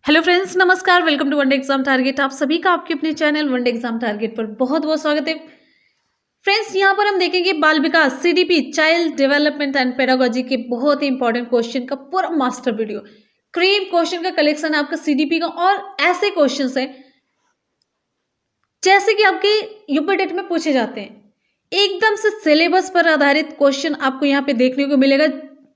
Hello friends, नमस्कार। Welcome to one day exam target. आप सभी का आपके अपने चैनल वनडे एग्जाम टारगेट पर बहुत बहुत स्वागत है। फ्रेंड्स, यहाँ पर हम देखेंगे बाल विकास CDP child development and pedagogy के बहुत ही इंपॉर्टेंट क्वेश्चन का पूरा मास्टर वीडियो, क्रीम क्वेश्चन का कलेक्शन है आपका सीडीपी का। और ऐसे क्वेश्चन है जैसे कि आपके यूपी टेट में पूछे जाते हैं, एकदम से सिलेबस पर आधारित क्वेश्चन आपको यहाँ पे देखने को मिलेगा।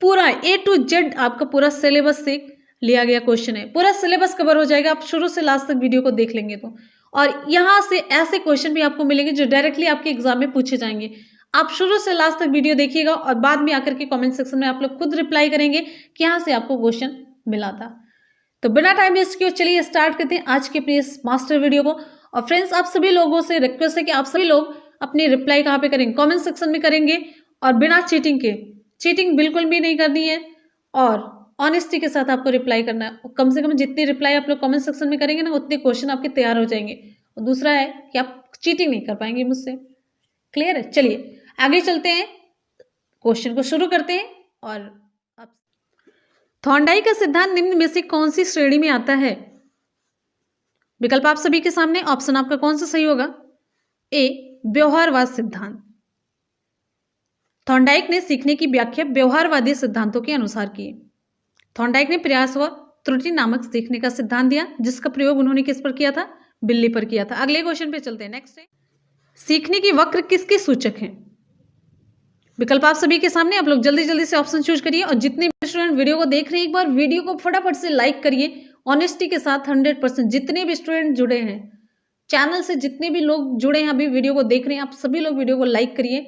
पूरा ए टू जेड आपका पूरा सिलेबस से लिया गया क्वेश्चन है, पूरा सिलेबस कवर हो जाएगा। आप शुरू से लास्ट तक वीडियो को देख लेंगे तो। और यहाँ से ऐसे क्वेश्चन भी आपको मिलेंगे जो डायरेक्टली आपके एग्जाम में पूछे जाएंगे। आप शुरू से लास्ट तक वीडियो देखिएगा और बाद में आकर के कमेंट सेक्शन में आप लोग खुद रिप्लाई करेंगे कि यहाँ से आपको क्वेश्चन मिला था। तो बिना टाइम वेस्ट किए चलिए स्टार्ट करते हैं आज की अपनी इस मास्टर वीडियो को। और फ्रेंड्स, आप सभी लोगों से रिक्वेस्ट है कि आप सभी लोग अपनी रिप्लाई कहाँ पे करेंगे, कमेंट सेक्शन में करेंगे। और बिना चीटिंग के, चीटिंग बिल्कुल भी नहीं करनी है और ऑनेस्टी के साथ आपको रिप्लाई करना है। कम से कम जितनी रिप्लाई आप लोग कमेंट सेक्शन में करेंगे ना, उतने क्वेश्चन आपके तैयार हो जाएंगे। और दूसरा है कि आप चीटिंग नहीं कर पाएंगे मुझसे। क्लियर है? चलिए आगे चलते हैं, क्वेश्चन को शुरू करते हैं। और थॉर्नडाइक का सिद्धांत निम्न में से कौन सी श्रेणी में आता है? विकल्प आप सभी के सामने, ऑप्शन आपका कौन सा सही होगा? ए, व्यवहारवाद सिद्धांत। थॉर्नडाइक ने सीखने की व्याख्या व्यवहारवादी सिद्धांतों के अनुसार की। थॉर्नडाइक ने प्रयास व त्रुटि नामक सीखने का सिद्धांत दिया, जिसका प्रयोग उन्होंने किस पर किया था? बिल्ली पर किया था। अगले क्वेश्चन पे चलते हैं। नेक्स्ट है, सीखने की वक्र किसके सूचक हैं? विकल्प आप सभी के सामने, आप लोग जल्दी जल्दी से ऑप्शन चूज करिए। और जितने भी स्टूडेंट वीडियो को देख रहे हैं, एक बार वीडियो को फटाफट से लाइक करिए ऑनेस्टी के साथ। 100% जितने भी स्टूडेंट जुड़े हैं चैनल से, जितने भी लोग जुड़े हैं अभी वीडियो को देख रहे हैं, आप सभी लोग वीडियो को लाइक करिए।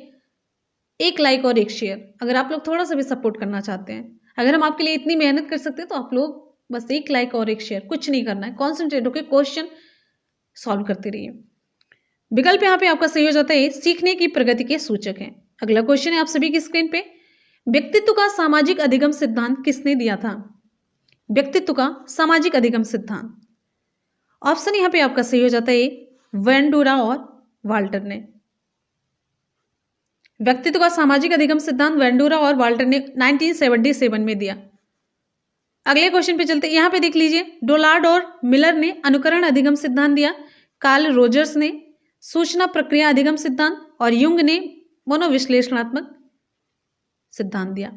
एक लाइक और एक शेयर, अगर आप लोग थोड़ा सा भी सपोर्ट करना चाहते हैं। अगर हम आपके लिए इतनी मेहनत कर सकते हैं तो आप लोग बस एक लाइक और एक शेयर, कुछ नहीं करना है, कॉन्सेंट्रेट होकर क्वेश्चन सॉल्व करते रहिए। विकल्प यहाँ पे आपका सही हो जाता है, सीखने की प्रगति के सूचक हैं। अगला क्वेश्चन है आप सभी की स्क्रीन पे, व्यक्तित्व का सामाजिक अधिगम सिद्धांत किसने दिया था? व्यक्तित्व का सामाजिक अधिगम सिद्धांत, ऑप्शन यहाँ पे आपका सही हो जाता है वेंडूरा और वाल्टर ने। व्यक्तित्व का सामाजिक अधिगम सिद्धांत वेंडूरा और वाल्टर ने 1977 में दिया। अगले क्वेश्चन पे चलते, यहाँ पे देख लीजिए, डोलार्ड और मिलर ने अनुकरण अधिगम सिद्धांत दिया, कार्ल रोजर्स ने सूचना प्रक्रिया अधिगम सिद्धांत और युंग ने मनोविश्लेषणात्मक सिद्धांत दिया।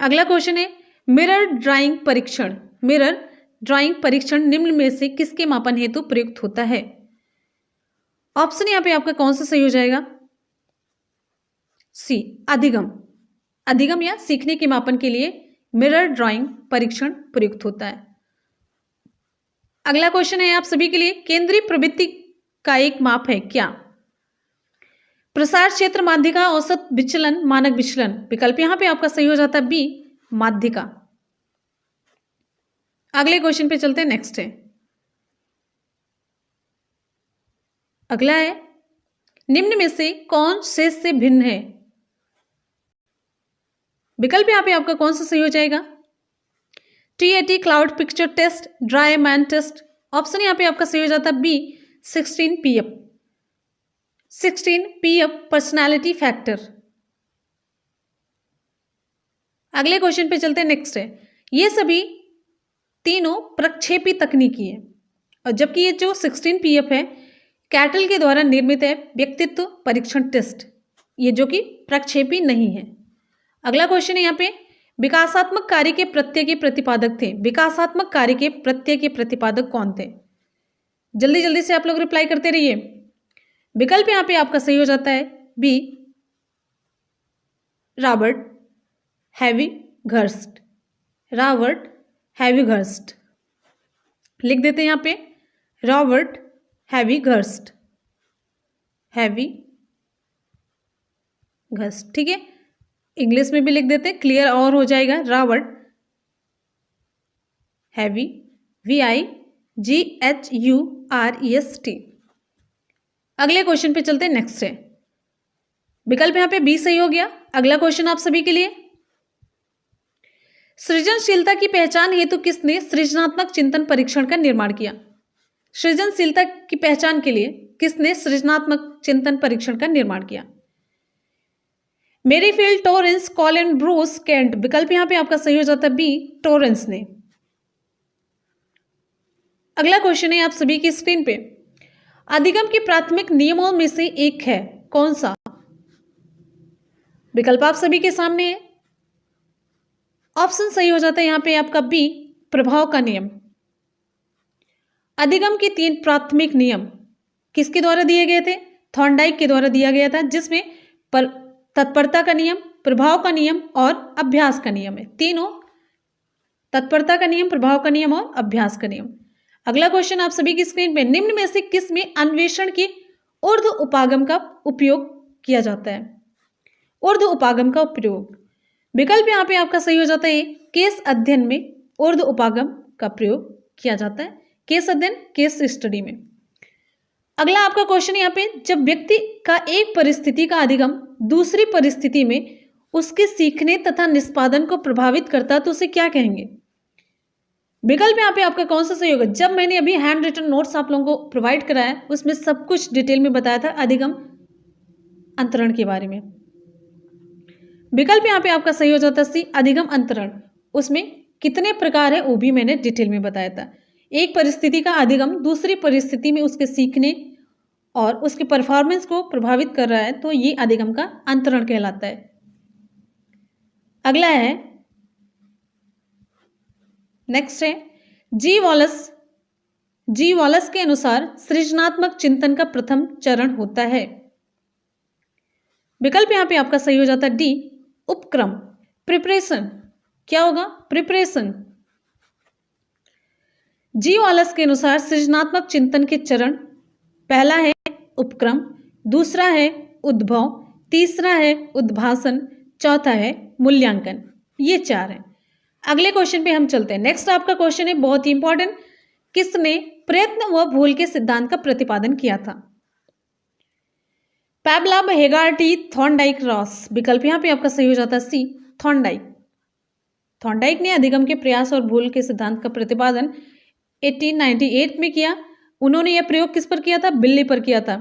अगला क्वेश्चन है, मिरर ड्राइंग परीक्षण। मिरर ड्राइंग परीक्षण निम्न में से किसके मापन हेतु प्रयुक्त होता है? ऑप्शन यहाँ पे आपका कौन सा सही हो जाएगा? सी, अधिगम। अधिगम या सीखने के मापन के लिए मिरर ड्राइंग परीक्षण प्रयुक्त होता है। अगला क्वेश्चन है आप सभी के लिए, केंद्रीय प्रवृत्ति का एक माप है क्या? प्रसार क्षेत्र माध्यिका, औसत विचलन, मानक विचलन। विकल्प यहां पे आपका सही हो जाता है बी, माध्यिका। अगले क्वेश्चन पे चलते हैं। नेक्स्ट है, अगला है, निम्न में से कौन शेष से भिन्न है? विकल्प यहां पे आपका कौन सा सही हो जाएगा? TAT cloud picture test, dry man test. Option यहां पे आपका सही हो जाता है B, 16PF। 16PF personality factor. अगले क्वेश्चन पे चलते हैं। नेक्स्ट है, ये सभी तीनों प्रक्षेपी तकनीकी है, और जबकि ये जो 16PF है कैटल के द्वारा निर्मित है व्यक्तित्व परीक्षण टेस्ट, ये जो कि प्रक्षेपी नहीं है। अगला क्वेश्चन है यहाँ पे, विकासात्मक कार्य के प्रत्यय के प्रतिपादक थे। विकासात्मक कार्य के प्रत्यय के प्रतिपादक कौन थे? जल्दी जल्दी से आप लोग रिप्लाई करते रहिए। विकल्प यहाँ पे आपका सही हो जाता है बी, रॉबर्ट हैविघर्स्ट। रॉबर्ट हैविघर्स्ट लिख देते हैं यहाँ पे, रॉबर्ट हैविघर्स्ट। हैविघर्स्ट, ठीक है, इंग्लिश में भी लिख देते हैं, क्लियर और हो जाएगा। Robert heavy, VIGHUREST। अगले क्वेश्चन पे चलते हैं। नेक्स्ट है, विकल्प यहाँ पे बी सही हो गया। अगला क्वेश्चन आप सभी के लिए, सृजनशीलता की पहचान हेतु किसने सृजनात्मक चिंतन परीक्षण का निर्माण किया? सृजनशीलता की पहचान के लिए किसने सृजनात्मक चिंतन परीक्षण का निर्माण किया? Merrifield, Torrens, Colin, Bruce, Kent. विकल्प यहां पे आपका सही हो जाता है बी, टॉरेंस ने। अगला क्वेश्चन है आप सभी की स्क्रीन पे, अधिगम के प्राथमिक नियमों में से एक है, कौन सा? विकल्प आप सभी के सामने है। ऑप्शन सही हो जाता है यहां पे आपका बी, प्रभाव का नियम। अधिगम के 3 प्राथमिक नियम किसके द्वारा दिए गए थे? थॉर्नडाइक के द्वारा दिया गया था, जिसमें तत्परता का नियम, प्रभाव का नियम और अभ्यास का नियम है। तीनों, तत्परता का नियम, प्रभाव का नियम और अभ्यास का नियम। अगला क्वेश्चन आप सभी की स्क्रीन पे, निम्न में से किस में अन्वेषण की ऊर्ध्व उपागम का उपयोग किया जाता है? ऊर्ध्व उपागम का उपयोग, विकल्प यहाँ पे आपका सही हो जाता है केस अध्ययन में ऊर्ध्व उपागम का प्रयोग किया जाता है। केस अध्ययन, केस स्टडी में। अगला आपका क्वेश्चन यहाँ पे, जब व्यक्ति का एक परिस्थिति का अधिगम दूसरी परिस्थिति में उसके सीखने तथा निष्पादन को प्रभावित करता है तो उसे क्या कहेंगे? विकल्प यहाँ पे आपका कौन सा सही होगा? जब मैंने अभी हैंड रिटन नोट्स आप लोगों को प्रोवाइड कराया, उसमें सब कुछ डिटेल में बताया था अधिगम अंतरण के बारे में। विकल्प यहाँ पे आपका सही हो जाता है सी, अधिगम अंतरण। उसमें कितने प्रकार है वो भी मैंने डिटेल में बताया था। एक परिस्थिति का अधिगम दूसरी परिस्थिति में उसके सीखने और उसके परफॉर्मेंस को प्रभावित कर रहा है तो ये अधिगम का अंतरण कहलाता है। अगला है, नेक्स्ट है, जी वॉलस के अनुसार सृजनात्मक चिंतन का प्रथम चरण होता है। विकल्प यहां पे आपका सही हो जाता है डी, उपक्रम, प्रिपरेशन। क्या होगा? प्रिपरेशन। जी वॉलस के अनुसार सृजनात्मक चिंतन के चरण, पहला है उपक्रम, दूसरा है उद्भव, तीसरा है उद्भासन, चौथा है मूल्यांकन। ये 4 हैं। अगले क्वेश्चन पे हम चलते हैं। नेक्स्ट आपका क्वेश्चन है बहुत ही इंपॉर्टेंट, किसने प्रयत्न व भूल के सिद्धांत का प्रतिपादन किया था? पैवलव, हेगार्टी, थॉर्नडाइक, रॉस। विकल्प यहाँ पे आपका सही हो जाता है सी, थॉर्नडाइक। थॉर्नडाइक ने अधिगम के प्रयास और भूल के सिद्धांत का प्रतिपादन 1898 में किया। उन्होंने यह प्रयोग किस पर किया था? बिल्ली पर किया था।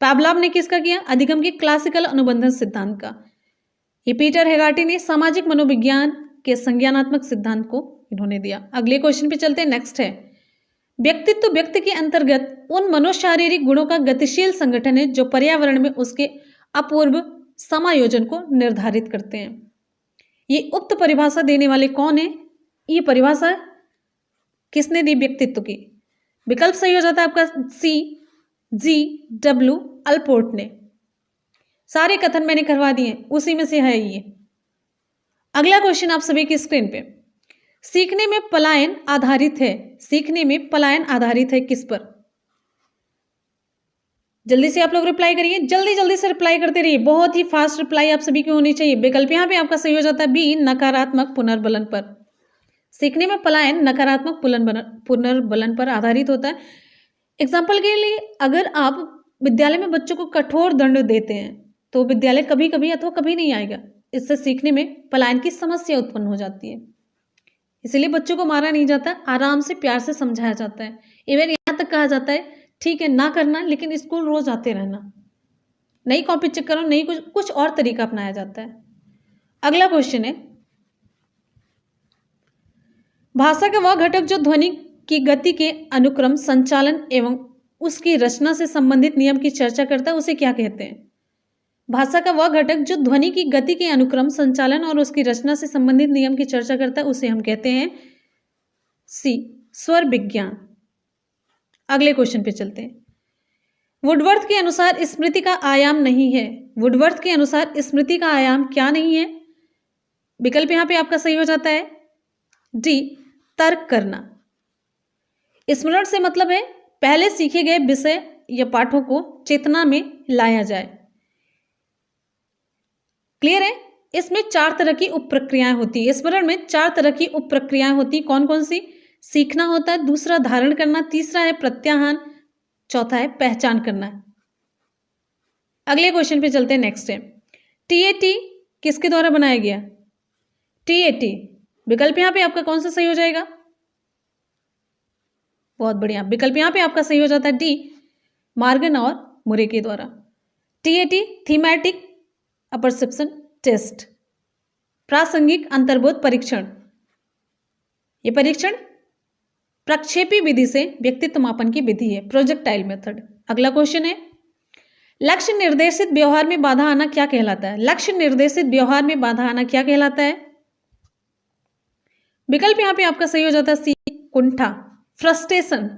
पैवलव ने किसका किया? अधिगम के क्लासिकल अनुबंधन सिद्धांत का। ये पीटर हेगार्टी ने सामाजिक मनोविज्ञान के संज्ञानात्मक सिद्धांत को इन्होंने दिया। अगले क्वेश्चन पे चलते हैं। नेक्स्ट है, व्यक्तित्व व्यक्ति के अंतर्गत उन मनोशारीरिक गुणों का गतिशील संगठन है जो पर्यावरण में उसके अपूर्व समायोजन को निर्धारित करते हैं। ये उक्त परिभाषा देने वाले कौन है? ये परिभाषा किसने दी व्यक्तित्व की? विकल्प सही हो जाता है आपका सी, G.W. अल्पोर्ट ने। सारे कथन मैंने करवा दिए, उसी में से है ये। अगला क्वेश्चन आप सभी की स्क्रीन पे, सीखने में पलायन आधारित है। सीखने में पलायन आधारित है किस पर? जल्दी से आप लोग रिप्लाई करिए, जल्दी से रिप्लाई करते रहिए, बहुत ही फास्ट रिप्लाई आप सभी की होनी चाहिए। विकल्प यहाँ पे आपका सही हो जाता है बी, नकारात्मक पुनर्बलन पर। सीखने में पलायन नकारात्मक पुनर्बलन पर आधारित होता है। एग्जाम्पल के लिए, अगर आप विद्यालय में बच्चों को कठोर दंड देते हैं तो विद्यालय कभी कभी अथवा कभी नहीं आएगा। इससे सीखने में पलायन की समस्या उत्पन्न हो जाती है। इसलिए बच्चों को मारा नहीं जाता, आराम से प्यार से समझाया जाता है। इवन यहाँ तक कहा जाता है ठीक है ना करना, लेकिन स्कूल रोज आते रहना, नई कॉपी चेक करो, नई कुछ और तरीका अपनाया जाता है। अगला क्वेश्चन है, भाषा का वह घटक जो ध्वनि की गति के अनुक्रम, संचालन एवं उसकी रचना से संबंधित नियम की चर्चा करता है उसे क्या कहते हैं? भाषा का वह घटक जो ध्वनि की गति के अनुक्रम, संचालन और उसकी रचना से संबंधित नियम की चर्चा करता है उसे हम कहते हैं सी, स्वर विज्ञान। अगले क्वेश्चन पे चलते हैं। वुडवर्थ के अनुसार स्मृति का आयाम नहीं है। वुडवर्थ के अनुसार स्मृति का आयाम क्या नहीं है? विकल्प यहां पे आपका सही हो जाता है डी, तर्क करना। स्मरण से मतलब है पहले सीखे गए विषय या पाठों को चेतना में लाया जाए। क्लियर है? इसमें 4 तरह की उप प्रक्रियाएं होती है। स्मरण में 4 तरह की उप प्रक्रियाएं होती, कौन कौन सी? सीखना होता है, दूसरा धारण करना, तीसरा है प्रत्याहान, चौथा है पहचान करना। अगले क्वेश्चन पे चलते हैं। नेक्स्ट है, टीएटी किसके द्वारा बनाया गया? टीएटी, विकल्प यहां पे आपका कौन सा सही हो जाएगा? बहुत बढ़िया, विकल्प यहां पे आपका सही हो जाता है डी, मार्गन और मुरे के द्वारा। टीएटी, थीमेटिक अपरसेप्शन टेस्ट, प्रासंगिक अंतर्बोध परीक्षण। ये परीक्षण प्रक्षेपी विधि से व्यक्तित्व मापन की विधि है, प्रोजेक्टाइल मेथड। अगला क्वेश्चन है, लक्ष्य निर्देशित व्यवहार में बाधा आना क्या कहलाता है? लक्ष्य निर्देशित व्यवहार में बाधा आना क्या कहलाता है? विकल्प यहां पे आपका सही हो जाता है सी, कुंठा, फ्रस्ट्रेशन।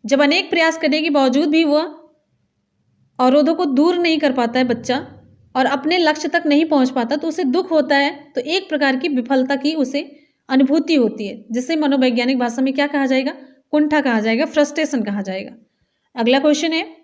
जब अनेक प्रयास करने के बावजूद भी वह अवरोधों को दूर नहीं कर पाता है बच्चा और अपने लक्ष्य तक नहीं पहुंच पाता तो उसे दुख होता है, तो एक प्रकार की विफलता की उसे अनुभूति होती है, जिसे मनोवैज्ञानिक भाषा में क्या कहा जाएगा? कुंठा कहा जाएगा, फ्रस्ट्रेशन कहा जाएगा। अगला क्वेश्चन है,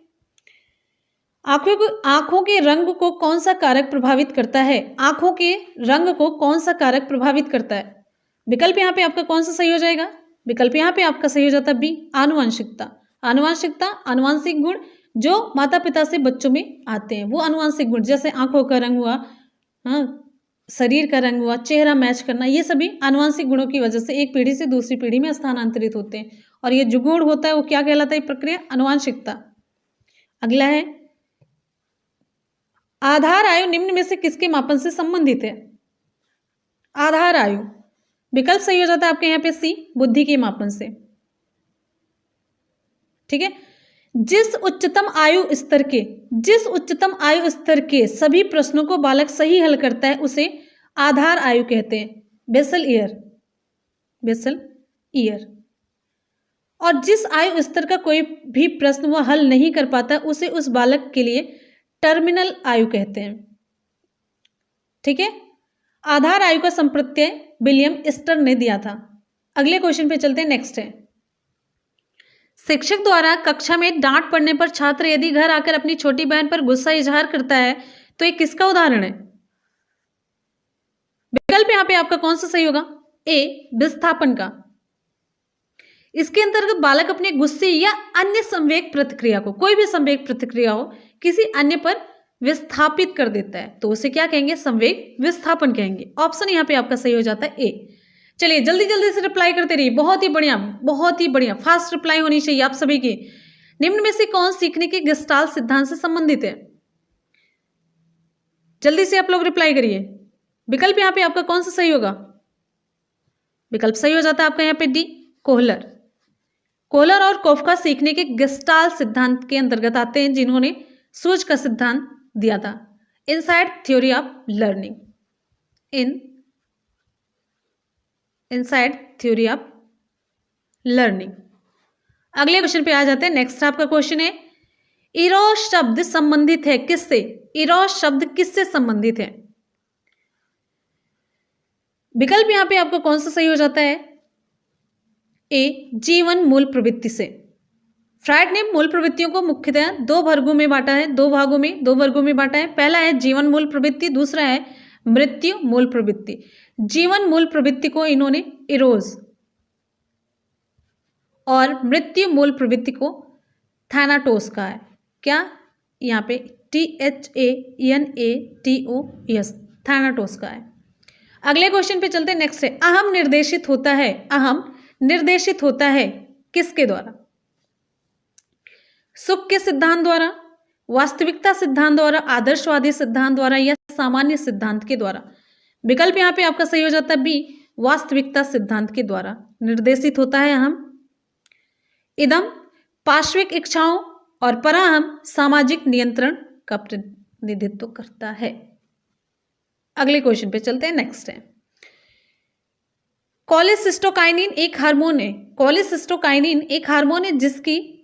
आंखों के रंग को कौन सा कारक प्रभावित करता है? आंखों के रंग को कौन सा कारक प्रभावित करता है? विकल्प यहाँ पे आपका कौन सा सही हो जाएगा? विकल्प यहाँ पे आपका सही हो जाता है बी, आनुवंशिकता। आनुवंशिकता, आनुवंशिक गुण जो माता पिता से बच्चों में आते हैं, वो आनुवंशिक गुण, जैसे आंखों का रंग हुआ, हाँ, शरीर का रंग हुआ, चेहरा मैच करना, ये सभी आनुवंशिक गुणों की वजह से एक पीढ़ी से दूसरी पीढ़ी में स्थानांतरित होते हैं। और ये जो गुण होता है वो क्या कहलाता है? प्रक्रिया आनुवंशिकता। अगला है, आधार आयु निम्न में से किसके मापन से संबंधित है? आधार आयु, विकल्प सही हो जाता है आपके यहाँ पे सी, बुद्धि के मापन से। ठीक है, जिस उच्चतम आयु स्तर के सभी प्रश्नों को बालक सही हल करता है उसे आधार आयु कहते हैं, बेसल ईयर। और जिस आयु स्तर का कोई भी प्रश्न वह हल नहीं कर पाता उसे उस बालक के लिए टर्मिनल आयु कहते हैं। ठीक है, आधार आयु का संप्रत्यय विलियम स्टर ने दिया था। अगले क्वेश्चन पे चलते हैं, नेक्स्ट है, शिक्षक द्वारा कक्षा में डांट पड़ने पर छात्र यदि घर आकर अपनी छोटी बहन पर गुस्सा इजहार करता है तो ये किसका उदाहरण है? विकल्प यहां पे आपका कौन सा सही होगा? ए, विस्थापन का। इसके अंतर्गत बालक अपने गुस्से या अन्य संवेग प्रतिक्रिया को, कोई भी संवेग प्रतिक्रिया हो, किसी अन्य पर विस्थापित कर देता है तो उसे क्या कहेंगे? संवेग विस्थापन कहेंगे। ऑप्शन यहाँ पे आपका सही हो जाता है ए। चलिए जल्दी जल्दी से रिप्लाई करते रहिए, बहुत ही बढ़िया, फास्ट रिप्लाई होनी चाहिए आप सभी की। निम्न में से कौन सीखने के गेस्टाल्ट सिद्धांत से संबंधित है? जल्दी से आप लोग रिप्लाई करिए। विकल्प यहाँ पे आपका कौन सा सही होगा? विकल्प सही हो जाता है आपका यहाँ पे डी, कोहलर। कोहलर और कोफका सीखने के गेस्टाल्ट सिद्धांत के अंतर्गत आते हैं, जिन्होंने सूझ का सिद्धांत दिया था, inside theory of learning, inside theory of learning. अगले क्वेश्चन पे आ जाते हैं, नेक्स्ट आपका क्वेश्चन है, इरोस शब्द संबंधित है किससे? इरोस शब्द किससे संबंधित है? विकल्प यहां पे आपका कौन सा सही हो जाता है? ए, जीवन मूल प्रवृत्ति से। फ्रायड ने मूल प्रवृत्तियों को मुख्यतः दो वर्गों में बांटा है। पहला है जीवन मूल प्रवृत्ति, दूसरा है मृत्यु मूल प्रवृत्ति। जीवन मूल प्रवृत्ति को इन्होंने इरोज और मृत्यु मूल प्रवृत्ति को थैनाटोस कहा है। क्या? यहाँ पे THANATOS, थैनाटोस का है। अगले क्वेश्चन पे चलते हैं, नेक्स्ट है, अहम निर्देशित होता है किसके द्वारा? सुख के सिद्धांत द्वारा, वास्तविकता सिद्धांत द्वारा, आदर्शवादी सिद्धांत द्वारा या सामान्य सिद्धांत के द्वारा? विकल्प यहाँ पे आपका सही हो जाता है बी, वास्तविकता सिद्धांत के द्वारा निर्देशित होता है अहम। इदम पार्श्विक इच्छाओं और पराहम सामाजिक नियंत्रण का प्रतिनिधित्व करता है। अगले क्वेश्चन पे चलते हैं, नेक्स्ट है, कोलेसिस्टोकाइनिन एक हार्मोन है जिसकी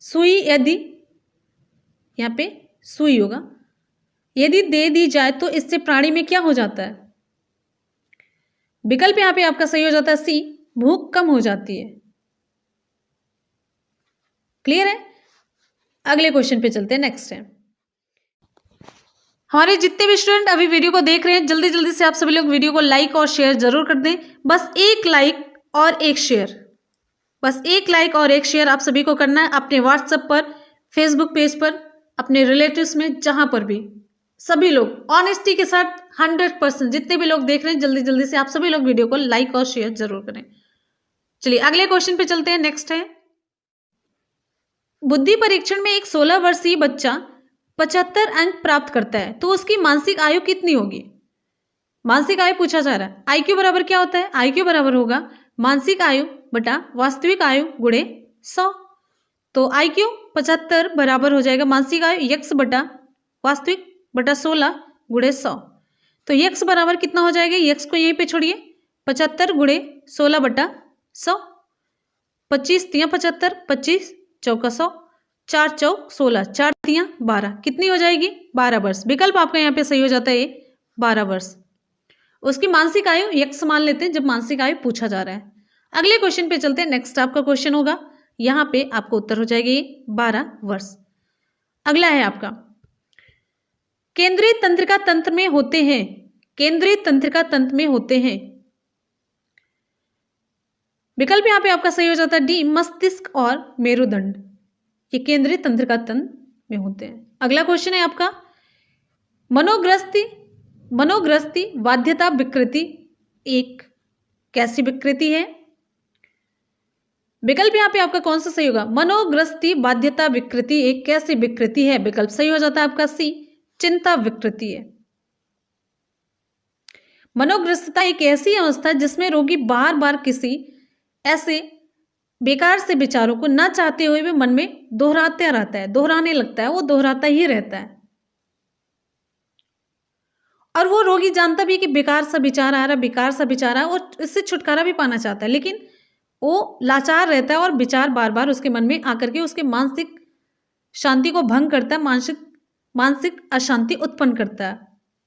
सुई, यदि यहाँ पे सुई होगा, यदि दे दी जाए तो इससे प्राणी में क्या हो जाता है? विकल्प यहां पे आपका सही हो जाता है सी, भूख कम हो जाती है। क्लियर है? अगले क्वेश्चन पे चलते हैं, नेक्स्ट है, हमारे जितने भी स्टूडेंट अभी वीडियो को देख रहे हैं, जल्दी जल्दी से आप सभी लोग वीडियो को लाइक और शेयर जरूर कर दें। बस एक लाइक और एक शेयर आप सभी को करना है, अपने व्हाट्सएप पर, फेसबुक पेज पर, अपने रिलेटिव्स में, जहां पर भी। सभी लोग ऑनेस्टी के साथ 100% जितने भी लोग देख रहे हैं, जल्दी जल्दी से आप सभी लोग वीडियो को लाइक और शेयर जरूर करें। चलिए अगले क्वेश्चन पे चलते हैं, नेक्स्ट है, बुद्धि परीक्षण में एक 16 वर्षीय बच्चा 75 अंक प्राप्त करता है तो उसकी मानसिक आयु कितनी होगी? मानसिक आयु पूछा जा रहा है। आईक्यू बराबर क्या होता है? आईक्यू बराबर होगा मानसिक आयु बटा वास्तविक आयु गुणे 100। तो आईक्यू 75 बराबर हो जाएगा मानसिक आयु x बटा वास्तविक बटा 16 गुणे 100। तो x बराबर कितना हो जाएगा? x को यहीं पे छोड़िए, 75 गुणे 16 बटा 100, 25 तिया 75, 25 चौका 100, 4 चौक 16, 4 तिया 12, कितनी हो जाएगी? 12 वर्ष। विकल्प आपका यहाँ पे सही हो जाता है 12 वर्ष। उसकी मानसिक आयु x मान लेते हैं जब मानसिक आयु पूछा जा रहा है। अगले क्वेश्चन पे चलते हैं। नेक्स्ट आपका क्वेश्चन होगा, यहाँ पे आपको उत्तर हो जाएगा ये 12 वर्ष। अगला है आपका केंद्रीय तंत्रिका तंत्र में होते हैं, केंद्रीय तंत्रिका तंत्र में होते हैं। विकल्प यहाँ पे आपका सही हो जाता है डी, मस्तिष्क और मेरुदंड, ये केंद्रीय तंत्रिका तंत्र में होते हैं। अगला क्वेश्चन है आपका मनोग्रस्ती बाध्यता विकृति एक कैसी विकृति है? विकल्प यहाँ पे आपका कौन सा सही होगा? मनोग्रस्ती बाध्यता विकृति एक कैसी विकृति है? विकल्प सही हो जाता है आपका सी, चिंता विकृति है। मनोग्रस्तता एक ऐसी अवस्था है जिसमें रोगी बार बार किसी ऐसे बेकार से विचारों को न चाहते हुए भी मन में दोहराते रहता है, दोहराने लगता है, वो दोहराता ही रहता है। और वो रोगी जानता भी कि बेकार सा विचार आ रहा है, बेकार सा विचार आ रहा है, और इससे छुटकारा भी पाना चाहता है, लेकिन वो लाचार रहता है और विचार बार बार उसके मन में आकर के उसके मानसिक शांति को भंग करता है, मानसिक अशांति उत्पन्न करता है।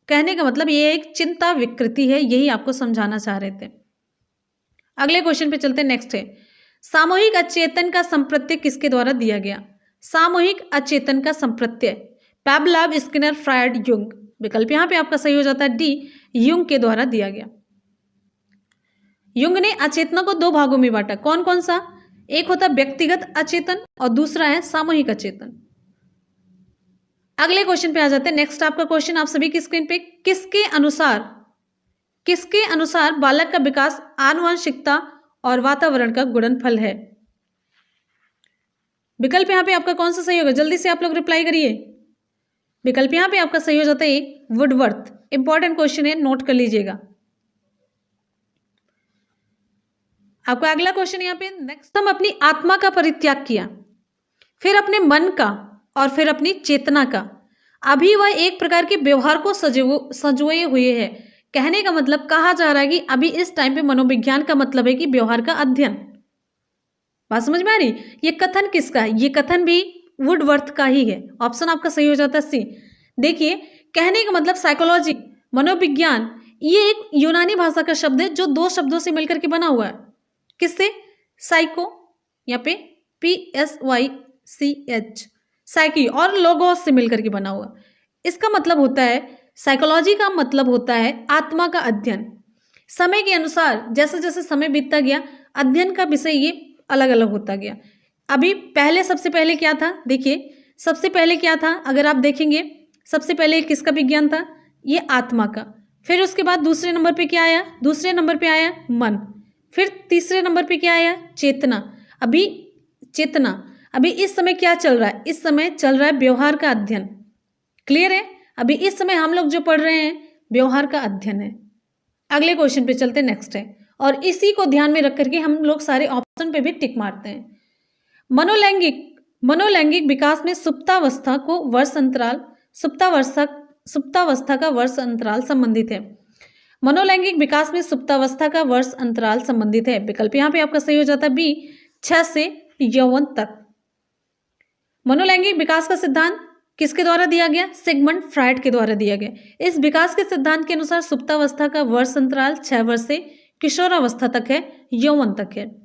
कहने का मतलब ये एक चिंता विकृति है, यही आपको समझाना चाह रहे थे। अगले क्वेश्चन पे चलते हैं। नेक्स्ट है सामूहिक अचेतन का संप्रत्यय किसके द्वारा दिया गया? सामूहिक अचेतन का संप्रत्यय पावलोव, स्किनर, फ्रायड, युंग। विकल्प यहाँ पे आपका सही हो जाता है डी, युंग के द्वारा दिया गया। युंग ने अचेतना को 2 भागों में बांटा, कौन कौन सा? एक होता व्यक्तिगत अचेतन और दूसरा है सामूहिक अचेतन। अगले क्वेश्चन पे आ जाते हैं। नेक्स्ट आपका क्वेश्चन आप सभी की स्क्रीन पे, किसके अनुसार बालक का विकास आनुवंशिकता और वातावरण का गुणनफल है? विकल्प यहाँ पे आपका कौन सा सही होगा? जल्दी से आप लोग रिप्लाई करिए। विकल्प यहाँ पे आपका सही हो जाता है वुडवर्थ। इंपॉर्टेंट क्वेश्चन है, नोट कर लीजिएगा। आपका अगला क्वेश्चन यहाँ पे नेक्स्ट, हम अपनी आत्मा का परित्याग किया, फिर अपने मन का और फिर अपनी चेतना का, अभी वह एक प्रकार के व्यवहार को संजोए हुए है। कहने का मतलब कहा जा रहा है कि अभी इस टाइम पे मनोविज्ञान का मतलब है कि व्यवहार का अध्ययन। बात समझ में आ रही? ये कथन किसका है? ये कथन भी वुडवर्थ का ही है। ऑप्शन आपका सही हो जाता है सी। देखिए, कहने का मतलब साइकोलॉजी, मनोविज्ञान, ये एक यूनानी भाषा का शब्द है जो 2 शब्दों से मिलकर के बना हुआ है। किससे? साइको, यहाँ पे PSYCH, साइकी, और लोगोस से मिलकर के बना हुआ। इसका मतलब होता है, साइकोलॉजी का मतलब होता है आत्मा का अध्ययन। समय के अनुसार जैसे जैसे समय बीतता गया, अध्ययन का विषय ये अलग अलग होता गया। अभी पहले सबसे पहले क्या था? देखिए, सबसे पहले क्या था? अगर आप देखेंगे, सबसे पहले किसका विज्ञान था? ये आत्मा का। फिर उसके बाद दूसरे नंबर पे क्या आया? दूसरे नंबर पे आया मन। फिर तीसरे नंबर पे क्या आया? चेतना। अभी चेतना, अभी इस समय क्या चल रहा है? इस समय चल रहा है व्यवहार का अध्ययन। क्लियर है? अभी इस समय हम लोग जो पढ़ रहे हैं व्यवहार का अध्ययन है। अगले क्वेश्चन पे चलते हैं। नेक्स्ट है, और इसी को ध्यान में रख करके हम लोग सारे ऑप्शन पे भी टिक मारते हैं। मनोलैंगिक विकास में सुप्तावस्था को वर्ष अंतराल, सुप्तावस्था का वर्ष अंतराल संबंधित है। मनोलैंगिक विकास में सुप्तावस्था का वर्ष अंतराल संबंधित है। विकल्प यहाँ पे आपका सही हो जाता है बी, 6 से यौवन तक। मनोलैंगिक विकास का सिद्धांत किसके द्वारा दिया गया? सिगमंड फ्रायड के द्वारा दिया गया। इस विकास के सिद्धांत के अनुसार सुप्तावस्था का वर्ष अंतराल 6 वर्ष से किशोरावस्था तक है, यौवन तक है।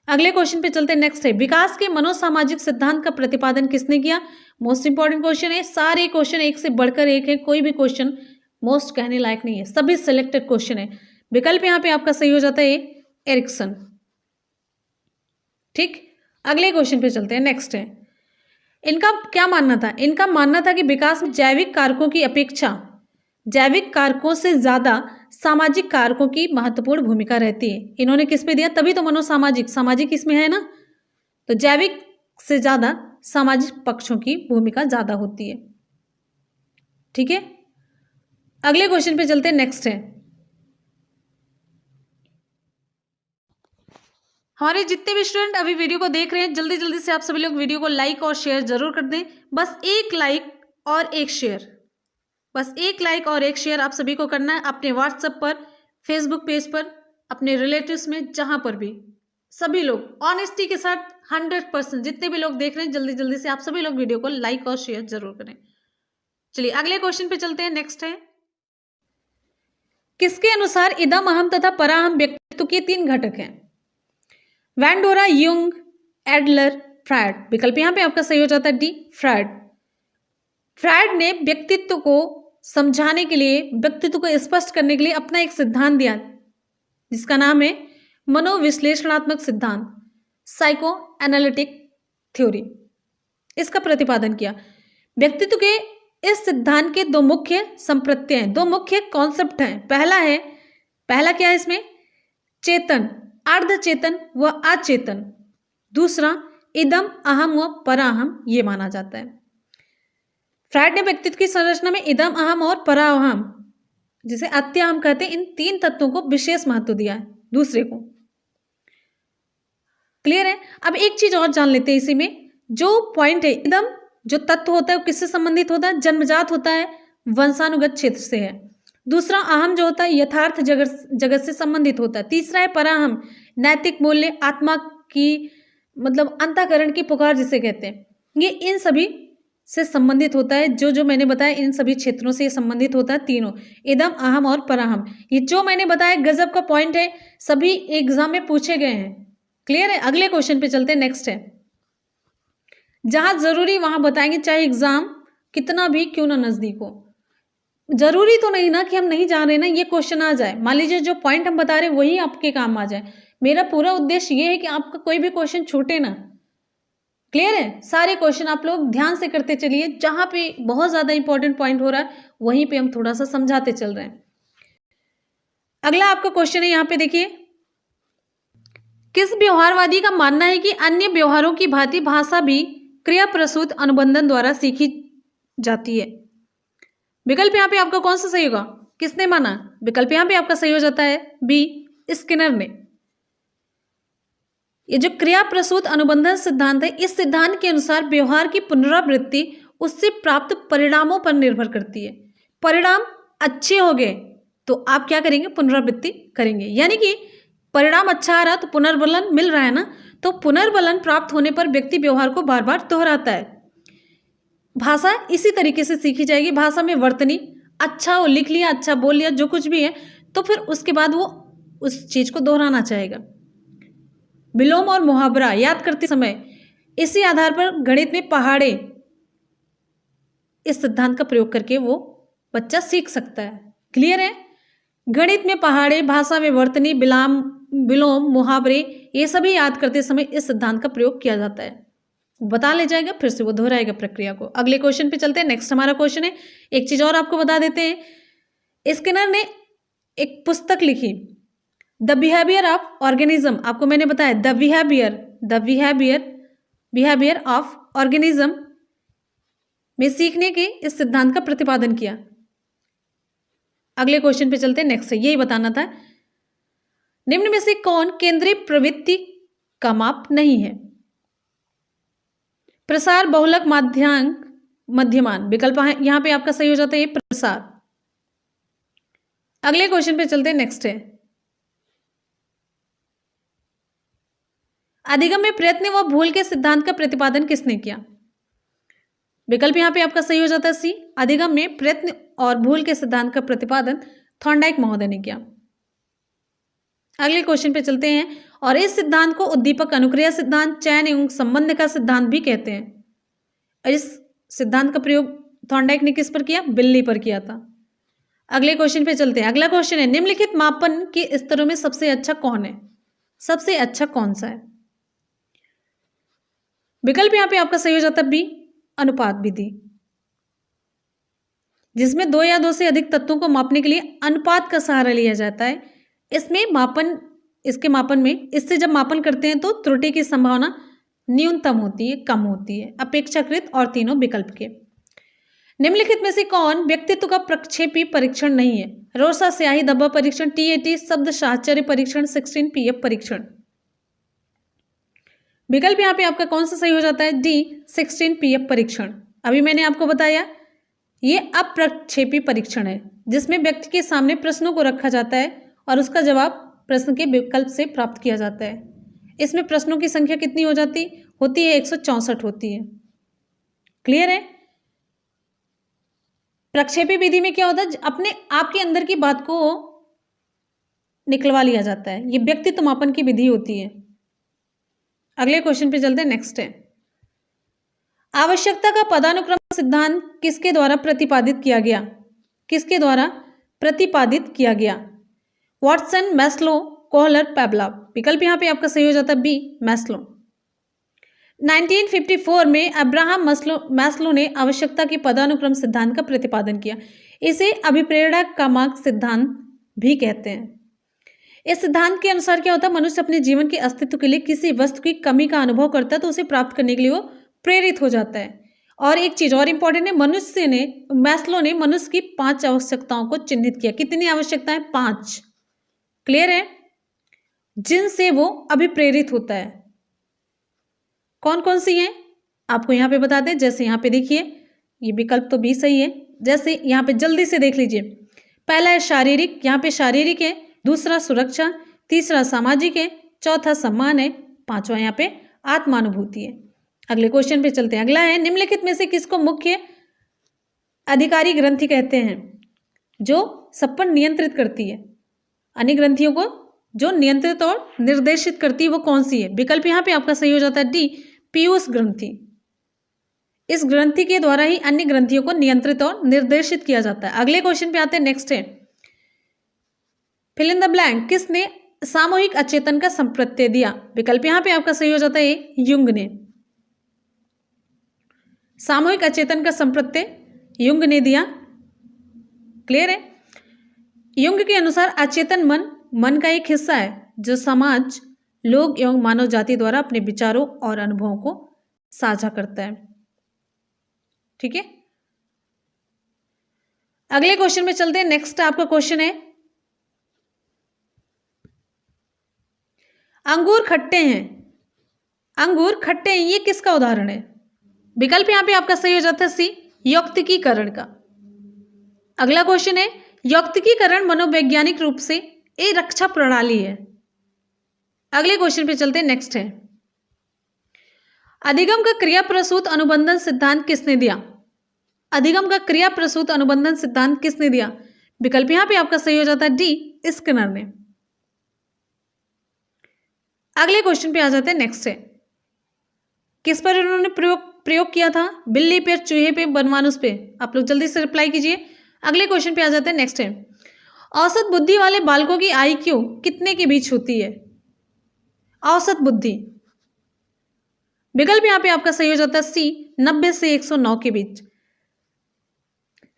अगले क्वेश्चन पे चलते हैं। नेक्स्ट है, विकास के मनोसामाजिक सिद्धांत का प्रतिपादन किसने किया? मोस्ट इंपॉर्टेंट क्वेश्चन है। सारे क्वेश्चन एक से बढ़कर एक है, कोई भी क्वेश्चन मोस्ट कहने लायक नहीं है, सभी सिलेक्टेड क्वेश्चन है। विकल्प यहाँ पे आपका सही हो जाता है एरिक्सन। ठीक, अगले क्वेश्चन पे चलते हैं। नेक्स्ट है, इनका क्या मानना था? इनका मानना था कि विकास में जैविक कारकों की अपेक्षा जैविक कारकों से ज्यादा सामाजिक कारकों की महत्वपूर्ण भूमिका रहती है। इन्होंने किस पे दिया? तभी तो मनोसामाजिक, सामाजिक इसमें है ना, तो जैविक से ज्यादा सामाजिक पक्षों की भूमिका ज्यादा होती है। ठीक है, अगले क्वेश्चन पे चलते हैं। नेक्स्ट है, हमारे जितने भी स्टूडेंट अभी वीडियो को देख रहे हैं, जल्दी जल्दी से आप सभी लोग वीडियो को लाइक और शेयर जरूर कर दें। बस एक लाइक और एक शेयर, बस एक लाइक और एक शेयर आप सभी को करना है अपने व्हाट्सएप पर, फेसबुक पेज पर, अपने रिलेटिव्स में, जहां पर भी। सभी लोग ऑनेस्टी के साथ 100% जितने भी लोग देख रहे हैं, जल्दी जल्दी से आप सभी लोग वीडियो को लाइक और शेयर जरूर करें। चलिए अगले क्वेश्चन पे चलते हैं। नेक्स्ट है, किसके अनुसार इदम, अहम तथा पराहम व्यक्तित्व के 3 घटक हैं? वैंडोरा, यूंग, एडलर, फ्रायड। विकल्प यहां पे आपका सही हो जाता है डी, फ्रायड। फ्रायड ने व्यक्तित्व को समझाने के लिए, व्यक्तित्व को स्पष्ट करने के लिए अपना एक सिद्धांत दिया जिसका नाम है मनोविश्लेषणात्मक सिद्धांत, साइको एनालिटिक थ्योरी। इसका प्रतिपादन किया। व्यक्तित्व के इस सिद्धांत के 2 मुख्य संप्रत्यय हैं, 2 मुख्य कॉन्सेप्ट हैं। पहला क्या है इसमें? चेतन, अर्धचेतन व अचेतन। दूसरा इदम, अहम व पराहम, ये माना जाता है। फ्रायड ने व्यक्तित्व की संरचना में इदम, अहम और पराहम, जिसे अत्यहम कहते हैं, इन 3 तत्वों को विशेष महत्व दिया है दूसरे को। क्लियर है? अब एक चीज और जान लेते हैं इसी में, जो पॉइंट है, इदम जो तत्व होता है वो किससे संबंधित होता है? जन्मजात होता है, वंशानुगत क्षेत्र से है। दूसरा अहम जो होता है यथार्थ जगत से संबंधित होता है। तीसरा है पराहम, नैतिक मूल्य, आत्मा की मतलब अंतःकरण की पुकार जिसे कहते हैं, ये इन सभी से संबंधित होता है। जो मैंने बताया इन सभी क्षेत्रों से संबंधित होता है, तीनों, इदम, अहम और पराहम। ये जो मैंने बताया गजब का पॉइंट है, सभी एग्जाम में पूछे गए हैं। क्लियर है? अगले क्वेश्चन पे चलते हैं। नेक्स्ट है, जहां जरूरी वहां बताएंगे, चाहे एग्जाम कितना भी क्यों ना नजदीक हो। जरूरी तो नहीं ना कि हम नहीं जा रहे ना ये क्वेश्चन आ जाए। मान लीजिए जो पॉइंट हम बता रहे हैं वही आपके काम आ जाए। मेरा पूरा उद्देश्य ये है कि आपका कोई भी क्वेश्चन छूटे ना। क्लियर है? सारे क्वेश्चन आप लोग ध्यान से करते चलिए, जहां पे बहुत ज्यादा इंपॉर्टेंट पॉइंट हो रहा है वहीं पे हम थोड़ा सा समझाते चल रहे हैं। अगला आपका क्वेश्चन है, यहां पे देखिए, किस व्यवहारवादी का मानना है कि अन्य व्यवहारों की भांति भाषा भी क्रिया प्रसूत अनुबंधन द्वारा सीखी जाती है? विकल्प यहां पे आपका कौन सा सही होगा? किसने माना? विकल्प यहां पे आपका सही हो जाता है बी, स्किनर ने। ये जो क्रिया प्रसूत अनुबंधन सिद्धांत है, इस सिद्धांत के अनुसार व्यवहार की पुनरावृत्ति उससे प्राप्त परिणामों पर निर्भर करती है। परिणाम अच्छे हो गए तो आप क्या करेंगे? पुनरावृत्ति करेंगे। यानी कि परिणाम अच्छा आ रहा तो पुनर्बलन मिल रहा है ना, तो पुनर्बलन प्राप्त होने पर व्यक्ति व्यवहार को बार बार दोहराता है। भाषा इसी तरीके से सीखी जाएगी। भाषा में वर्तनी अच्छा हो, लिख लिया, अच्छा बोल लिया, जो कुछ भी है, तो फिर उसके बाद वो उस चीज को दोहराना चाहेगा। विलोम और मुहावरा याद करते समय इसी आधार पर गणित में पहाड़े, इस सिद्धांत का प्रयोग करके वो बच्चा सीख सकता है। क्लियर है? गणित में पहाड़े, भाषा में वर्तनी, विलोम, मुहावरे, ये सभी याद करते समय इस सिद्धांत का प्रयोग किया जाता है। बता ले जाएगा, फिर से वो दोहराएगा प्रक्रिया को। अगले क्वेश्चन पे चलते हैं। नेक्स्ट हमारा क्वेश्चन है, एक चीज और आपको बता देते हैं, स्किनर ने एक पुस्तक लिखी, द बिहेवियर ऑफ ऑर्गेनिज्म। आपको मैंने बताया द बिहेवियर ऑफ ऑर्गेनिज्म में सीखने के इस सिद्धांत का प्रतिपादन किया। अगले क्वेश्चन पे चलते हैं। नेक्स्ट है, यही बताना था, निम्न में से कौन केंद्रीय प्रवृत्ति का माप नहीं है? प्रसार, बहुलक, माध्यांक, मध्यमान। विकल्प यहां पे आपका सही हो जाता है प्रसार। अगले क्वेश्चन पे चलते हैं। नेक्स्ट है, अधिगम में प्रयत्न व भूल के सिद्धांत का प्रतिपादन किसने किया? विकल्प यहां पे आपका सही हो जाता है सी, अधिगम में प्रयत्न और भूल के सिद्धांत का प्रतिपादन थॉर्नडाइक महोदय ने किया। अगले क्वेश्चन पे चलते हैं, और इस सिद्धांत को उद्दीपक अनुक्रिया सिद्धांत, चयन एवं संबंध का सिद्धांत भी कहते हैं। और इस सिद्धांत का प्रयोग थॉर्नडाइक ने किस पर किया? बिल्ली पर किया था। अगले क्वेश्चन पे चलते हैं। अगला क्वेश्चन है, निम्नलिखित मापन के स्तरों में सबसे अच्छा कौन है? सबसे अच्छा कौन सा है? विकल्प यहां पे आपका सही हो जाता है बी, अनुपात विधि, जिसमें 2 या 2 से अधिक तत्वों को मापने के लिए अनुपात का सहारा लिया जाता है। इसके मापन में, इससे जब मापन करते हैं तो त्रुटि की संभावना न्यूनतम होती है, कम होती है, अपेक्षाकृत और तीनों विकल्प के। निम्नलिखित में से कौन व्यक्तित्व का प्रक्षेपी परीक्षण नहीं है? रोसा स्याही धब्बा परीक्षण, TAT शब्द साहचर्य परीक्षण, 16 PF परीक्षण। विकल्प यहाँ पे आपका कौन सा सही हो जाता है? डी 16 PF परीक्षण। अभी मैंने आपको बताया ये अप्रक्षेपी परीक्षण है जिसमें व्यक्ति के सामने प्रश्नों को रखा जाता है और उसका जवाब प्रश्न के विकल्प से प्राप्त किया जाता है। इसमें प्रश्नों की संख्या कितनी होती है 164 होती है। क्लियर है? प्रक्षेपी विधि में क्या होता है? अपने आपके अंदर की बात को निकलवा लिया जाता है। ये व्यक्तित्व मापन की विधि होती है। अगले क्वेश्चन पे चलते हैं। नेक्स्ट है, आवश्यकता का पदानुक्रम सिद्धांत किसके द्वारा प्रतिपादित किया गया? किसके द्वारा प्रतिपादित किया गया? Watson, Maslow, Kohler, Pavlov. विकल्प यहाँ पे आपका सही हो जाता है बी, मैस्लो। 1954 में अब्राहम मैस्लो ने आवश्यकता के पदानुक्रम सिद्धांत का प्रतिपादन किया। इसे अभिप्रेरणा क्रमांक सिद्धांत भी कहते हैं। इस सिद्धांत के अनुसार क्या होता है? मनुष्य अपने जीवन के अस्तित्व के लिए किसी वस्तु की कमी का अनुभव करता है तो उसे प्राप्त करने के लिए वो प्रेरित हो जाता है। और एक चीज और इंपॉर्टेंट है, मैस्लो ने मनुष्य की 5 आवश्यकताओं को चिन्हित किया। कितनी आवश्यकताएं? 5। क्लियर है? जिनसे वो अभिप्रेरित होता है। कौन कौन सी हैं आपको यहाँ पे बता दें। जैसे यहाँ पे देखिए, ये विकल्प तो बी सही है। जैसे यहाँ पे जल्दी से देख लीजिए, पहला है शारीरिक, यहाँ पे शारीरिक है। दूसरा सुरक्षा, तीसरा सामाजिक है, चौथा सम्मान है, पांचवा यहाँ पे आत्मानुभूति है। अगले क्वेश्चन पे चलते हैं। अगला है, निम्नलिखित में से किसको मुख्य अधिकारी ग्रंथि कहते हैं जो सब पर नियंत्रित करती है? अन्य ग्रंथियों को जो नियंत्रित और निर्देशित करती है वो कौन सी है? विकल्प यहाँ पे आपका सही हो जाता है डी, पीयूष ग्रंथि। इस ग्रंथि के द्वारा ही अन्य ग्रंथियों को नियंत्रित और निर्देशित किया जाता है। अगले क्वेश्चन पे आते हैं। नेक्स्ट है, फिल इन द ब्लैंक। किसने सामूहिक अचेतन का संप्रत्यय दिया? विकल्प यहाँ पे आपका सही हो जाता है ए, युंग ने। सामूहिक अचेतन का संप्रत्यय युंग ने दिया। क्लियर है? युंग के अनुसार अचेतन मन का एक हिस्सा है जो समाज, लोग एवं मानव जाति द्वारा अपने विचारों और अनुभवों को साझा करता है। ठीक है, अगले क्वेश्चन में चलते हैं। नेक्स्ट आपका क्वेश्चन है, अंगूर खट्टे हैं। अंगूर खट्टे हैं, ये किसका उदाहरण है? विकल्प यहां पे आपका सही हो जाता है सी, यौक्तिकीकरण का। अगला क्वेश्चन है, यौक्तिकीकरण मनोवैज्ञानिक रूप से एक रक्षा प्रणाली है। अगले क्वेश्चन पे चलते हैं। नेक्स्ट है, अधिगम का क्रिया प्रसूत अनुबंधन सिद्धांत किसने दिया? अधिगम का क्रिया प्रसूत अनुबंधन सिद्धांत किसने दिया? विकल्प यहां पे आपका सही हो जाता है डी, स्किनर ने। अगले क्वेश्चन पे आ जाते हैं। नेक्स्ट है, किस पर उन्होंने प्रयोग किया था? बिल्ली पे, चूहे पे, बनमानुस पे? आप लोग जल्दी से रिप्लाई कीजिए। अगले क्वेश्चन पे आ जाते हैं। नेक्स्ट है, औसत बुद्धि वाले बालकों की IQ कितने के बीच होती है? औसत बुद्धि। विकल्प यहां पे आपका सही हो जाता है सी, 90 से 109 के बीच।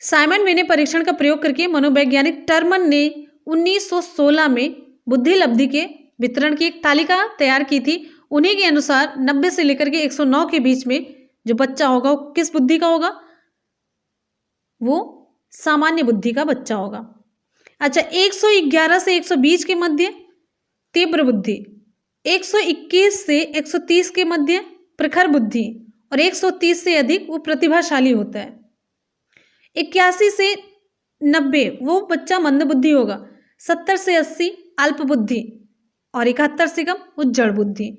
साइमन विने परीक्षण का प्रयोग करके मनोवैज्ञानिक टर्मन ने 1916 में बुद्धि लब्धि के वितरण की एक तालिका तैयार की थी। उन्हीं के अनुसार 90 से लेकर के 109 के बीच में जो बच्चा होगा वो किस बुद्धि का होगा? वो सामान्य बुद्धि का बच्चा होगा। अच्छा, 111 से 120 के मध्य तीव्र बुद्धि, 121 से 130 के मध्य प्रखर बुद्धि और 130 से अधिक वो प्रतिभाशाली होता है। 81 से 90 वो बच्चा मंद बुद्धि होगा। 70 से 80 अल्प बुद्धि और 71 से कम वो जड़ बुद्धि।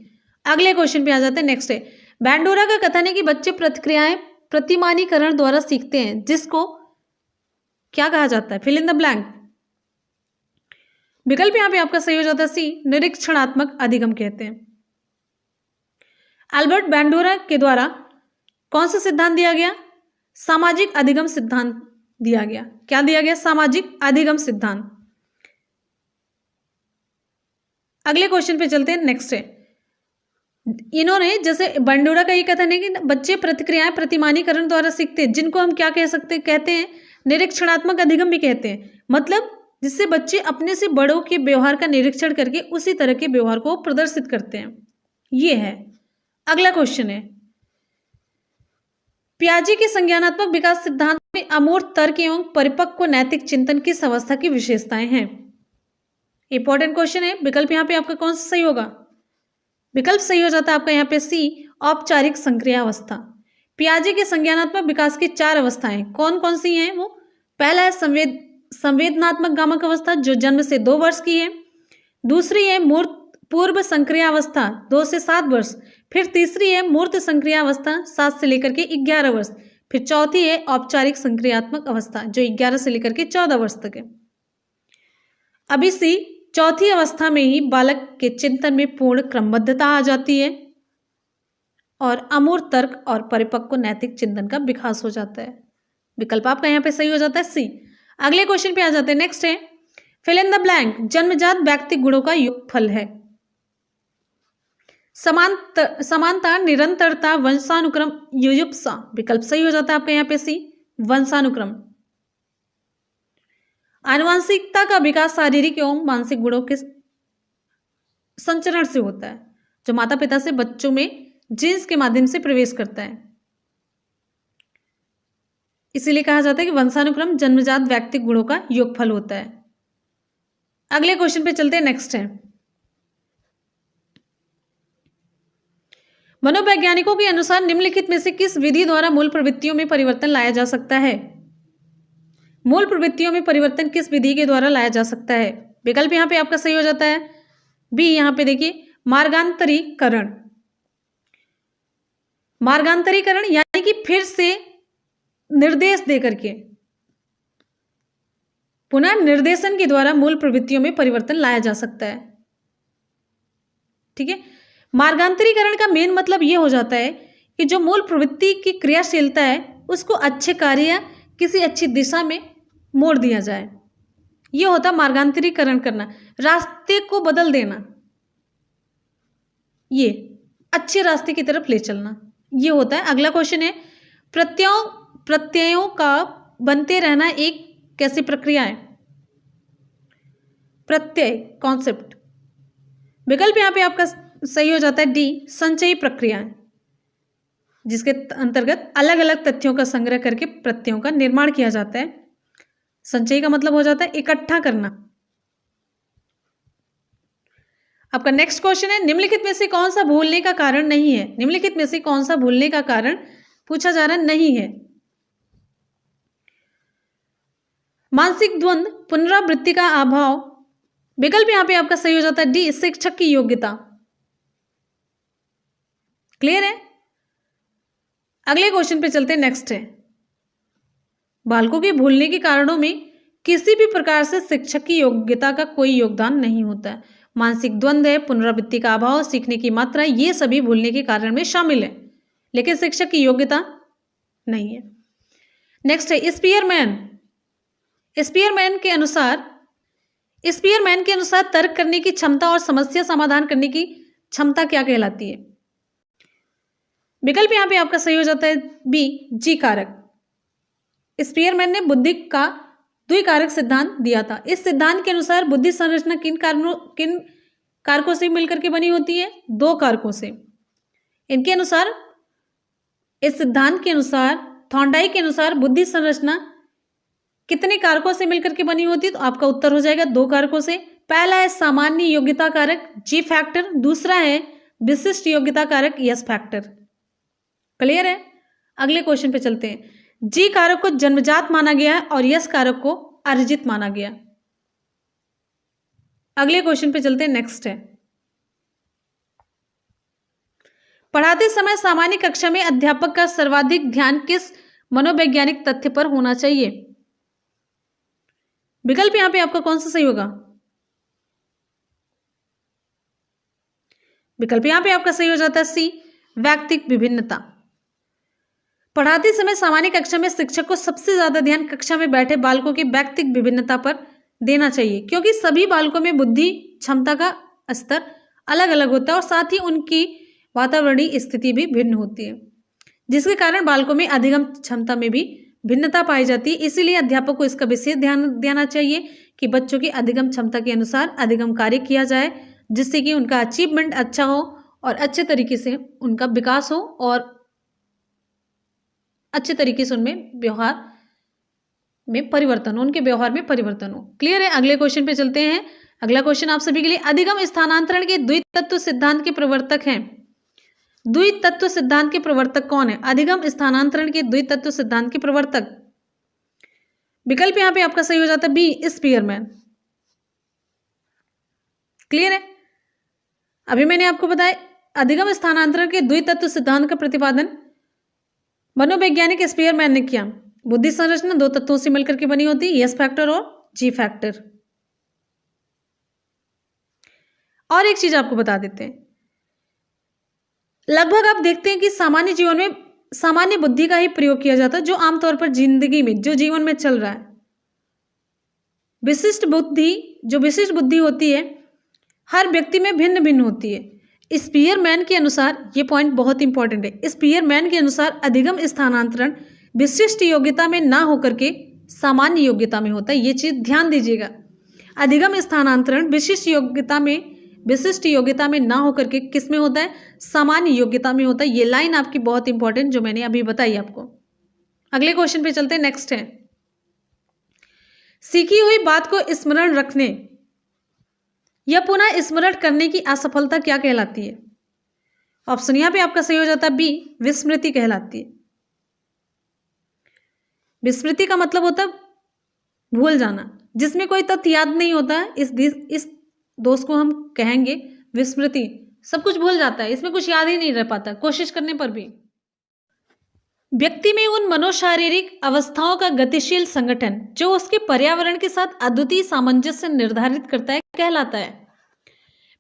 अगले क्वेश्चन पे आ जाते हैं। नेक्स्ट है, बैंडोरा का कथन है कि बच्चे प्रतिक्रियाएं प्रतिमानीकरण द्वारा सीखते हैं, जिसको क्या कहा जाता है? Fill in the blank. विकल्प यहां पे आपका सही हो जाता है सी, निरीक्षणात्मक अधिगम कहते हैं। अल्बर्ट बैंडोरा के द्वारा कौन सा सिद्धांत दिया गया? सामाजिक अधिगम सिद्धांत दिया गया। क्या दिया गया? सामाजिक अधिगम सिद्धांत। अगले क्वेश्चन पे चलते हैं। नेक्स्ट है, इन्होंने जैसे बैंडोरा का ये कथन है कि बच्चे प्रतिक्रियाएं प्रतिमानीकरण द्वारा सीखते हैं, जिनको हम क्या कहते हैं? निरीक्षणात्मक अधिगम भी कहते हैं। मतलब जिससे बच्चे अपने से बड़ों के व्यवहार का निरीक्षण करके उसी तरह के व्यवहार को प्रदर्शित करते हैं। ये है। अगला क्वेश्चन है, पियाजे के संज्ञानात्मक विकास सिद्धांत में अमूर्त तर्क एवं परिपक्व नैतिक चिंतन की अवस्था की विशेषताएं हैं। इंपॉर्टेंट क्वेश्चन है। विकल्प यहां पे आपका कौन सा सही होगा? विकल्प सही हो जाता है आपका यहाँ पे सी, औपचारिक संक्रियावस्था। पियाजे के संज्ञानात्मक विकास की 4 अवस्थाएं कौन कौन सी हैं? वो पहला है संवेदनात्मक गामक अवस्था जो जन्म से 2 वर्ष की है। दूसरी है मूर्त पूर्व संक्रियावस्था 2 से 7 वर्ष। फिर तीसरी है मूर्त संक्रियावस्था 7 से लेकर के 11 वर्ष। फिर चौथी है औपचारिक संक्रियात्मक अवस्था जो 11 से लेकर के 14 वर्ष तक है। अब इसी चौथी अवस्था में ही बालक के चिंतन में पूर्ण क्रमबद्धता आ जाती है और अमूर्त तर्क और परिपक्व नैतिक चिंतन का विकास हो जाता है। विकल्प आपका यहाँ पे सही हो जाता है सी। अगले क्वेश्चन पे आ जाते हैं। नेक्स्ट है फिल इन द ब्लैंक। जन्मजात व्यक्तिगत गुणों का योगफल है। समानता, निरंतरता, वंशानुक्रम, युयुप्सा। विकल्प सही हो जाता है आपका यहाँ पे सी, वंशानुक्रम। आनुवंशिकता का विकास शारीरिक एवं मानसिक गुणों के संचरण से होता है जो माता पिता से बच्चों में जीन्स के माध्यम से प्रवेश करता है। इसीलिए कहा जाता है कि वंशानुक्रम जन्मजात व्यक्तिगत गुणों का योगफल होता है। अगले क्वेश्चन पे चलते हैं। नेक्स्ट है मनोवैज्ञानिकों के अनुसार निम्नलिखित में से किस विधि द्वारा मूल प्रवृत्तियों में परिवर्तन लाया जा सकता है? मूल प्रवृत्तियों में परिवर्तन किस विधि के द्वारा लाया जा सकता है? विकल्प यहां पे आपका सही हो जाता है बी। यहां पे देखिए मार्गांतरीकरण। मार्गांतरीकरण यानी कि फिर से निर्देश देकर के पुनः निर्देशन के द्वारा मूल प्रवृत्तियों में परिवर्तन लाया जा सकता है। ठीक है, मार्गांतरीकरण का मेन मतलब यह हो जाता है कि जो मूल प्रवृत्ति की क्रियाशीलता है उसको अच्छे कार्य या किसी अच्छी दिशा में मोड़ दिया जाए। यह होता है मार्गांतरीकरण करना, रास्ते को बदल देना, ये अच्छे रास्ते की तरफ ले चलना, ये होता है। अगला क्वेश्चन है प्रत्ययों का बनते रहना एक कैसी प्रक्रिया है? प्रत्यय कॉन्सेप्ट। विकल्प यहां पे आपका सही हो जाता है डी, संचयी प्रक्रिया, जिसके अंतर्गत अलग अलग तथ्यों का संग्रह करके प्रत्ययों का निर्माण किया जाता है। संचयी का मतलब हो जाता है इकट्ठा करना। आपका नेक्स्ट क्वेश्चन है निम्नलिखित में से कौन सा भूलने का कारण नहीं है? निम्नलिखित में से कौन सा भूलने का कारण पूछा जा रहा नहीं है? मानसिक द्वंद्व, पुनरावृत्ति का अभाव। विकल्प यहां पे आपका सही हो जाता है डी, शिक्षक की योग्यता। क्लियर है? अगले क्वेश्चन पे चलते हैं। नेक्स्ट है बालकों के भूलने के कारणों में किसी भी प्रकार से शिक्षक की योग्यता का कोई योगदान नहीं होता है। मानसिक द्वंद्व है, पुनरावृत्ति का अभाव, सीखने की मात्रा, ये सभी भूलने के कारण में शामिल है, लेकिन शिक्षक की योग्यता नहीं है। नेक्स्ट है स्पीयरमैन के अनुसार तर्क करने की क्षमता और समस्या समाधान करने की क्षमता क्या कहलाती है? विकल्प यहां पे आपका सही हो जाता है बी, जी कारक। स्पीयरमैन ने बुद्धि का द्विकारक सिद्धांत दिया था। इस सिद्धांत के अनुसार बुद्धि संरचना किन कारकों से मिलकर के बनी होती है? 2 कारकों से। इनके अनुसार, इस सिद्धांत के अनुसार, थॉर्नडाइक के अनुसार बुद्धि संरचना कितने कारकों से मिलकर के बनी होती है? तो आपका उत्तर हो जाएगा 2 कारकों से। पहला है सामान्य योग्यता कारक जी फैक्टर, दूसरा है विशिष्ट योग्यता कारक यस फैक्टर। क्लियर है? अगले क्वेश्चन पे चलते हैं। जी कारक को जन्मजात माना गया है और यस कारक को अर्जित माना गया। अगले क्वेश्चन पे चलते हैं। नेक्स्ट है पढ़ाते समय सामान्य कक्षा में अध्यापक का सर्वाधिक ध्यान किस मनोवैज्ञानिक तथ्य पर होना चाहिए? विकल्प यहां पे आपका कौन सा सही होगा? विकल्प यहां पे आपका सही हो जाता है सी, व्यक्तिगत विभिन्नता। पढ़ाते समय सामान्य कक्षा में शिक्षक को सबसे ज्यादा ध्यान कक्षा में बैठे बालकों की व्यक्तिगत विभिन्नता पर देना चाहिए, क्योंकि सभी बालकों में बुद्धि क्षमता का स्तर अलग अलग होता है और साथ ही उनकी वातावरणीय स्थिति भी भिन्न होती है, जिसके कारण बालकों में अधिगम क्षमता में भी भिन्नता पाई जाती है। इसीलिए अध्यापक को इसका विशेष ध्यान देना चाहिए कि बच्चों की अधिगम क्षमता के अनुसार अधिगम कार्य किया जाए, जिससे कि उनका अचीवमेंट अच्छा हो और अच्छे तरीके से उनका विकास हो और अच्छे तरीके से उनमें व्यवहार में परिवर्तन हो, उनके व्यवहार में परिवर्तन हो। क्लियर है? अगले क्वेश्चन पे चलते हैं। अगला क्वेश्चन आप सभी के लिए, अधिगम स्थानांतरण के द्वितत्व सिद्धांत के प्रवर्तक हैं। द्वितत्व सिद्धांत के प्रवर्तक कौन है? अधिगम स्थानांतरण के द्वितत्व सिद्धांत के प्रवर्तक। विकल्प यहां पे आपका सही हो जाता है बी, स्पीयरमैन। क्लियर है? अभी मैंने आपको बताया अधिगम स्थानांतरण के द्वितत्व सिद्धांत का प्रतिपादन मनोवैज्ञानिक स्पीयरमैन ने किया। बुद्धि संरचना दो तत्वों से मिलकर के बनी होती है, यस फैक्टर और जी फैक्टर। और एक चीज आपको बता देते हैं, लगभग आप देखते हैं कि सामान्य जीवन में सामान्य बुद्धि का ही प्रयोग किया जाता है, जो आमतौर पर जिंदगी में, जो जीवन में चल रहा है। विशिष्ट बुद्धि, जो विशिष्ट बुद्धि होती है, हर व्यक्ति में भिन्न भिन्न होती है। स्पीयरमैन के अनुसार, ये पॉइंट बहुत इंपॉर्टेंट है, स्पीयरमैन के अनुसार अधिगम स्थानांतरण विशिष्ट योग्यता में ना होकर के सामान्य योग्यता में होता है। ये चीज ध्यान दीजिएगा, अधिगम स्थानांतरण विशिष्ट योग्यता में ना होकर के किस में होता है? सामान्य योग्यता में होता है। ये लाइन आपकी बहुत इंपॉर्टेंट जो मैंने अभी बताई आपको। अगले क्वेश्चन पे चलते हैं। नेक्स्ट है, सीखी हुई बात को स्मरण रखने या पुनः स्मरण करने की असफलता क्या कहलाती है? ऑप्शन यहां पे आपका सही हो जाता है बी, विस्मृति कहलाती है। विस्मृति का मतलब होता है भूल जाना, जिसमें कोई तथ्य याद नहीं होता है, इस दोष को हम कहेंगे विस्मृति। सब कुछ भूल जाता है, इसमें कुछ याद ही नहीं रह पाता कोशिश करने पर भी। व्यक्ति में उन मनोशारीरिक अवस्थाओं का गतिशील संगठन जो उसके पर्यावरण के साथ अद्वितीय सामंजस्य निर्धारित करता है कहलाता है।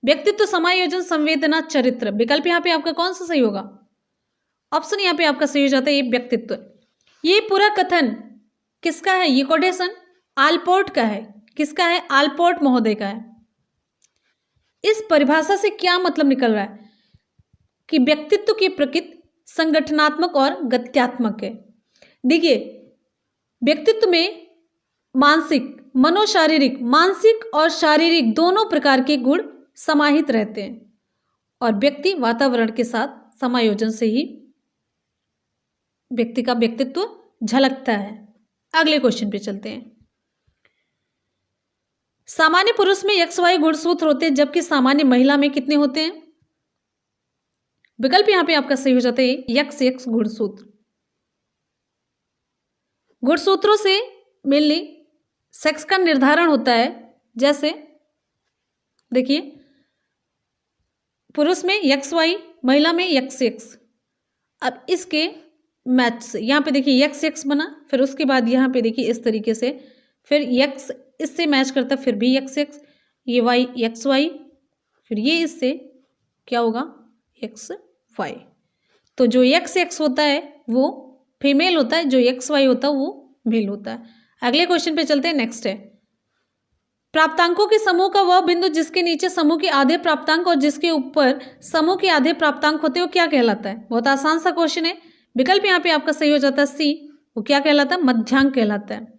व्यक्तित्व, समायोजन, संवेदना, चरित्र। विकल्प यहाँ पे आपका कौन सा सही होगा? ऑप्शन यहाँ पे आपका सही हो जाता है ये व्यक्तित्व। ये पूरा कथन किसका है? ये कोटेशन आलपोर्ट का है। किसका है? आलपोर्ट महोदय का है। इस परिभाषा से क्या मतलब निकल रहा है कि व्यक्तित्व की प्रकृति संगठनात्मक और गत्यात्मक है। देखिए, व्यक्तित्व में मानसिक, मनोशारीरिक, मानसिक और शारीरिक दोनों प्रकार के गुण समाहित रहते हैं और व्यक्ति वातावरण के साथ समायोजन से ही व्यक्ति का व्यक्तित्व झलकता है। अगले क्वेश्चन पे चलते हैं। सामान्य पुरुष में XY गुणसूत्र होते हैं, जबकि सामान्य महिला में कितने होते हैं? विकल्प यहां पे आपका सही हो जाता है XX गुणसूत्र। गुणसूत्रों से मेनली सेक्स का निर्धारण होता है। जैसे देखिए, पुरुष में XY, महिला में XX। अब इसके मैच से यहाँ पे देखिए XX बना, फिर उसके बाद यहाँ पे देखिए इस तरीके से, फिर X इससे मैच करता, फिर भी XX, ये Y XY, फिर ये इससे क्या होगा XY। तो जो XX होता है वो फीमेल होता है, जो XY होता है वो मेल होता है। अगले क्वेश्चन पे चलते हैं। नेक्स्ट है, प्राप्तांकों के समूह का वह बिंदु जिसके नीचे समूह के आधे प्राप्तांक और जिसके ऊपर समूह के आधे प्राप्तांक होते हैं वो क्या कहलाता है? बहुत आसान सा क्वेश्चन है। विकल्प यहाँ पे आपका सही हो जाता है सी, वो क्या कहलाता है? मध्यांक कहलाता है।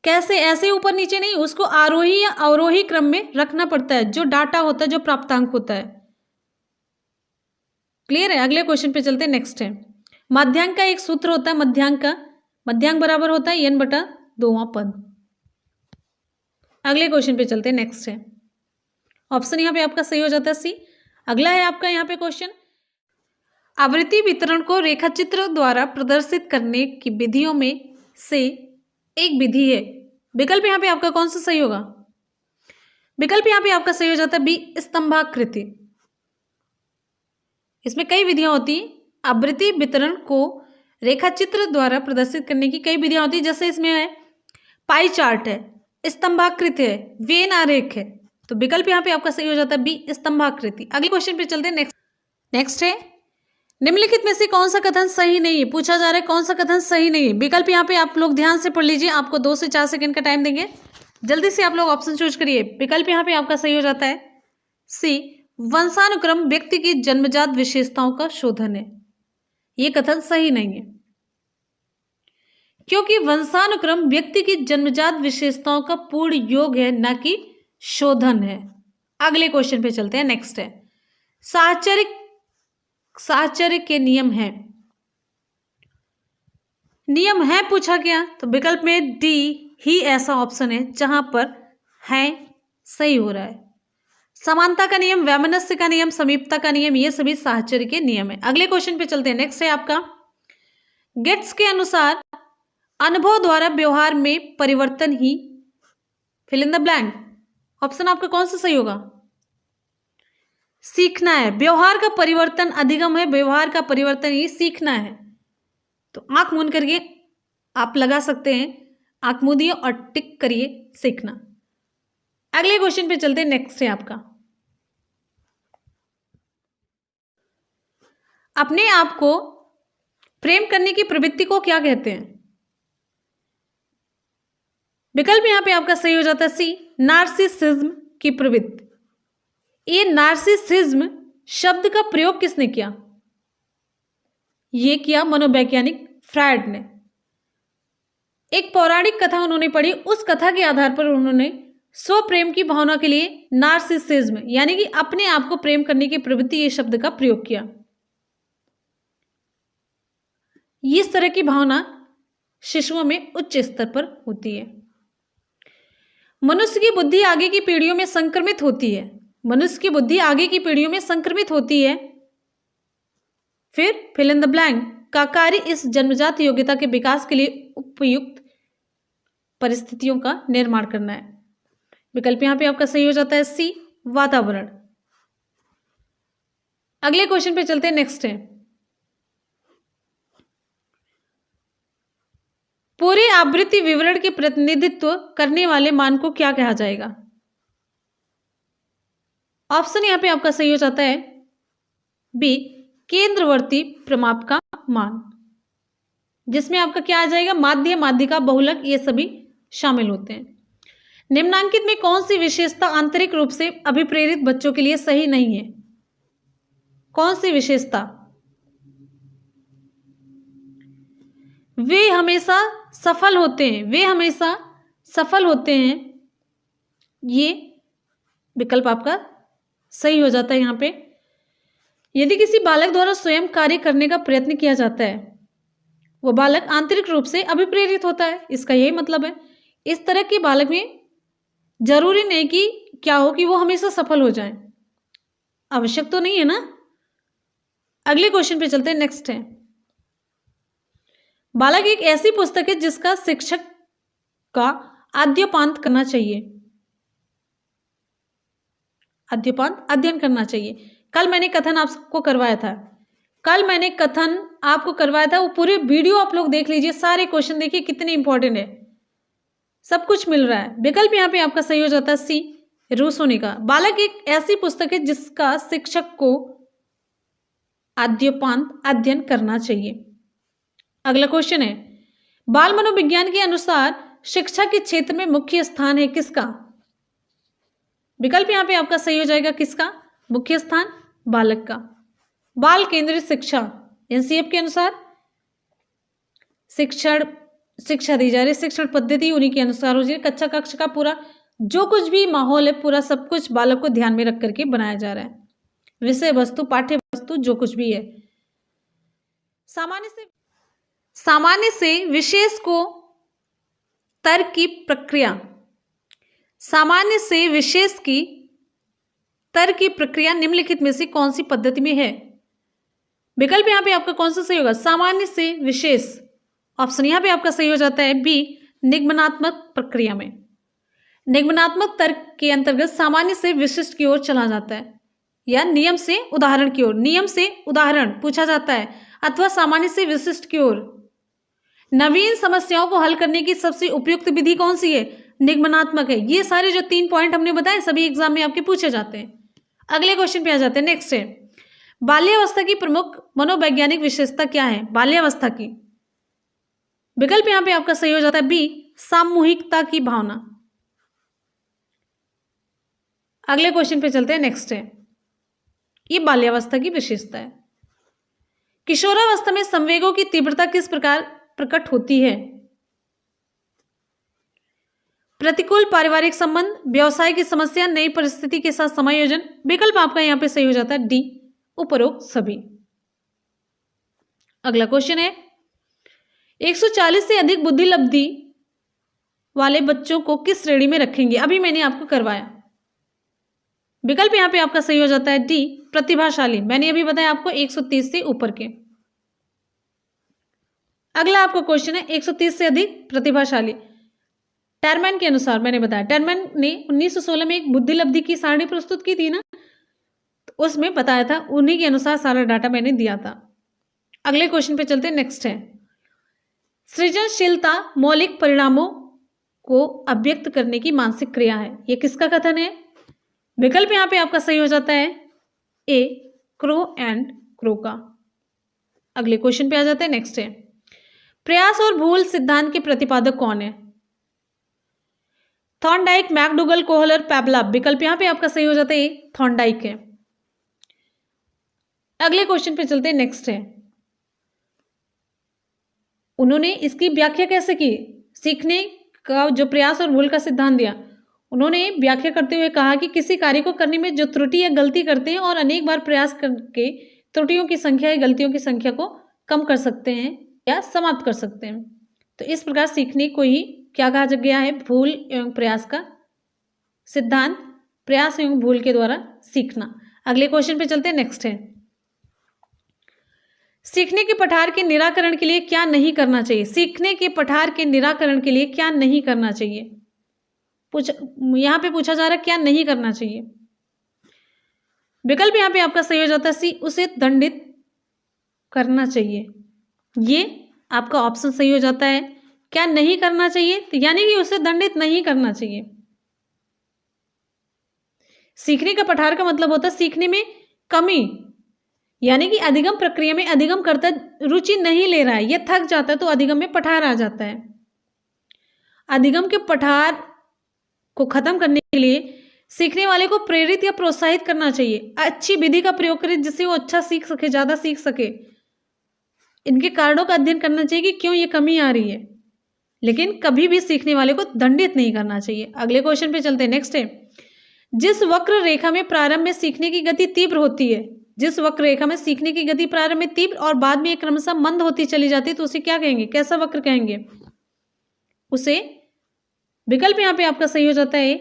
कैसे? ऐसे ऊपर नीचे नहीं, उसको आरोही या अवरोही क्रम में रखना पड़ता है, जो डाटा होता है, जो प्राप्तांक होता है। क्लियर है? अगले क्वेश्चन पे चलते हैं। नेक्स्ट है, माध्यांक का एक सूत्र होता है, मध्यांक बराबर होता है n/2वां पद। अगले क्वेश्चन पे चलते हैं। नेक्स्ट है, ऑप्शन यहाँ पे आपका सही हो जाता है सी। अगला है आपका यहाँ पे क्वेश्चन, आवृत्ति वितरण को रेखाचित्र द्वारा प्रदर्शित करने की विधियों में से एक विधि है। विकल्प यहाँ पे आपका कौन सा सही होगा? विकल्प यहाँ पे आपका सही हो जाता है बी, स्तंभाकृति। इसमें कई विधियां होती हैं, आवृत्ति वितरण को रेखाचित्र द्वारा प्रदर्शित करने की कई विधियां होती है। जैसे इसमें है पाई चार्ट है, स्तंभाकृति है, वेन आरेख है। तो विकल्प यहाँ पे आपका सही हो जाता है बी, स्तंभाकृति। अगले क्वेश्चन पे चलते हैं। नेक्स्ट है, निम्नलिखित में से कौन सा कथन सही नहीं है? पूछा जा रहा है कौन सा कथन सही नहीं है। विकल्प यहाँ पे आप लोग ध्यान से पढ़ लीजिए, आपको 2 से 4 सेकंड का टाइम देंगे, जल्दी से आप लोग ऑप्शन चूज करिए। विकल्प यहाँ पे आपका सही हो जाता है सी, वंशानुक्रम व्यक्ति की जन्मजात विशेषताओं का शोधन है। ये कथन सही नहीं है, क्योंकि वंशानुक्रम व्यक्ति की जन्मजात विशेषताओं का पूर्ण योग है, न कि शोधन है। अगले क्वेश्चन पे चलते हैं। नेक्स्ट है, साहचर्य के नियम है। पूछा गया, तो विकल्प में डी ही ऐसा ऑप्शन है जहां पर है सही हो रहा है। समानता का नियम, वैमनस्य का नियम, समीपता का नियम, ये सभी साहचर्य के नियम है। अगले क्वेश्चन पे चलते हैं। नेक्स्ट है आपका, गेट्स के अनुसार अनुभव द्वारा व्यवहार में परिवर्तन ही fill in the blank. Option आपका कौन सा सही होगा? सीखना है। व्यवहार का परिवर्तन अधिगम है, व्यवहार का परिवर्तन ही सीखना है। तो आंख मूंद करके आप लगा सकते हैं, आंख मूंदिए और टिक करिए सीखना। अगले क्वेश्चन पे चलते हैं। नेक्स्ट है आपका, अपने आप को प्रेम करने की प्रवृत्ति को क्या कहते हैं? विकल्प यहां पे आपका सही हो जाता है सी, नार्सिसिज्म की प्रवृत्ति। ये नार्सिसिज्म शब्द का प्रयोग किसने किया? ये किया मनोवैज्ञानिक फ्रायड ने। एक पौराणिक कथा उन्होंने पढ़ी, उस कथा के आधार पर उन्होंने स्वप्रेम की भावना के लिए नार्सिसिज्म यानी कि अपने आप को प्रेम करने की प्रवृत्ति, ये शब्द का प्रयोग किया। इस तरह की भावना शिशुओं में उच्च स्तर पर होती है। मनुष्य की बुद्धि आगे की पीढ़ियों में संक्रमित होती है। मनुष्य की बुद्धि आगे की पीढ़ियों में संक्रमित होती है। फिर फिल इन द ब्लैंक का कार्य इस जन्मजात योग्यता के विकास के लिए उपयुक्त परिस्थितियों का निर्माण करना है। विकल्प यहां पे आपका सही हो जाता है सी, वातावरण। अगले क्वेश्चन पे चलते हैं। नेक्स्ट है, पूरे आवृत्ति विवरण के प्रतिनिधित्व करने वाले मान को क्या कहा जाएगा? ऑप्शन यहां पे आपका सही हो जाता है बी, केंद्रवर्ती प्रमाप का मान, जिसमें आपका क्या आ जाएगा? माध्य, माध्यिका, बहुलक, ये सभी शामिल होते हैं। निम्नांकित में कौन सी विशेषता आंतरिक रूप से अभिप्रेरित बच्चों के लिए सही नहीं है? कौन सी विशेषता? वे हमेशा सफल होते हैं, वे हमेशा सफल होते हैं। ये विकल्प आपका सही हो जाता है। यहां पे यदि किसी बालक द्वारा स्वयं कार्य करने का प्रयत्न किया जाता है, वो बालक आंतरिक रूप से अभिप्रेरित होता है, इसका यही मतलब है। इस तरह के बालक में जरूरी नहीं कि क्या हो कि वो हमेशा सफल हो जाए, आवश्यक तो नहीं है ना। अगले क्वेश्चन पे चलते हैं। नेक्स्ट है, बालक एक ऐसी पुस्तक है जिसका शिक्षक का अध्ययन करना चाहिए। अध्ययन करना चाहिए। कल मैंने कथन आपको करवाया था, वो पूरे वीडियो आप लोग देख लीजिए, सारे क्वेश्चन देखिए कितने इंपॉर्टेंट है, सब कुछ मिल रहा है। विकल्प यहाँ पे आपका सही हो जाता है सी, रूसोने का। बालक एक ऐसी पुस्तक है जिसका शिक्षक को अध्ययन करना चाहिए। अगला क्वेश्चन है, बाल मनोविज्ञान के अनुसार शिक्षा के क्षेत्र में मुख्य स्थान है किसका? विकल्प यहाँ पे आपका सही हो जाएगा किसका? मुख्य स्थान बालक का। बाल केंद्रित शिक्षा, एनसीएफ के अनुसार शिक्षा दी जा रही, शिक्षण पद्धति उन्हीं के अनुसार हो जाए। कक्षा कक्ष का पूरा जो कुछ भी माहौल है, पूरा सब कुछ बालक को ध्यान में रख करके बनाया जा रहा है। विषय वस्तु, पाठ्य वस्तु, जो कुछ भी है। सामान्य से विशेष को तर्क की प्रक्रिया, सामान्य से विशेष की तर्क की प्रक्रिया निम्नलिखित में से कौन सी पद्धति में है? विकल्प यहां पे आपका कौन सा सही होगा? सामान्य से विशेष। ऑप्शन यहां पे आपका सही हो जाता है बी, निगमनात्मक प्रक्रिया में। निगमनात्मक तर्क के अंतर्गत सामान्य से विशिष्ट की ओर चला जाता है, या नियम से उदाहरण की ओर, नियम से उदाहरण पूछा जाता है, अथवा सामान्य से विशिष्ट की ओर। नवीन समस्याओं को हल करने की सबसे उपयुक्त विधि कौन सी है? निगमनात्मक है। ये सारे जो 3 पॉइंट हमने बताए सभी एग्जाम में आपके पूछे जाते हैं। अगले क्वेश्चन पे आ जाते हैं। नेक्स्ट है, बाल्यावस्था की प्रमुख मनोवैज्ञानिक विशेषता क्या है? बाल्यावस्था की। विकल्प यहां पे आपका सही हो जाता है बी, सामूहिकता की भावना। अगले क्वेश्चन पे चलते हैं। नेक्स्ट है, ये बाल्यावस्था की विशेषता है। किशोरावस्था में संवेगों की तीव्रता किस प्रकार प्रकट होती है? प्रतिकूल पारिवारिक संबंध, व्यवसाय की समस्या, नई परिस्थिति के साथ समायोजन। विकल्प आपका यहां पे सही हो जाता है डी, उपरोक्त सभी। अगला क्वेश्चन है, 140 से अधिक बुद्धि लब्धि वाले बच्चों को किस श्रेणी में रखेंगे? अभी मैंने आपको करवाया, विकल्प यहाँ पे आपका सही हो जाता है डी, प्रतिभाशाली। मैंने अभी बताया आपको 130 से ऊपर के। अगला आपका क्वेश्चन है 130 से अधिक प्रतिभाशाली। टर्मैन के अनुसार मैंने बताया, टर्मैन ने 1916 में एक बुद्धिलब्धि की सारणी प्रस्तुत की थी ना, तो उसमें बताया था, उन्हीं के अनुसार सारा डाटा मैंने दिया था। अगले क्वेश्चन पे चलते हैं। नेक्स्ट है सृजनशीलता मौलिक परिणामों को अभिव्यक्त करने की मानसिक क्रिया है। यह किसका कथन है? विकल्प यहां पे आपका सही हो जाता है ए, क्रो एंड क्रो का। अगले क्वेश्चन पे आ जाते हैं। नेक्स्ट है प्रयास और भूल सिद्धांत के प्रतिपादक कौन है? Thorndike, McDougall, Kohler, Pavlov. विकल्प यहां पे आपका सही हो जाता है ए, थॉर्नडाइक है। अगले क्वेश्चन पे चलते हैं। नेक्स्ट है उन्होंने इसकी व्याख्या कैसे की? सीखने का जो प्रयास और भूल का सिद्धांत दिया, उन्होंने व्याख्या करते हुए कहा कि किसी कार्य को करने में जो त्रुटि या गलती करते हैं और अनेक बार प्रयास करके त्रुटियों की संख्या या गलतियों की संख्या को कम कर सकते हैं या समाप्त कर सकते हैं। तो इस प्रकार सीखने को ही क्या कहा गया है? भूल एवं प्रयास का सिद्धांत, प्रयास एवं भूल के द्वारा सीखना। अगले क्वेश्चन पे चलते हैं। नेक्स्ट है सीखने के पठार के निराकरण के लिए क्या नहीं करना चाहिए? सीखने के पठार के निराकरण के लिए क्या नहीं करना चाहिए? यहां पे पूछा जा रहा है क्या नहीं करना चाहिए। विकल्प यहां पे आपका सही हो जाता है सी, उसे दंडित करना चाहिए। ये आपका ऑप्शन सही हो जाता है। क्या नहीं करना चाहिए? तो यानी कि उसे दंडित नहीं करना चाहिए। सीखने का पठार का मतलब होता है सीखने में कमी, यानी कि अधिगम प्रक्रिया में अधिगम करता रुचि नहीं ले रहा है, यह थक जाता है तो अधिगम में पठार आ जाता है। अधिगम के पठार को खत्म करने के लिए सीखने वाले को प्रेरित या प्रोत्साहित करना चाहिए। अच्छी विधि का प्रयोग करें जिससे वो अच्छा सीख सके, ज्यादा सीख सके। इनके कारणों का अध्ययन करना चाहिए कि क्यों ये कमी आ रही है, लेकिन कभी भी सीखने वाले को दंडित नहीं करना चाहिए। अगले क्वेश्चन पे चलते हैं। नेक्स्ट है जिस वक्र रेखा में प्रारंभ में सीखने की गति तीव्र होती है, जिस वक्र रेखा में सीखने की गति प्रारंभ में तीव्र और बाद में क्रमशः मंद होती चली जाती है, तो उसे क्या कहेंगे? कैसा वक्र कहेंगे? उसे विकल्प यहाँ पे आपका सही हो जाता है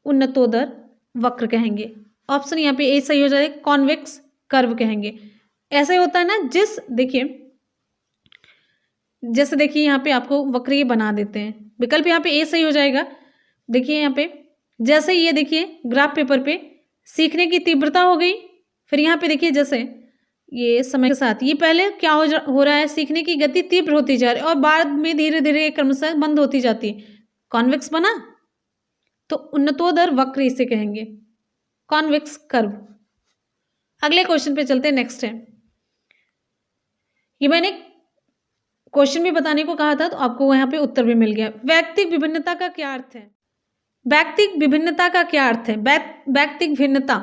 उन्नतोदर वक्र कहेंगे। ऑप्शन यहाँ पे ए सही हो जाता है, कॉन्वेक्स कर्व कहेंगे। ऐसे होता है ना, जैसे देखिए यहाँ पे आपको वक्र ये बना देते हैं। विकल्प यहाँ पे ए सही हो जाएगा। देखिए यहाँ पे जैसे ये देखिए ग्राफ पेपर पे सीखने की तीव्रता हो गई, फिर यहाँ पे देखिए जैसे ये समय के साथ ये पहले क्या हो रहा है, सीखने की गति तीव्र होती जा रही है और बाद में धीरे धीरे क्रमशः मंद होती जाती है। कॉन्वेक्स बना, तो उन्नतोदर वक्र इसे कहेंगे, कॉन्वेक्स कर्व। अगले क्वेश्चन पे चलते हैं। नेक्स्ट है ये मैंने क्वेश्चन भी बताने को कहा था तो आपको यहाँ पे उत्तर भी मिल गया। वैयक्तिक विभिन्नता का क्या अर्थ है? वैयक्तिक विभिन्नता का क्या अर्थ है? वैयक्तिक भिन्नता,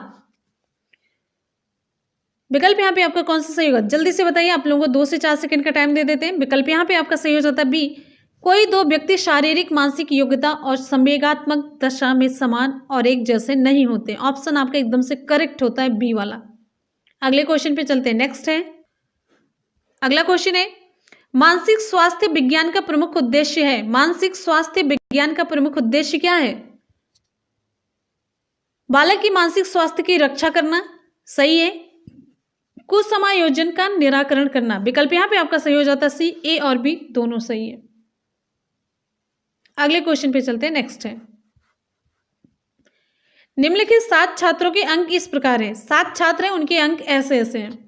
विकल्प यहाँ पे आपका कौन सा सही होगा? जल्दी से बताइए, आप लोगों को 2 से 4 सेकंड का टाइम दे देते हैं। विकल्प यहाँ पे आपका सही हो जाता है बी, कोई दो व्यक्ति शारीरिक मानसिक योग्यता और संवेगात्मक दशा में समान और एक जैसे नहीं होते। ऑप्शन आपका एकदम से करेक्ट होता है बी वाला। अगले क्वेश्चन पे चलते हैं। नेक्स्ट है अगला क्वेश्चन है मानसिक स्वास्थ्य विज्ञान का प्रमुख उद्देश्य है। मानसिक स्वास्थ्य विज्ञान का प्रमुख उद्देश्य क्या है? बालक की मानसिक स्वास्थ्य की रक्षा करना, सही है। कुसमायोजन का निराकरण करना, विकल्प यहां पे आपका सही हो जाता है सी, ए और बी दोनों सही है। अगले क्वेश्चन पे चलते हैं। नेक्स्ट है निम्नलिखित 7 छात्रों के अंक इस प्रकार हैं। 7 छात्र हैं, उनके अंक ऐसे ऐसे हैं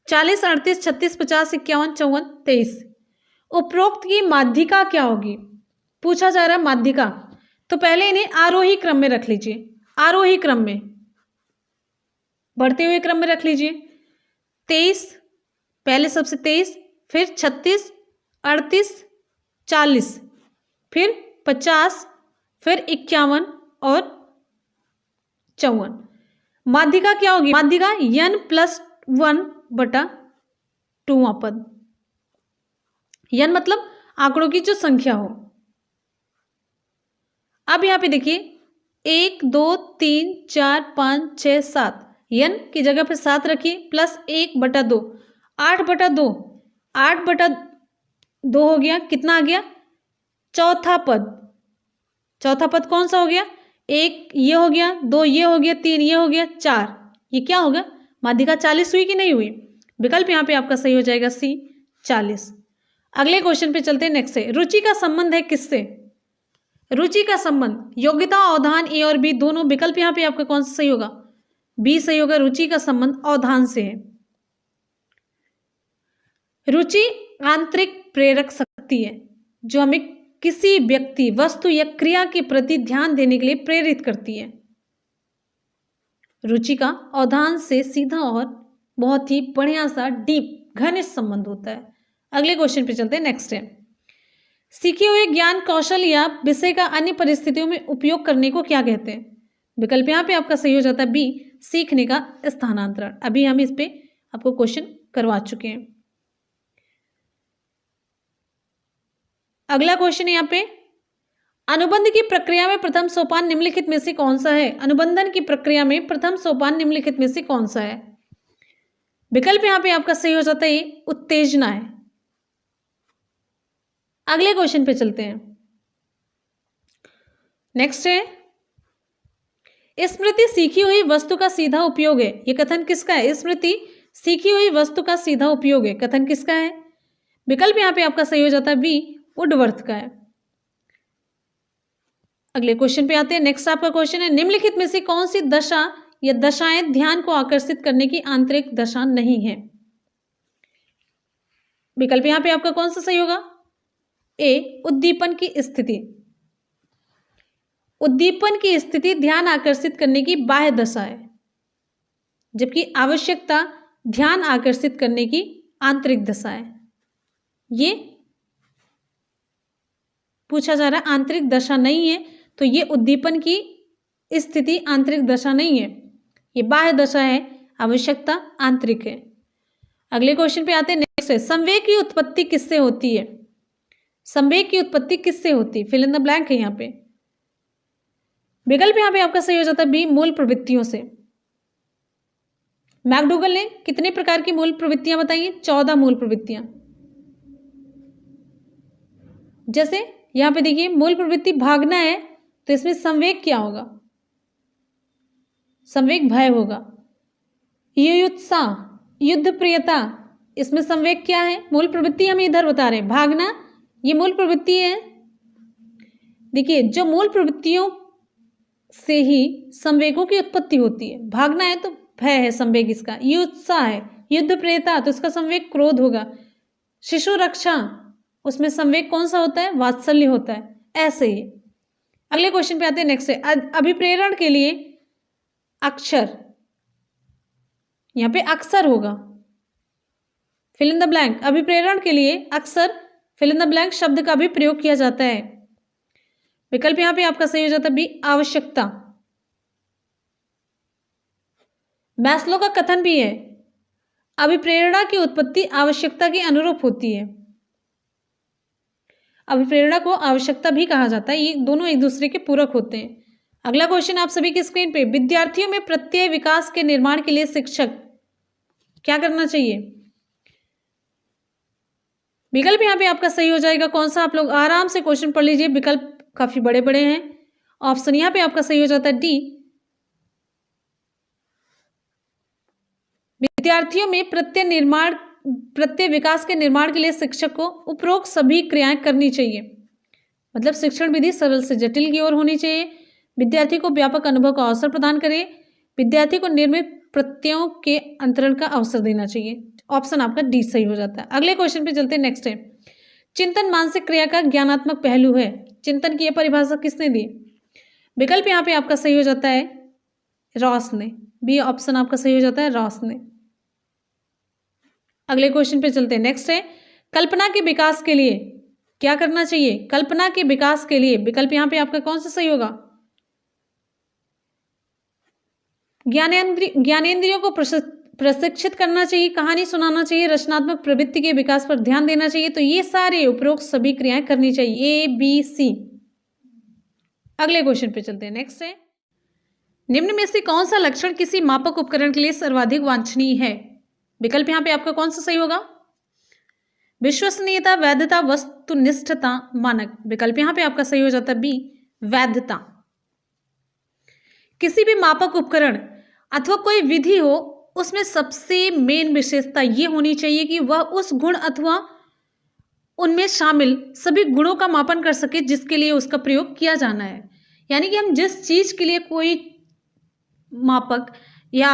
40, 38, 36, 50, 51, 54, 23। उपरोक्त की माध्यिका क्या होगी? पूछा जा रहा है माध्यिका, तो पहले इन्हें आरोही क्रम में रख लीजिए। आरोही क्रम में, बढ़ते हुए क्रम में रख लीजिए। 23 पहले सबसे 23, फिर 36, 38, 40, फिर 50, फिर 51 और 54। माध्यिका क्या होगी? माध्यिका n+1/2वां पद। n मतलब आंकड़ों की जो संख्या हो। अब यहां पे देखिए 1, 2, 3, 4, 5, 6, 7, n की जगह पे 7 रखिए, प्लस 1/2, 8/2, 8/2 हो गया। कितना आ गया? चौथा पद। चौथा पद कौन सा हो गया? 1 ये हो गया, 2 ये हो गया, 3 ये हो गया, 4 ये क्या होगा, माध्यिका 40 हुई कि नहीं हुई। विकल्प यहाँ पे आपका सही हो जाएगा सी 40। अगले क्वेश्चन पे चलते हैं नेक्स्ट है, रुचि का संबंध है किससे। रुचि का संबंध योग्यता अवधान ए और बी दोनों, विकल्प यहाँ पे आपका कौन सा सही होगा, बी सही होगा। रुचि का संबंध अवधान से है। रुचि आंतरिक प्रेरक शक्ति है जो हमें किसी व्यक्ति, वस्तु या क्रिया के प्रति ध्यान देने के लिए प्रेरित करती है। रुचि का अवधान से सीधा और बहुत ही बढ़िया सा डीप घनिष्ठ संबंध होता है। अगले क्वेश्चन पे चलते हैं नेक्स्ट है, सीखे हुए ज्ञान, कौशल या विषय का अन्य परिस्थितियों में उपयोग करने को क्या कहते हैं। विकल्प यहाँ पे आपका सही हो जाता है बी, सीखने का स्थानांतरण। अभी हम इस पे आपको क्वेश्चन करवा चुके हैं। अगला क्वेश्चन है यहाँ पे, अनुबंध की प्रक्रिया में प्रथम सोपान निम्नलिखित में से कौन सा है। अनुबंधन की प्रक्रिया में प्रथम सोपान निम्नलिखित में से कौन सा है। विकल्प यहाँ पे आपका सही हो जाता है उत्तेजना है। अगले क्वेश्चन पे चलते हैं नेक्स्ट है, स्मृति सीखी हुई वस्तु का सीधा उपयोग है, ये कथन किसका है। स्मृति सीखी हुई वस्तु का सीधा उपयोग है, कथन किसका है। विकल्प यहाँ पे आपका सही हो जाता है बी, वुडवर्थ का है। अगले क्वेश्चन पे आते हैं। नेक्स्ट आपका क्वेश्चन है, निम्नलिखित में से कौन सी दशा या दशाएं ध्यान को आकर्षित करने की आंतरिक दशा नहीं है। विकल्प यहाँ पे आपका कौन सा सही होगा, ए, उद्दीपन की स्थिति। उद्दीपन की स्थिति ध्यान आकर्षित करने की बाह्य दशा है, जबकि आवश्यकता ध्यान आकर्षित करने की आंतरिक दशा है। ये पूछा जा रहा है आंतरिक दशा नहीं है, तो ये उद्दीपन की स्थिति आंतरिक दशा नहीं है, ये बाह्य दशा है, आवश्यकता आंतरिक है। अगले क्वेश्चन पे आते हैं नेक्स्ट है, संवेग की उत्पत्ति किससे होती है। संवेग की उत्पत्ति किससे होती है, फिल इन द ब्लैंक है यहाँ पे। विकल्प यहाँ पे आपका सही हो जाता है बी, मूल प्रवृत्तियों से। मैकडूगल ने कितने प्रकार की मूल प्रवृत्तियां बताई हैं, 14 मूल प्रवृत्तियां। जैसे यहां पे देखिए मूल प्रवृत्ति भागना है, तो इसमें संवेग क्या होगा, संवेग भय होगा। युयुत्सा, युद्ध प्रियता, इसमें संवेग क्या है, मूल प्रवृत्ति हमें इधर बता रहे हैं, भागना ये मूल प्रवृत्ति है। देखिए जो मूल प्रवृत्तियों से ही संवेगों की उत्पत्ति होती है, भागना है तो भय है संवेग इसका, युत्साह है, युद्ध प्रियता तो इसका संवेग क्रोध होगा, शिशु रक्षा उसमें संवेग कौन सा होता है, वात्सल्य होता है। ऐसे ही अगले क्वेश्चन पे आते हैं नेक्स्ट है, अभिप्रेरण के लिए अक्षर, यहां पे अक्सर होगा, फिल इन द ब्लैंक। अभिप्रेरण के लिए अक्सर फिल इन द ब्लैंक शब्द का भी प्रयोग किया जाता है। विकल्प यहां पे आपका सही हो जाता है बी, आवश्यकता। मैस्लो का कथन भी है, अभिप्रेरणा की उत्पत्ति आवश्यकता के अनुरूप होती है। अभिप्रेरणा को आवश्यकता भी कहा जाता है, ये दोनों एक दूसरे के पूरक होते हैं। अगला क्वेश्चन आप सभी की स्क्रीन पे, विद्यार्थियों में प्रत्यय विकास के निर्माण के लिए शिक्षक क्या करना चाहिए। विकल्प यहाँ पे आपका सही हो जाएगा कौन सा, आप लोग आराम से क्वेश्चन पढ़ लीजिए, विकल्प काफी बड़े बड़े हैं। ऑप्शन यहाँ पे आपका सही हो जाता है डी, विद्यार्थियों में प्रत्यय विकास के निर्माण के लिए शिक्षक को उपरोक्त सभी क्रियाएं करनी चाहिए। मतलब शिक्षण विधि सरल से जटिल की ओर होनी चाहिए, विद्यार्थी को व्यापक अनुभव का अवसर प्रदान करे, विद्यार्थी को निर्मित प्रत्ययों के अंतरण का अवसर देना चाहिए। ऑप्शन आपका डी सही हो जाता है। अगले क्वेश्चन पे चलते हैं नेक्स्ट है, चिंतन मानसिक क्रिया का ज्ञानात्मक पहलू है। चिंतन की यह परिभाषा किसने दी। विकल्प यहाँ पे आपका सही हो जाता है रॉस ने, बी ऑप्शन आपका सही हो जाता है रॉस ने। अगले क्वेश्चन पे चलते हैं नेक्स्ट है, कल्पना के विकास के लिए क्या करना चाहिए। कल्पना के विकास के लिए विकल्प यहाँ पे आपका कौन सा सही होगा, ज्ञानेंद्रियों को प्रशिक्षित करना चाहिए, कहानी सुनाना चाहिए, रचनात्मक प्रवृत्ति के विकास पर ध्यान देना चाहिए। तो ये सारे उपरोक्त सभी क्रियाएं करनी चाहिए, ए बी सी। अगले क्वेश्चन पे चलते हैं नेक्स्ट है, निम्न में से कौन सा लक्षण किसी मापक उपकरण के लिए सर्वाधिक वांछनीय है। विकल्प यहाँ पे आपका कौन सा सही होगा, विश्वसनीयता, वैधता, वस्तुनिष्ठता, मानक। विकल्प यहाँ पे आपका सही हो जाता है बी, वैधता। किसी भी मापक उपकरण अथवा कोई विधि हो, उसमें सबसे मेन विशेषता ये होनी चाहिए कि वह उस गुण अथवा उनमें शामिल सभी गुणों का मापन कर सके जिसके लिए उसका प्रयोग किया जाना है। यानी कि हम जिस चीज के लिए कोई मापक या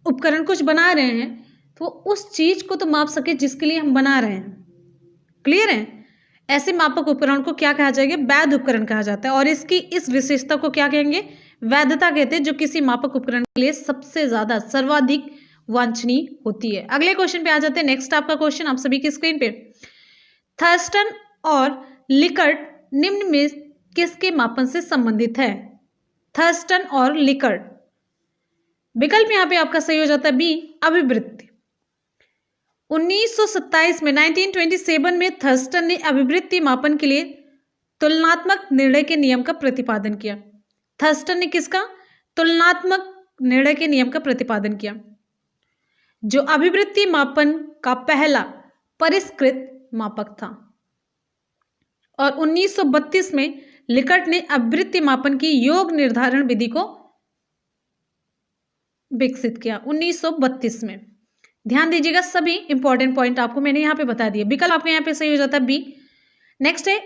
उपकरण कुछ बना रहे हैं तो उस चीज को तो माप सके जिसके लिए हम बना रहे हैं। क्लियर है? ऐसे मापक उपकरण को क्या कहा जाएगा? वैध उपकरण कहा जाता है। और इसकी इस विशेषता को क्या कहेंगे? वैधता कहते हैं, जो किसी मापक उपकरण के लिए सबसे ज्यादा सर्वाधिक वांछनीय होती है। अगले क्वेश्चन पे आ जाते हैं। नेक्स्ट आपका क्वेश्चन आप सभी की स्क्रीन पे, थर्स्टन और लिकर्ट निम्न में किसके मापन से संबंधित है? थर्स्टन और लिकर्ट। विकल्प यहां पे आपका सही हो जाता है बी, अभिवृत्ति। 1927 में 1927 में थर्स्टन ने अभिवृत्ति मापन के लिए तुलनात्मक निर्णय के नियम का प्रतिपादन किया। थर्स्टन ने किसका? तुलनात्मक निर्णय के नियम का प्रतिपादन किया, जो अभिवृत्ति मापन का पहला परिष्कृत मापक था। और 1932 में लिकर्ट ने अभिवृत्ति मापन की योग निर्धारण विधि को विकसित किया 1932 में। ध्यान दीजिएगा, सभी इंपॉर्टेंट पॉइंट आपको मैंने यहां पे बता दिए। विकल्प आपको यहां पे सही हो जाता है बी। नेक्स्ट है,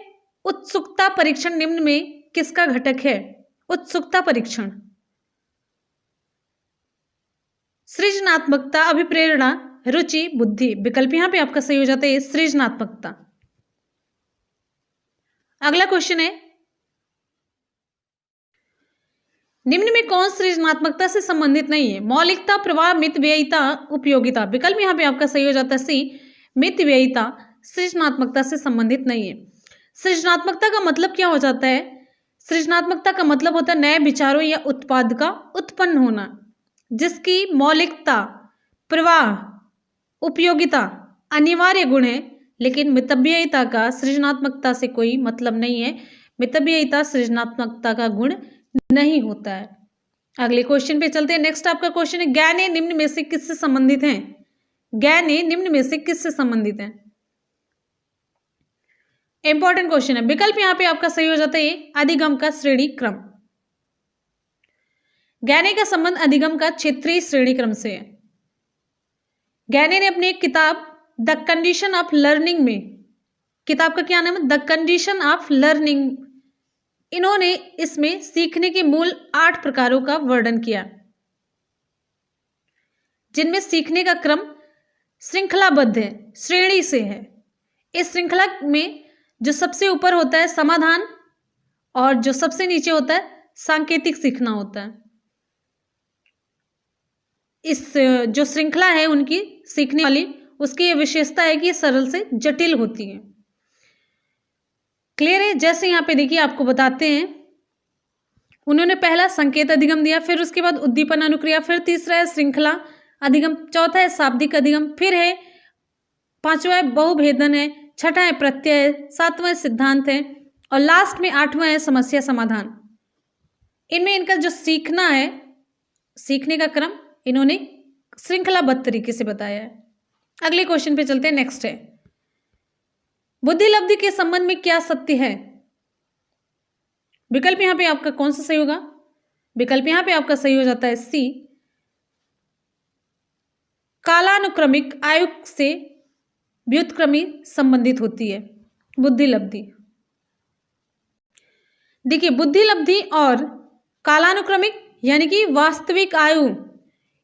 उत्सुकता परीक्षण निम्न में किसका घटक है? उत्सुकता परीक्षण। सृजनात्मकता, अभिप्रेरणा, रुचि, बुद्धि। विकल्प यहां पे आपका सही हो जाता है सृजनात्मकता। अगला क्वेश्चन है, निम्न में कौन सृजनात्मकता से संबंधित नहीं है? मौलिकता, प्रवाह, मितव्ययिता, उपयोगिता। विकल्प यहां पे आपका सही हो जाता है सी, मितव्ययिता सृजनात्मकता से संबंधित नहीं है। सृजनात्मकता का मतलब क्या हो जाता है? सृजनात्मकता का मतलब होता है नए विचारों या उत्पाद का उत्पन्न होना, जिसकी मौलिकता, प्रवाह, उपयोगिता अनिवार्य गुण है। लेकिन मितव्ययिता का सृजनात्मकता से कोई मतलब नहीं है। मितव्ययिता सृजनात्मकता का गुण नहीं होता है। अगले क्वेश्चन पे चलते हैं। नेक्स्ट आपका क्वेश्चन है, ज्ञाने निम्न में से किससे संबंधित हैं? ज्ञाने निम्न में से किससे संबंधित हैं? इंपॉर्टेंट क्वेश्चन है। विकल्प यहां पे आपका सही हो जाता है अधिगम का श्रेणी क्रम। ज्ञाने का संबंध अधिगम का क्षेत्रीय श्रेणी क्रम से है। ज्ञाने ने अपनी एक किताब द कंडीशन ऑफ लर्निंग में, किताब का क्या नाम है? The condition of learning. इन्होंने इसमें सीखने के मूल 8 प्रकारों का वर्णन किया, जिनमें सीखने का क्रम श्रृंखलाबद्ध है, श्रेणी से है। इस श्रृंखला में जो सबसे ऊपर होता है समाधान और जो सबसे नीचे होता है सांकेतिक सीखना होता है। इस जो श्रृंखला है उनकी सीखने वाली, उसकी यह विशेषता है कि ये सरल से जटिल होती है। क्लियर है? जैसे यहाँ पे देखिए आपको बताते हैं, उन्होंने पहला संकेत अधिगम दिया, फिर उसके बाद उद्दीपन अनुक्रिया, फिर तीसरा है श्रृंखला अधिगम, चौथा है शाब्दिक अधिगम, फिर है पांचवा है बहुभेदन है, छठा है प्रत्यय, सातवां सिद्धांत है और लास्ट में 8वां है समस्या समाधान। इनमें इनका जो सीखना है, सीखने का क्रम इन्होंने श्रृंखलाबद्ध तरीके से बताया है। अगले क्वेश्चन पे चलते हैं। नेक्स्ट है, बुद्धि लब्धि के संबंध में क्या सत्य है? विकल्प यहां पे आपका कौन सा सही होगा? विकल्प यहां पे आपका सही हो जाता है सी, कालानुक्रमिक आयु से व्युत्क्रमी संबंधित होती है बुद्धि लब्धि। देखिए, बुद्धि लब्धि और कालानुक्रमिक यानी कि वास्तविक आयु,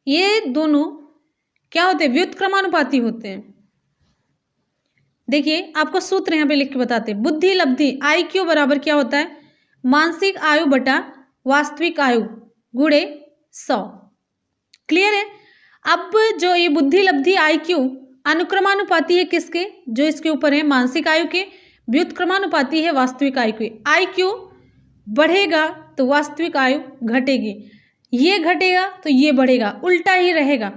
ये दोनों क्या होते हैं? व्युत्क्रमानुपाती होते हैं। देखिए आपको सूत्र यहां पे लिख के बताते हैं। बुद्धि लब्धि IQ बराबर क्या होता है? मानसिक आयु बटा वास्तविक आयु गुणे 100। क्लियर है? अब जो ये बुद्धि लब्धि IQ अनुक्रमानुपाती है किसके? जो इसके ऊपर है मानसिक आयु के। व्युत्क्रमानुपाती है वास्तविक आयु के। IQ बढ़ेगा तो वास्तविक आयु घटेगी, ये घटेगा तो ये बढ़ेगा, उल्टा ही रहेगा।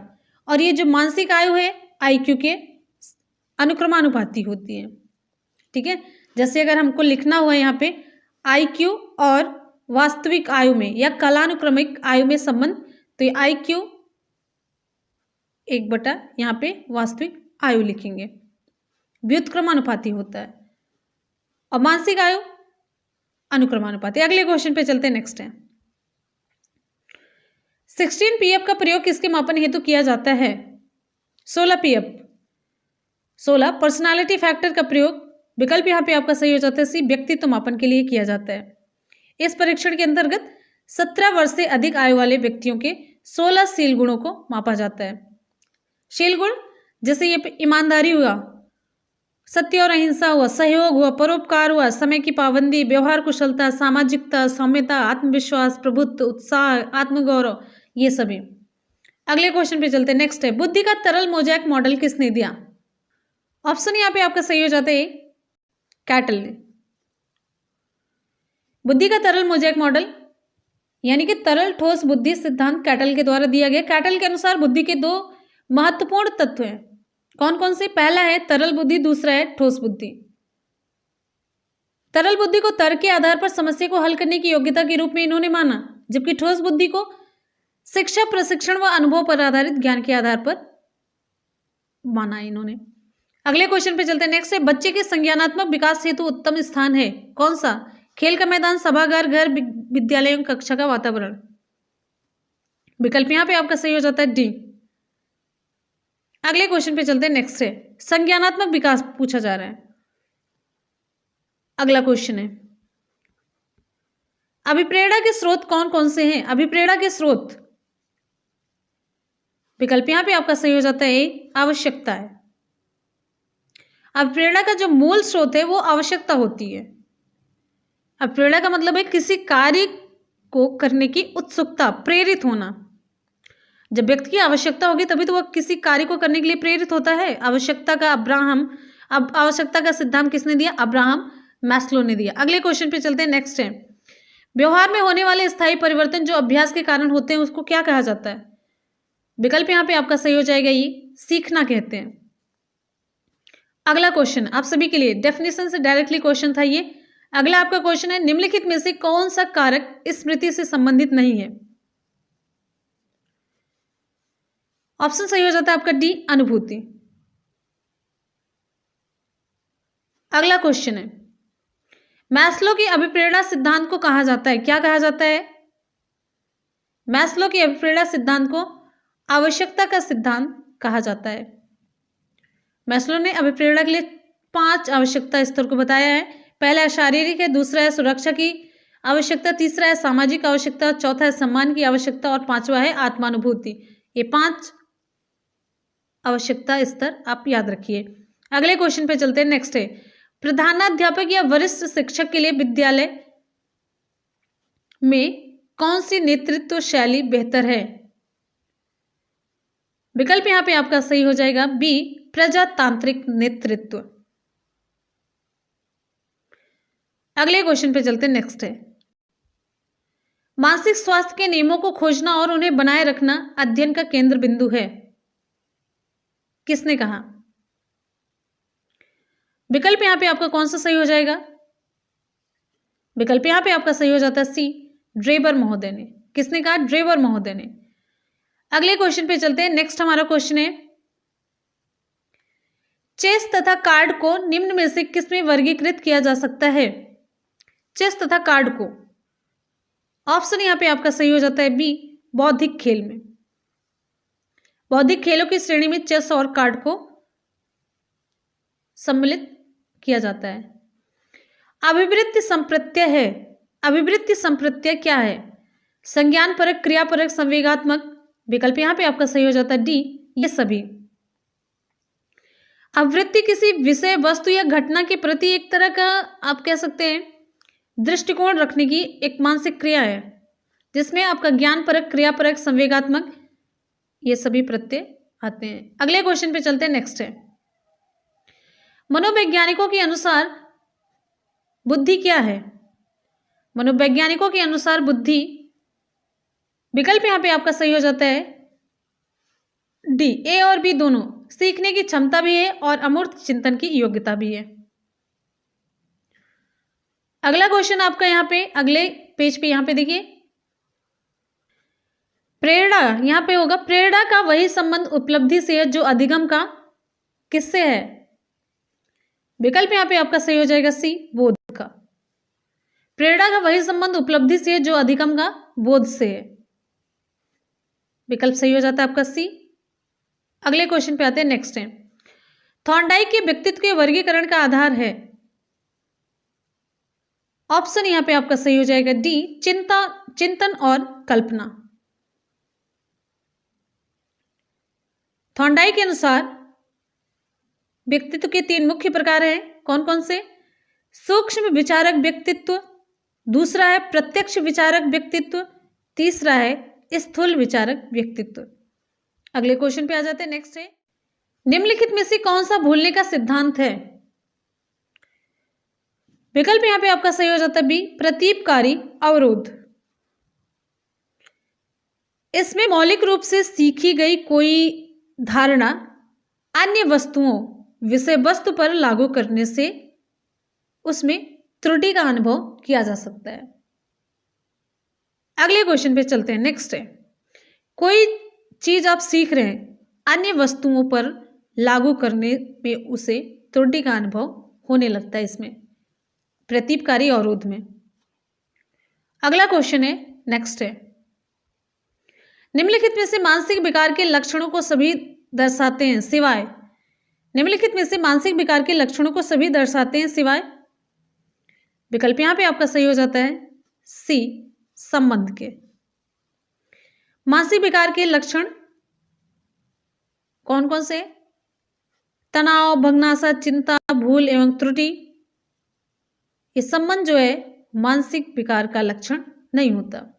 और ये जो मानसिक आयु है IQ के अनुक्रमानुपाती होती है। ठीक है, जैसे अगर हमको लिखना हुआ यहाँ पे IQ और वास्तविक आयु में या कालानुक्रमिक आयु में संबंध, तो ये IQ 1/, यहाँ पे वास्तविक आयु लिखेंगे, व्युत्क्रमानुपाती होता है। और मानसिक आयु अनुक्रमानुपाती। अगले क्वेश्चन पे चलते हैं। नेक्स्ट है, 16 पीएफ का प्रयोग किसके मापन हेतु किया जाता है? 16 पीएफ। 16 पर्सनालिटी फैक्टर का प्रयोग, विकल्प यहाँ पे आपका सही हो जाता है सी, व्यक्तित्व मापन के लिए किया जाता है। इस परीक्षण के अंतर्गत 17 वर्ष से अधिक आयु वाले व्यक्तियों के 16 शील गुणों को मापा जाता है। शील गुण जैसे ये ईमानदारी हुआ, सत्य और अहिंसा हुआ, सहयोग हुआ, परोपकार हुआ, समय की पाबंदी, व्यवहार कुशलता, सामाजिकता, सौम्यता, आत्मविश्वास, प्रभुत्व, उत्साह, आत्मगौरव, ये सभी। अगले क्वेश्चन पे चलते हैं। नेक्स्ट है, बुद्धि का तरल मोज़ेक मॉडल किसने दिया? ऑप्शन यहाँ पे आपका सही हो जाता है कैटल ने। बुद्धि का तरल मोज़ेक मॉडल यानी कि तरल ठोस बुद्धि सिद्धांत कैटल के द्वारा दिया गया। कैटल के अनुसार बुद्धि के 2 महत्वपूर्ण तत्व हैं। कौन कौन से? पहला है तरल बुद्धि, दूसरा है ठोस बुद्धि। तरल बुद्धि को तर्क के आधार पर समस्या को हल करने की योग्यता के रूप में इन्होंने माना, जबकि ठोस बुद्धि को शिक्षा, प्रशिक्षण व अनुभव पर आधारित ज्ञान के आधार पर माना इन्होंने। अगले क्वेश्चन पे चलते हैं। नेक्स्ट है, बच्चे के संज्ञानात्मक विकास हेतु उत्तम स्थान है कौन सा? खेल का मैदान, सभागार, घर, विद्यालय, कक्षा का वातावरण। विकल्प यहाँ पे आपका सही हो जाता है डी। अगले क्वेश्चन पे चलते हैं। नेक्स्ट है, संज्ञानात्मक विकास पूछा जा रहा है। अगला क्वेश्चन है, अभिप्रेरणा के स्रोत कौन कौन से हैं? अभिप्रेरणा के स्रोत, विकल्प यहाँ पे आपका सही हो जाता है ए, आवश्यकता है। अभिप्रेरणा का जो मूल स्रोत है वो आवश्यकता होती है। अभिप्रेरणा का मतलब है किसी कार्य को करने की उत्सुकता, प्रेरित होना। जब व्यक्ति की आवश्यकता होगी तभी तो वह किसी कार्य को करने के लिए प्रेरित होता है। आवश्यकता का सिद्धांत किसने दिया? अब्राहम मैस्लो ने दिया। अगले क्वेश्चन पे चलते हैं। नेक्स्ट है, व्यवहार में होने वाले स्थायी परिवर्तन जो अभ्यास के कारण होते हैं उसको क्या कहा जाता है? विकल्प यहाँ पे आपका सही हो जाएगा ये, सीखना कहते हैं। अगला क्वेश्चन आप सभी के लिए डेफिनेशन से डायरेक्टली क्वेश्चन था ये। अगला आपका क्वेश्चन है, निम्नलिखित में से कौन सा कारक स्मृति से संबंधित नहीं है? ऑप्शन सही हो जाता है आपका डी, अनुभूति। अगला क्वेश्चन है, मैस्लो की अभिप्रेरणा सिद्धांत को कहा जाता है, क्या कहा जाता है? मैस्लो की अभिप्रेरणा सिद्धांत को आवश्यकता का सिद्धांत कहा जाता है। मैस्लो ने अभिप्रेरणा के लिए 5 आवश्यकता स्तर को बताया है। पहला है शारीरिक है, दूसरा है सुरक्षा की आवश्यकता, तीसरा है सामाजिक आवश्यकता, चौथा है सम्मान की आवश्यकता और 5वां है आत्मानुभूति। ये 5 आवश्यकता स्तर आप याद रखिए। अगले क्वेश्चन पे चलते हैं। नेक्स्ट है, प्रधानाध्यापक या वरिष्ठ शिक्षक के लिए विद्यालय में कौन सी नेतृत्व शैली बेहतर है? विकल्प यहां पे आपका सही हो जाएगा बी, प्रजातांत्रिक नेतृत्व। अगले क्वेश्चन पे चलते हैं। नेक्स्ट है, मानसिक स्वास्थ्य के नियमों को खोजना और उन्हें बनाए रखना अध्ययन का केंद्र बिंदु है, किसने कहा? विकल्प यहां पे आपका कौन सा सही हो जाएगा? विकल्प यहां पे आपका सही हो जाता है सी, ड्रेबर महोदय ने। किसने कहा? ड्रेबर महोदय ने। अगले क्वेश्चन पे चलते हैं। नेक्स्ट हमारा क्वेश्चन है, चेस तथा कार्ड को निम्न में से किसमें वर्गीकृत किया जा सकता है? चेस तथा कार्ड को, ऑप्शन यहां पे आपका सही हो जाता है बी, बौद्धिक खेल में। बौद्धिक खेलों की श्रेणी में चेस और कार्ड को सम्मिलित किया जाता है। अभिवृत्ति संप्रत्यय है। अभिवृत्ति संप्रत्यय क्या है? संज्ञान परक, क्रियापरक, संवेगात्मक। विकल्प यहां पे आपका सही हो जाता है डी, ये सभी। अभिवृत्ति किसी विषय, वस्तु या घटना के प्रति एक तरह का आप कह सकते हैं दृष्टिकोण रखने की एक मानसिक क्रिया है, जिसमें आपका ज्ञान परक, क्रियापरक, संवेगात्मक ये सभी प्रत्यय आते हैं। अगले क्वेश्चन पे चलते हैं। नेक्स्ट है, मनोवैज्ञानिकों के अनुसार बुद्धि क्या है? मनोवैज्ञानिकों के अनुसार बुद्धि, विकल्प यहां पे आपका सही हो जाता है डी, ए और बी दोनों। सीखने की क्षमता भी है और अमूर्त चिंतन की योग्यता भी है। अगला क्वेश्चन आपका यहां पे अगले पेज पे यहां पे देखिए, प्रेरणा यहां पे होगा, प्रेरणा का वही संबंध उपलब्धि से है जो अधिगम का किससे है? विकल्प यहां पे आपका सही हो जाएगा सी, बोध का। प्रेरणा का वही संबंध उपलब्धि से है जो अधिगम का बोध से है। विकल्प सही हो जाता है आपका सी। अगले क्वेश्चन पे आते हैं, नेक्स्ट है, थॉर्नडाइक के व्यक्तित्व के वर्गीकरण का आधार है। ऑप्शन यहां पे आपका सही हो जाएगा डी, चिंतन और कल्पना। थॉर्नडाइक के अनुसार व्यक्तित्व के 3 मुख्य प्रकार हैं। कौन कौन से? सूक्ष्म विचारक व्यक्तित्व, दूसरा है प्रत्यक्ष विचारक व्यक्तित्व, तीसरा है स्थूल विचारक व्यक्तित्व। अगले क्वेश्चन पे आ जाते हैं, नेक्स्ट है, निम्नलिखित में से कौन सा भूलने का सिद्धांत है? विकल्प यहां पे आपका सही हो जाता है बी, प्रतीपकारी अवरोध। इसमें मौलिक रूप से सीखी गई कोई धारणा अन्य वस्तुओं, विषय वस्तु पर लागू करने से उसमें त्रुटि का अनुभव किया जा सकता है। अगले क्वेश्चन पे चलते हैं, नेक्स्ट है, कोई चीज आप सीख रहे हैं, अन्य वस्तुओं पर लागू करने में उसे त्रुटि का अनुभव होने लगता है, इसमें प्रतीपकारी अवरोध में। अगला क्वेश्चन है, नेक्स्ट है, निम्नलिखित में से मानसिक विकार के लक्षणों को सभी दर्शाते हैं सिवाय, निम्नलिखित में से मानसिक विकार के लक्षणों को सभी दर्शाते हैं सिवाय, विकल्प यहां पे आपका सही हो जाता है सी, संबंध के। मानसिक विकार के लक्षण कौन कौन से? तनाव, भग्नाशा, चिंता, भूल एवं त्रुटि। ये संबंध जो है मानसिक विकार का लक्षण नहीं होता।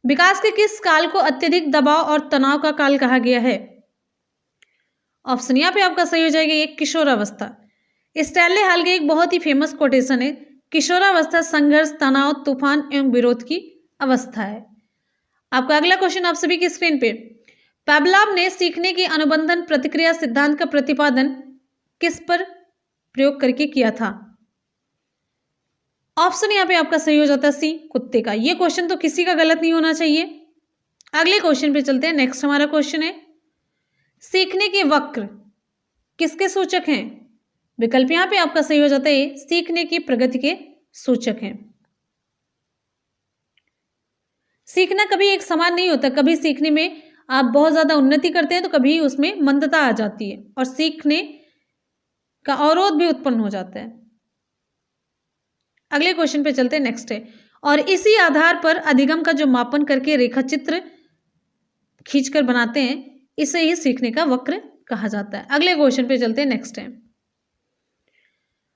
विकास के किस काल को अत्यधिक दबाव और तनाव का काल कहा गया है? ऑप्शन यहां पे आपका सही हो जाएगा ये, किशोरावस्था। स्टैनले हाल के एक बहुत ही फेमस कोटेशन है, किशोरावस्था संघर्ष, तनाव, तूफान एवं विरोध की अवस्था है। आपका अगला क्वेश्चन आप सभी की स्क्रीन पे, पावलोव ने सीखने की अनुबंधन प्रतिक्रिया सिद्धांत का प्रतिपादन किस पर प्रयोग करके किया था? ऑप्शन यहां पे आपका सही हो जाता है सी, कुत्ते का। ये क्वेश्चन तो किसी का गलत नहीं होना चाहिए। अगले क्वेश्चन पे चलते हैं, नेक्स्ट हमारा क्वेश्चन है, सीखने के वक्र किसके सूचक हैं? विकल्प यहां पे आपका सही हो जाता है, सीखने की प्रगति के सूचक हैं। सीखना कभी एक समान नहीं होता, कभी सीखने में आप बहुत ज्यादा उन्नति करते हैं तो कभी उसमें मंदता आ जाती है और सीखने का अवरोध भी उत्पन्न हो जाता है। अगले क्वेश्चन पे चलते हैं, नेक्स्ट है, और इसी आधार पर अधिगम का जो मापन करके रेखा चित्र खींचकर बनाते हैं, इसे ही सीखने का वक्र कहा जाता है। अगले क्वेश्चन पे चलते हैं, नेक्स्ट है,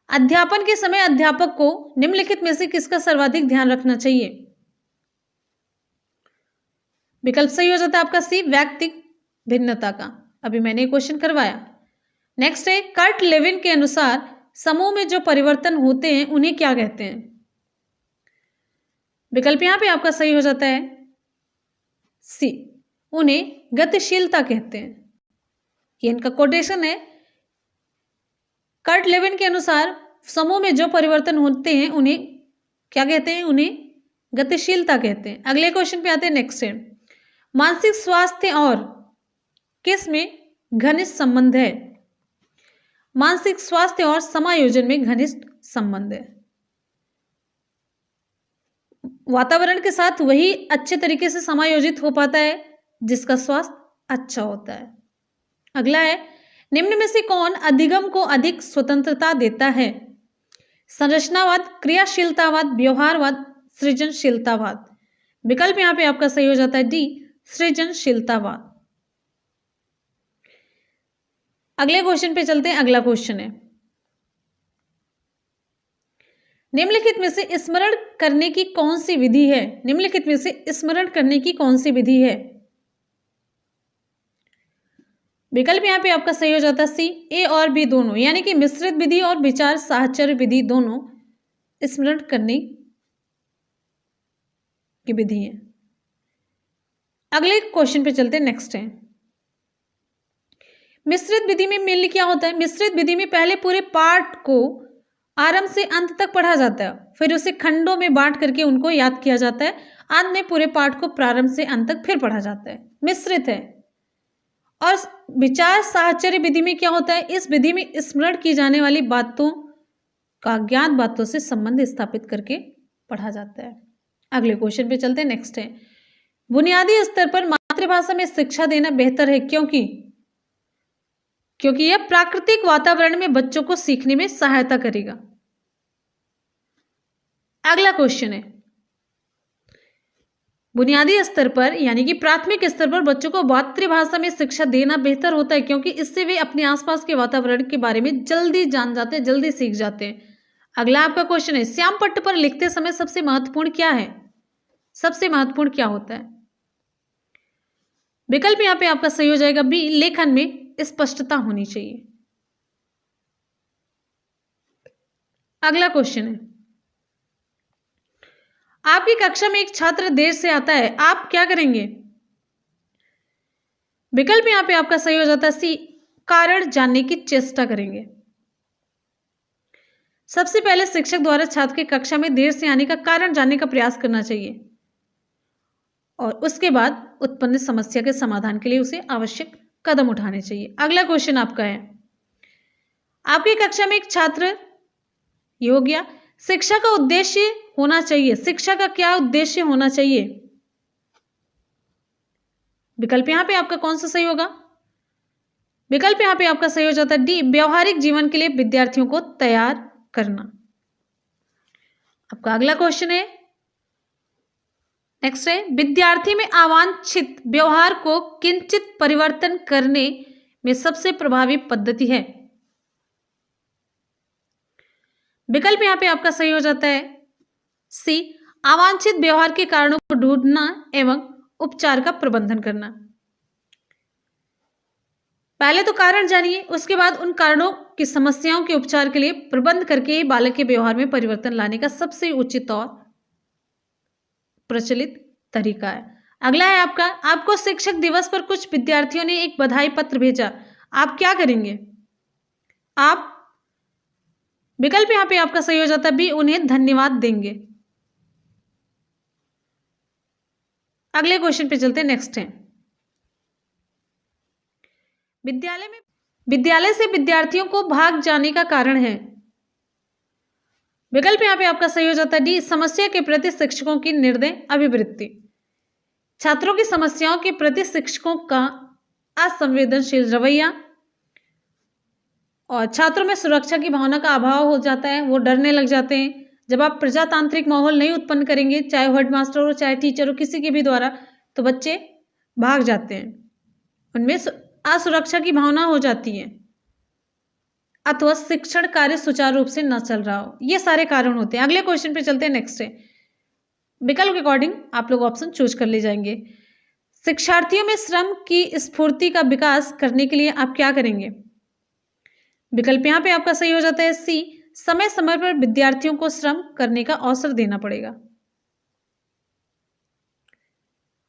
अध्यापन के समय अध्यापक को निम्नलिखित में से किसका सर्वाधिक ध्यान रखना चाहिए? विकल्प सही हो जाता है आपका सी, वैयक्तिक भिन्नता का। अभी मैंने क्वेश्चन करवाया। नेक्स्ट है, कर्ट लेविन के अनुसार समूह में जो परिवर्तन होते हैं उन्हें क्या कहते हैं? विकल्प यहां पे आपका सही हो जाता है सी, उन्हें गतिशीलता कहते हैं। ये इनका कोटेशन है, कर्ट लेविन के अनुसार समूह में जो परिवर्तन होते हैं उन्हें क्या कहते हैं? उन्हें गतिशीलता कहते हैं। अगले क्वेश्चन पे आते हैं, नेक्स्ट है, मानसिक स्वास्थ्य और किस में घनिष्ठ संबंध है? मानसिक स्वास्थ्य और समायोजन में घनिष्ठ संबंध है। वातावरण के साथ वही अच्छे तरीके से समायोजित हो पाता है जिसका स्वास्थ्य अच्छा होता है। अगला है, निम्न में से कौन अधिगम को अधिक स्वतंत्रता देता है? संरचनावाद, क्रियाशीलतावाद, व्यवहारवाद, सृजनशीलतावाद। विकल्प यहां पे आपका सही हो जाता है डी, सृजनशीलतावाद। अगले क्वेश्चन पे चलते हैं। अगला क्वेश्चन है, निम्नलिखित में से स्मरण करने की कौन सी विधि है? निम्नलिखित में से स्मरण करने की कौन सी विधि है? विकल्प यहां पे आपका सही हो जाता है सी, ए और बी दोनों, यानी कि मिश्रित विधि और विचार साहचर्य विधि दोनों स्मरण करने की विधि है। अगले क्वेश्चन पे चलते हैं, नेक्स्ट है, मिश्रित विधि में मेनली क्या होता है? मिश्रित विधि में पहले पूरे पाठ को आरंभ से अंत तक पढ़ा जाता है, फिर उसे खंडों में बांट करके उनको याद किया जाता है, अंत में पूरे पाठ को प्रारंभ से अंत तक फिर पढ़ा जाता है, मिश्रित है। और विचार साहचर्य विधि में क्या होता है? इस विधि में स्मरण की जाने वाली बातों का ज्ञात बातों से संबंध स्थापित करके पढ़ा जाता है। अगले क्वेश्चन पे चलते हैं, नेक्स्ट है, बुनियादी स्तर पर मातृभाषा में शिक्षा देना बेहतर है क्योंकि यह प्राकृतिक वातावरण में बच्चों को सीखने में सहायता करेगा। अगला क्वेश्चन है, बुनियादी स्तर पर यानी कि प्राथमिक स्तर पर बच्चों को मातृभाषा में शिक्षा देना बेहतर होता है क्योंकि इससे वे अपने आसपास के वातावरण के बारे में जल्दी जान जाते हैं, जल्दी सीख जाते हैं। अगला आपका क्वेश्चन है, श्याम पट्ट पर लिखते समय सबसे महत्वपूर्ण क्या है? सबसे महत्वपूर्ण क्या होता है? विकल्प यहां पे आपका सही हो जाएगा बी, लेखन में स्पष्टता होनी चाहिए। अगला क्वेश्चन है, आपकी कक्षा में एक छात्र देर से आता है, आप क्या करेंगे? विकल्प यहां पे आपका सही हो जाता है सी, कारण जानने की चेष्टा करेंगे। सबसे पहले शिक्षक द्वारा छात्र के कक्षा में देर से आने का कारण जानने का प्रयास करना चाहिए और उसके बाद उत्पन्न समस्या के समाधान के लिए उसे आवश्यक कदम उठाने चाहिए। अगला क्वेश्चन आपका है, आपकी कक्षा में एक छात्र, ये हो गया, शिक्षा का उद्देश्य होना चाहिए, शिक्षा का क्या उद्देश्य होना चाहिए? विकल्प यहां पे आपका कौन सा सही होगा? विकल्प यहां पे आपका सही हो जाता है डी, व्यवहारिक जीवन के लिए विद्यार्थियों को तैयार करना। आपका अगला क्वेश्चन है, नेक्स्ट है, विद्यार्थी में अवांछित व्यवहार को किंचित परिवर्तन करने में सबसे प्रभावी पद्धति है। विकल्प यहां पे आपका सही हो जाता है सी, अवांछित व्यवहार के कारणों को ढूंढना एवं उपचार का प्रबंधन करना। पहले तो कारण जानिए, उसके बाद उन कारणों की समस्याओं के उपचार के लिए प्रबंध करके बालक के व्यवहार में परिवर्तन लाने का सबसे उचित और प्रचलित तरीका है। अगला है आपका, आपको शिक्षक दिवस पर कुछ विद्यार्थियों ने एक बधाई पत्र भेजा, आप क्या करेंगे? आप, विकल्प यहां पे आपका सही हो जाता है बी, उन्हें धन्यवाद देंगे। अगले क्वेश्चन पे चलते हैं, नेक्स्ट है, विद्यालय से विद्यार्थियों को भाग जाने का कारण है। विकल्प यहां पे आपका सही हो जाता है डी, समस्या के प्रति शिक्षकों की निर्दय अभिवृत्ति। छात्रों की समस्याओं के प्रति शिक्षकों का असंवेदनशील रवैया और छात्रों में सुरक्षा की भावना का अभाव हो जाता है, वो डरने लग जाते हैं। जब आप प्रजातांत्रिक माहौल नहीं उत्पन्न करेंगे, चाहे हेडमास्टर हो चाहे टीचर हो, किसी के भी द्वारा, तो बच्चे भाग जाते हैं, उनमें असुरक्षा की भावना हो जाती है अथवा शिक्षण कार्य सुचारू रूप से न चल रहा हो, ये सारे कारण होते हैं। अगले क्वेश्चन पे चलते हैं, नेक्स्ट है, विकल्प के अकॉर्डिंग आप लोग ऑप्शन चूज कर ले जाएंगे। शिक्षार्थियों में श्रम की स्फूर्ति का विकास करने के लिए आप क्या करेंगे? विकल्प यहां पे आपका सही हो जाता है सी, समय समय पर विद्यार्थियों को श्रम करने का अवसर देना पड़ेगा।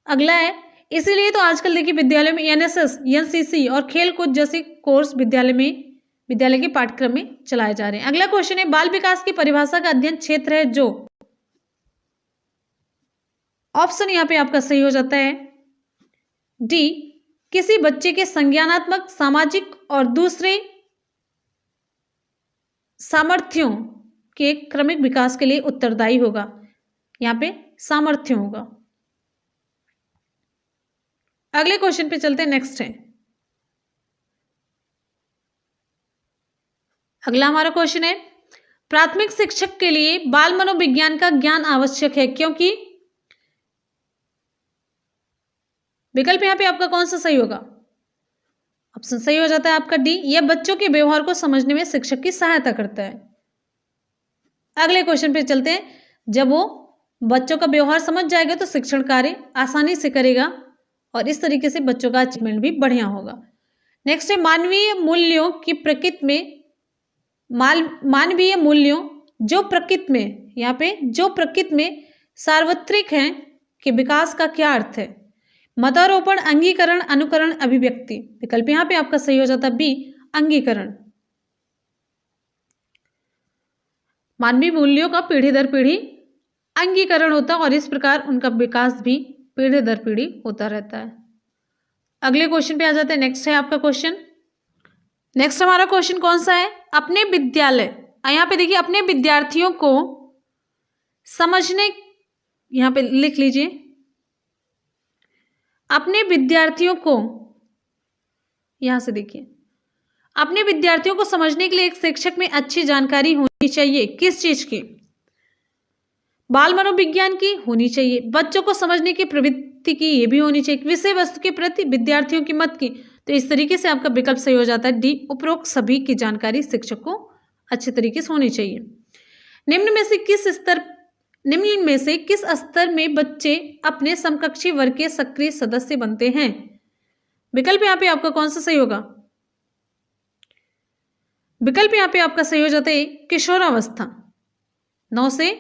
अगला है, इसीलिए तो आजकल देखिए विद्यालय में एनएसएस, एनसीसी और खेलकूद जैसे कोर्स विद्यालय के पाठ्यक्रम में चलाए जा रहे हैं। अगला क्वेश्चन है, बाल विकास की परिभाषा का अध्ययन क्षेत्र है जो, ऑप्शन यहां पे आपका सही हो जाता है डी, किसी बच्चे के संज्ञानात्मक, सामाजिक और दूसरे सामर्थ्यों के क्रमिक विकास के लिए उत्तरदायी होगा। यहां पे सामर्थ्य होगा। अगले क्वेश्चन पे चलते हैं, नेक्स्ट है, अगला हमारा क्वेश्चन है, प्राथमिक शिक्षक के लिए बाल मनोविज्ञान का ज्ञान आवश्यक है क्योंकि, विकल्प यहां पे आपका कौन सा सही होगा? ऑप्शन सही हो जाता है आपका डी, यह बच्चों के व्यवहार को समझने में शिक्षक की सहायता करता है। अगले क्वेश्चन पे चलते हैं, जब वो बच्चों का व्यवहार समझ जाएगा तो शिक्षण कार्य आसानी से करेगा और इस तरीके से बच्चों का अचीवमेंट भी बढ़िया होगा। नेक्स्ट है, मानवीय मूल्यों की प्रकृति में, मानवीय मूल्यों जो प्रकृति में, यहाँ पे जो प्रकृति में सार्वत्रिक हैं के विकास का क्या अर्थ है? मतारोपण, अंगीकरण, अनुकरण, अभिव्यक्ति। विकल्प यहां पे आपका सही हो जाता है बी, अंगीकरण। मानवीय मूल्यों का पीढ़ी दर पीढ़ी अंगीकरण होता है और इस प्रकार उनका विकास भी पीढ़ी दर पीढ़ी होता रहता है। अगले क्वेश्चन पे आ जाते हैं, नेक्स्ट है आपका क्वेश्चन, नेक्स्ट हमारा क्वेश्चन कौन सा है? अपने विद्यालय, यहाँ पे देखिए, अपने विद्यार्थियों को समझने, यहाँ पे लिख लीजिए, अपने विद्यार्थियों को, यहां से देखिए, अपने विद्यार्थियों को समझने के लिए एक शिक्षक में अच्छी जानकारी होनी चाहिए। किस चीज की? बाल मनोविज्ञान की होनी चाहिए। बच्चों को समझने की प्रवृत्ति की, ये भी होनी चाहिए। विषय वस्तु के प्रति विद्यार्थियों की मत की। तो इस तरीके से आपका विकल्प सही हो जाता है डी, उपरोक्त सभी की जानकारी शिक्षक को अच्छे तरीके से होनी चाहिए। निम्न में से किस स्तर में बच्चे अपने समकक्षी वर्ग के सक्रिय सदस्य बनते हैं? विकल्प यहाँ पे आपका कौन सा सही होगा? विकल्प यहाँ पे आपका सही हो जाता है किशोरावस्था। 9 से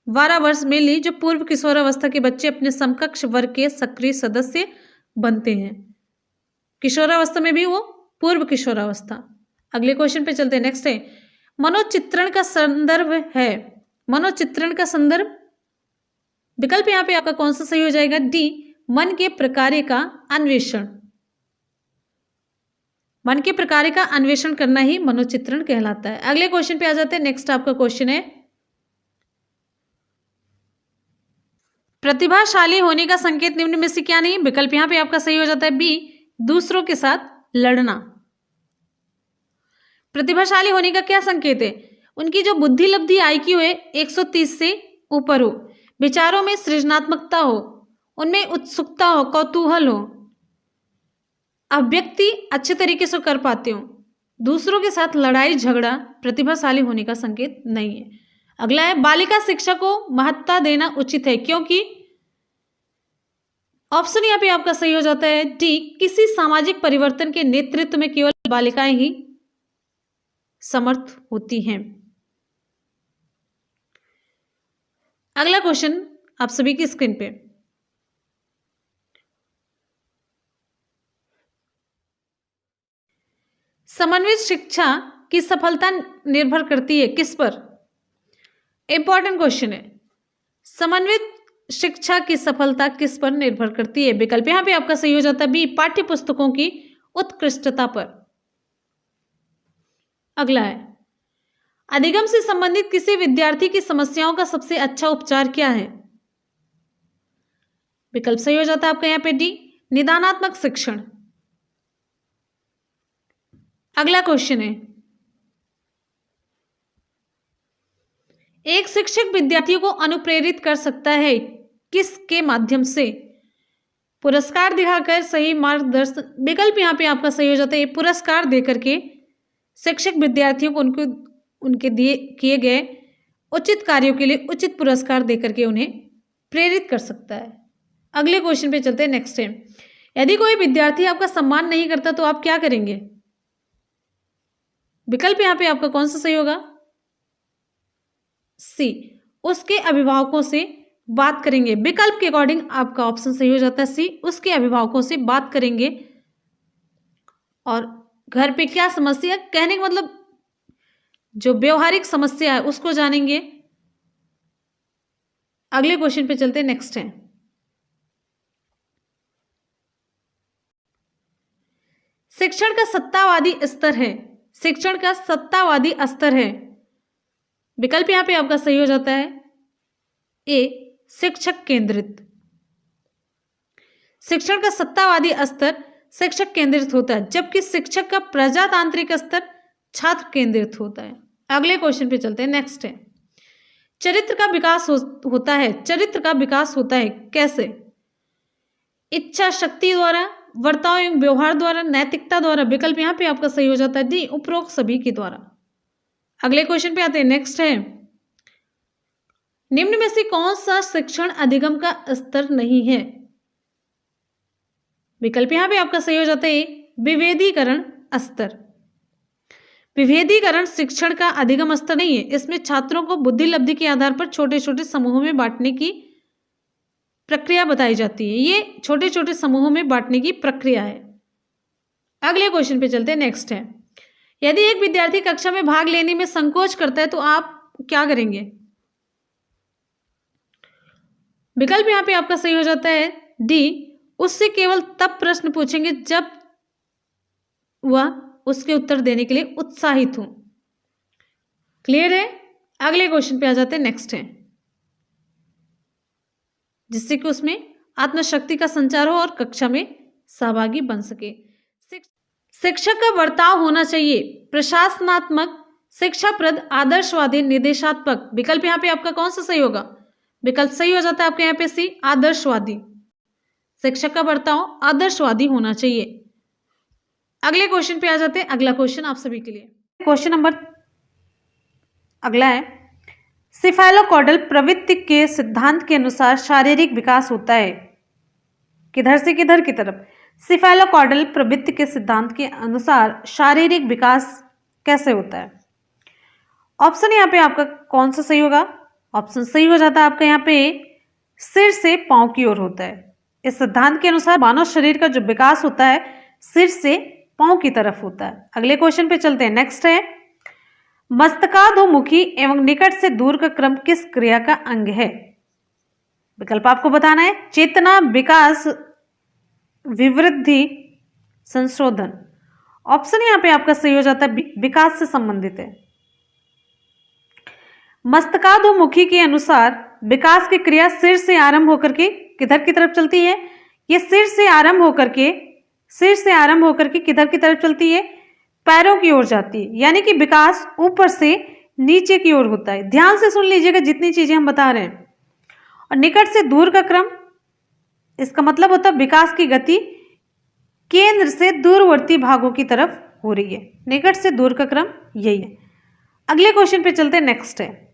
12 वर्ष में ली जो पूर्व किशोरावस्था के बच्चे अपने समकक्ष वर्ग के सक्रिय सदस्य बनते हैं। किशोरावस्था में भी वो पूर्व किशोरावस्था। अगले क्वेश्चन पे चलते हैं। नेक्स्ट है मनोचित्रण का संदर्भ है। मनोचित्रण का संदर्भ, विकल्प यहाँ पे आपका कौन सा सही हो जाएगा? डी, मन के प्रकार्य का अन्वेषण। मन के प्रकार्य का अन्वेषण करना ही मनोचित्रण कहलाता है। अगले क्वेश्चन पे आ जाते हैं। नेक्स्ट आपका क्वेश्चन है प्रतिभाशाली होने का संकेत निम्न में से क्या नहीं? विकल्प यहां पे आपका सही हो जाता है बी, दूसरों के साथ लड़ना। प्रतिभाशाली होने का क्या संकेत है? उनकी जो बुद्धि लब्धि IQ है 130 से ऊपर हो, विचारों में सृजनात्मकता हो, उनमें उत्सुकता हो, कौतूहल हो, अभिव्यक्ति अच्छे तरीके से कर पाते हो। दूसरों के साथ लड़ाई झगड़ा प्रतिभाशाली होने का संकेत नहीं है। अगला है बालिका शिक्षा को महत्ता देना उचित है क्योंकि, ऑप्शन यहाँ पे आपका सही हो जाता है डी, किसी सामाजिक परिवर्तन के नेतृत्व में केवल बालिकाएं ही समर्थ होती हैं। अगला क्वेश्चन आप सभी की स्क्रीन पे, समन्वित शिक्षा की सफलता निर्भर करती है किस पर? इंपॉर्टेंट क्वेश्चन है। समन्वित शिक्षा की सफलता किस पर निर्भर करती है? विकल्प यहां पे आपका सही हो जाता है बी, पाठ्य पुस्तकों की उत्कृष्टता पर। अगला है अधिगम से संबंधित किसी विद्यार्थी की समस्याओं का सबसे अच्छा उपचार क्या है? विकल्प सही हो जाता है आपका यहां पे डी, निदानात्मक शिक्षण। अगला क्वेश्चन है एक शिक्षक विद्यार्थियों को अनुप्रेरित कर सकता है किसके माध्यम से? पुरस्कार दिखाकर, सही मार्गदर्शन। विकल्प यहां पे आपका सही हो जाता है पुरस्कार देकर के शिक्षक विद्यार्थियों को उनके दिए किए गए उचित कार्यों के लिए उचित पुरस्कार देकर के उन्हें प्रेरित कर सकता है। अगले क्वेश्चन पे चलते हैं। नेक्स्ट है यदि कोई विद्यार्थी आपका सम्मान नहीं करता तो आप क्या करेंगे? विकल्प यहां पे आपका कौन सा सही होगा? सी, उसके अभिभावकों से बात करेंगे। विकल्प के अकॉर्डिंग आपका ऑप्शन सही हो जाता है सी, उसके अभिभावकों से बात करेंगे और घर पे क्या समस्या, कहने का मतलब जो व्यवहारिक समस्या है उसको जानेंगे। अगले क्वेश्चन पे चलते हैं। नेक्स्ट है शिक्षण का सत्तावादी स्तर है। शिक्षण का सत्तावादी स्तर है। विकल्प यहां पे आपका सही हो जाता है ए, शिक्षक केंद्रित। शिक्षण का सत्तावादी स्तर शिक्षक केंद्रित होता है जबकि शिक्षक का प्रजातांत्रिक स्तर छात्र केंद्रित होता है। अगले क्वेश्चन पे चलते हैं। नेक्स्ट है चरित्र का विकास होता है। चरित्र का विकास होता है कैसे? इच्छा शक्ति द्वारा, वर्ताव एवं व्यवहार द्वारा, नैतिकता द्वारा। विकल्प यहां पे आपका सही हो जाता है डी, उपरोक्त सभी के द्वारा। अगले क्वेश्चन पे आते हैं। नेक्स्ट है निम्न में से कौन सा शिक्षण अधिगम का स्तर नहीं है? विकल्प यहां पे आपका सही हो जाता है विभेदीकरण स्तर। विभेदीकरण शिक्षण का अधिगम स्तर नहीं है। इसमें छात्रों को बुद्धि लब्धि के आधार पर छोटे छोटे समूहों में बांटने की प्रक्रिया बताई जाती है। ये छोटे छोटे समूहों में बांटने की प्रक्रिया है। अगले क्वेश्चन पे चलते हैं। नेक्स्ट है यदि एक विद्यार्थी कक्षा में भाग लेने में संकोच करता है तो आप क्या करेंगे? विकल्प यहां पे आपका सही हो जाता है डी, उससे केवल तब प्रश्न पूछेंगे जब वह उसके उत्तर देने के लिए उत्साहित हो। क्लियर है? अगले क्वेश्चन पे आ जाते हैं। नेक्स्ट है जिससे कि उसमें आत्मशक्ति का संचार हो और कक्षा में सहभागी बन सके। शिक्षक का बर्ताव होना चाहिए प्रशासनात्मक, शिक्षाप्रद, आदर्शवादी, निर्देशात्मक। विकल्प यहाँ पे आपका कौन सा सही होगा? विकल्प सही हो जाता है आपके यहाँ पे सी, आदर्शवादी। शिक्षक का बर्ताव आदर्शवादी होना चाहिए। अगले क्वेश्चन पे आ जाते हैं। अगला क्वेश्चन आप सभी के लिए क्वेश्चन नंबर अगला है, सिफेलोकॉर्डल प्रवृत्ति के सिद्धांत के अनुसार शारीरिक विकास होता है। किधर से किधर की तरफ? सिफेलोकॉर्डल प्रवृत्ति के सिद्धांत के अनुसार शारीरिक विकास कैसे होता है? ऑप्शन यहाँ पे आपका कौन सा सही होगा? ऑप्शन सही हो जाता है आपका यहाँ पे सिर से पांव की ओर होता है। इस सिद्धांत के अनुसार मानव शरीर का जो विकास होता है सिर से पांव की तरफ होता है। अगले क्वेश्चन पे चलते हैं। नेक्स्ट है, मस्तकाधोमुखी एवं निकट से दूर का क्रम किस क्रिया का अंग है? विकल्प आपको बताना है, चेतना, विकास, विवृद्धि, संशोधन। ऑप्शन यहाँ पे आपका सही हो जाता है विकास से संबंधित है। मस्तकाधोमुखी के अनुसार विकास की क्रिया सिर से आरंभ होकर के किधर की तरफ चलती है? ये सिर से आरंभ होकर के किधर की तरफ चलती है? पैरों की ओर जाती है। यानी कि विकास ऊपर से नीचे की ओर होता है। ध्यान से सुन लीजिएगा जितनी चीजें हम बता रहे हैं। और निकट से दूर का क्रम, इसका मतलब होता है विकास की गति केंद्र से दूरवर्ती भागों की तरफ हो रही है। निकट से दूर का क्रम यही है। अगले क्वेश्चन पे चलते हैं। नेक्स्ट है,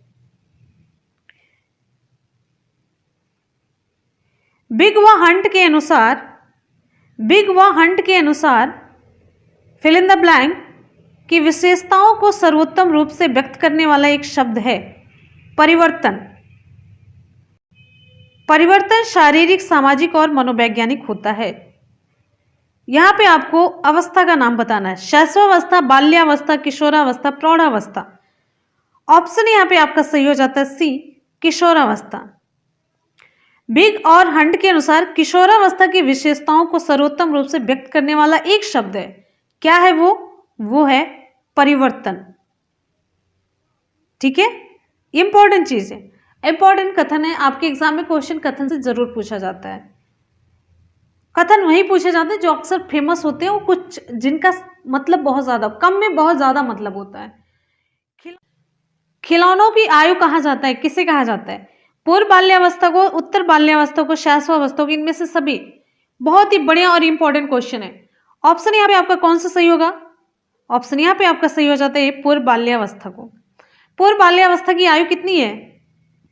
बिग व हंट के अनुसार फिल इन द ब्लैंक की विशेषताओं को सर्वोत्तम रूप से व्यक्त करने वाला एक शब्द है परिवर्तन। परिवर्तन शारीरिक, सामाजिक और मनोवैज्ञानिक होता है। यहां पे आपको अवस्था का नाम बताना है, शैशवावस्था, बाल्यावस्था, किशोरावस्था, प्रौढ़ावस्था। ऑप्शन यहां पे आपका सही हो जाता है सी, किशोरावस्था। बिग और हंट के अनुसार किशोरावस्था की विशेषताओं को सर्वोत्तम रूप से व्यक्त करने वाला एक शब्द है। क्या है वो है परिवर्तन। ठीक है, इंपॉर्टेंट चीज है, इंपॉर्टेंट कथन है। आपके एग्जाम में क्वेश्चन कथन से जरूर पूछा जाता है। कथन वही पूछे जाते हैं जो अक्सर फेमस होते हैं, वो कुछ जिनका मतलब बहुत ज्यादा, कम में बहुत ज्यादा मतलब होता है। खिलौनों की आयु कहा जाता है, किसे कहा जाता है? पूर्व बाल्यावस्था को, उत्तर बाल्यावस्था को, शैशवावस्था को, इनमें से सभी। बहुत ही बढ़िया और इंपॉर्टेंट क्वेश्चन है। ऑप्शन यहाँ पे आपका कौन सा सही होगा? ऑप्शन यहाँ पे आपका सही हो जाता है पूर्व बाल्यावस्था को। पूर्व बाल्यावस्था की आयु कितनी है?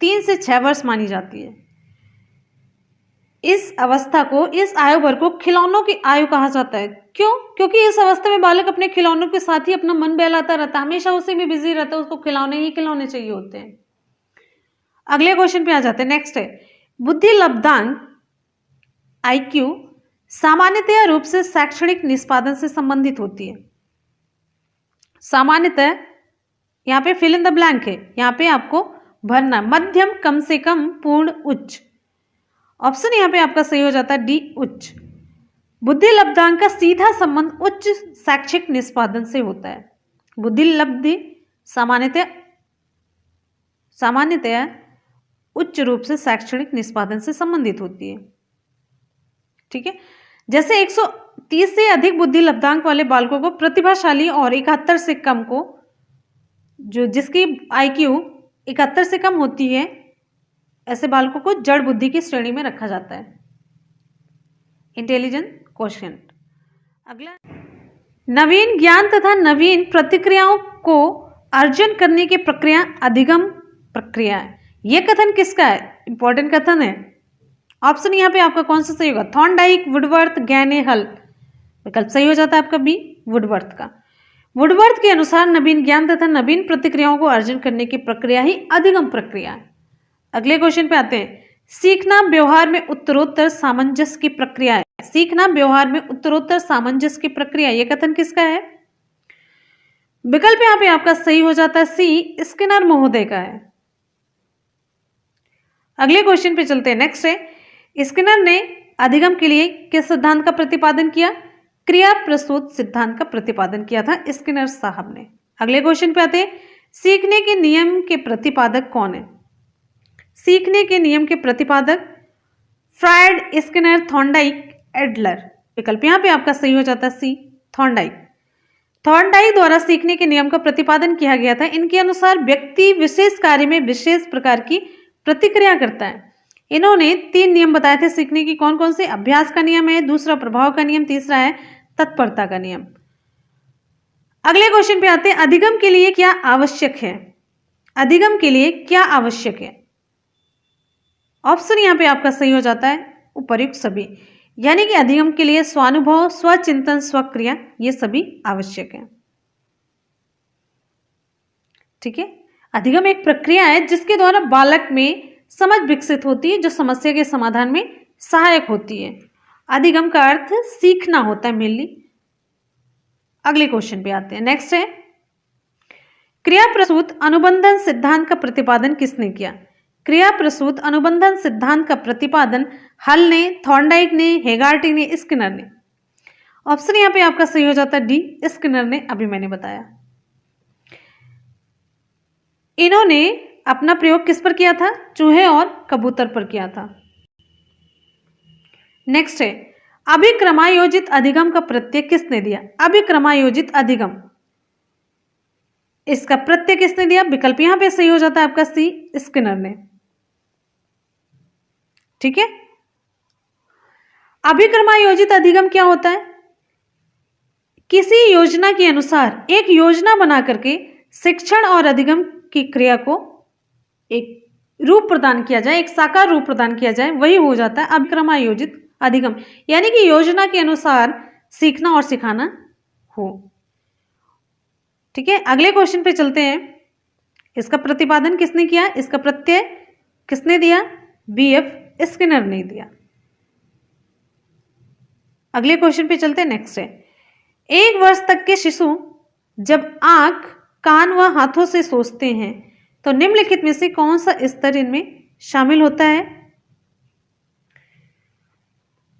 3 से 6 वर्ष मानी जाती है। इस अवस्था को, इस आयु वर्ग को खिलौनों की आयु कहा जाता है। क्यों? क्योंकि इस अवस्था में बालक अपने खिलौनों के साथ ही अपना मन बहलाता रहता है, हमेशा उसी में बिजी रहता है, उसको खिलौने ही खिलौने चाहिए होते हैं। अगले क्वेश्चन पे आ जाते हैं। नेक्स्ट है, बुद्धि लब्धांक IQ सामान्यतः रूप से शैक्षणिक निष्पादन से संबंधित होती है। सामान्यतः यहाँ पे फिल इन द ब्लैंक है, यहाँ पे आपको भरना, मध्यम, कम से कम, पूर्ण, उच्च। ऑप्शन यहाँ पे आपका सही हो जाता है डी, उच्च। बुद्धि लब्धांक का सीधा संबंध उच्च शैक्षिक निष्पादन से होता है। बुद्धि लब्धि सामान्यतया उच्च रूप से शैक्षणिक निष्पादन से संबंधित होती है। ठीक है, जैसे 130 से अधिक बुद्धि लब्धांक वाले बालकों को प्रतिभाशाली और 71 से कम को, जो जिसकी IQ 71 से कम होती है, ऐसे बालकों को जड़ बुद्धि की श्रेणी में रखा जाता है। Intelligent quotient. अगला, नवीन ज्ञान तथा नवीन प्रतिक्रियाओं को अर्जन करने की प्रक्रिया अधिगम प्रक्रिया है। यह कथन किसका है? इंपॉर्टेंट कथन है। ऑप्शन यहाँ पे आपका कौन सा सही होगा? थॉर्नडाइक, वुडवर्थ, गैने, हल। विकल्प सही हो जाता है आपका बी, वुडवर्थ का। वुडवर्थ के अनुसार नवीन ज्ञान तथा नवीन प्रतिक्रियाओं को अर्जन करने की प्रक्रिया ही अधिगम प्रक्रिया है। अगले क्वेश्चन पे आते हैं। सीखना व्यवहार में उत्तरोत्तर सामंजस्य की प्रक्रिया है। सीखना व्यवहार में उत्तरोत्तर सामंजस्य की प्रक्रिया, यह कथन किसका है? विकल्प यहाँ पे आपका सही हो जाता है सी, स्किनर महोदय का है। अगले क्वेश्चन पे चलते हैं। नेक्स्ट है, स्किनर ने अधिगम के लिए किस सिद्धांत का प्रतिपादन किया? क्रिया प्रसूत सिद्धांत का प्रतिपादन किया था स्किनर साहब ने। अगले क्वेश्चन पे आते हैं। सीखने के नियम के प्रतिपादक कौन है? सीखने के नियम के प्रतिपादक फ्रायड, स्किनर, थॉर्नडाइक, एडलर। विकल्प यहाँ पे आपका सही हो जाता है सी, थॉर्नडाइक। थॉर्नडाइक द्वारा सीखने के नियम का प्रतिपादन किया गया था। इनके अनुसार व्यक्ति विशेष कार्य में विशेष प्रकार की प्रतिक्रिया करता है। इन्होंने 3 नियम बताए थे सीखने की। कौन कौन से? अभ्यास का नियम है, दूसरा प्रभाव का नियम, तीसरा है तत्परता का नियम। अगले क्वेश्चन पे आते हैं, अधिगम के लिए क्या आवश्यक है? अधिगम के लिए क्या आवश्यक है? ऑप्शन यहां पे आपका सही हो जाता है उपर्युक्त सभी, यानी कि अधिगम के लिए स्वानुभव, स्वचिंतन, स्वक्रिया ये सभी आवश्यक है। ठीक है, अधिगम एक प्रक्रिया है जिसके द्वारा बालक में समझ विकसित होती है जो समस्या के समाधान में सहायक होती है। अधिगम का अर्थ सीखना होता है मेनली। अगले क्वेश्चन पे आते हैं, नेक्स्ट है, क्रिया प्रसूत अनुबंधन सिद्धांत का प्रतिपादन किसने किया? क्रिया प्रसूत अनुबंधन सिद्धांत का प्रतिपादन हल ने, थॉर्नडाइक ने, हेगार्टी ने, स्किनर ने। ऑप्शन यहां पे आपका सही हो जाता है डी, स्किनर ने। अभी मैंने बताया। इन्होंने अपना प्रयोग किस पर किया था? चूहे और कबूतर पर किया था। नेक्स्ट है, अभिक्रमायोजित अधिगम का प्रत्यय किसने दिया? अभिक्रमायोजित अधिगम, इसका प्रत्यय किसने दिया? विकल्प यहां पे सही हो जाता है आपका सी, स्किनर ने। ठीक है, अभिक्रमायोजित अधिगम क्या होता है? किसी योजना के अनुसार एक योजना बना करके शिक्षण और अधिगम की क्रिया को एक रूप प्रदान किया जाए, एक साकार रूप प्रदान किया जाए, वही हो जाता है अभिक्रमायोजित अधिगम, यानी कि योजना के अनुसार सीखना और सिखाना हो। ठीक है, अगले क्वेश्चन पे चलते हैं, इसका प्रतिपादन किसने किया? इसका प्रत्यय किसने दिया? बीएफ स्किनर ने दिया। अगले क्वेश्चन पे चलते हैं, नेक्स्ट है, 1 वर्ष तक के शिशु जब आंख, कान व हाथों से सोचते हैं तो निम्नलिखित में से कौन सा स्तर इनमें शामिल होता है?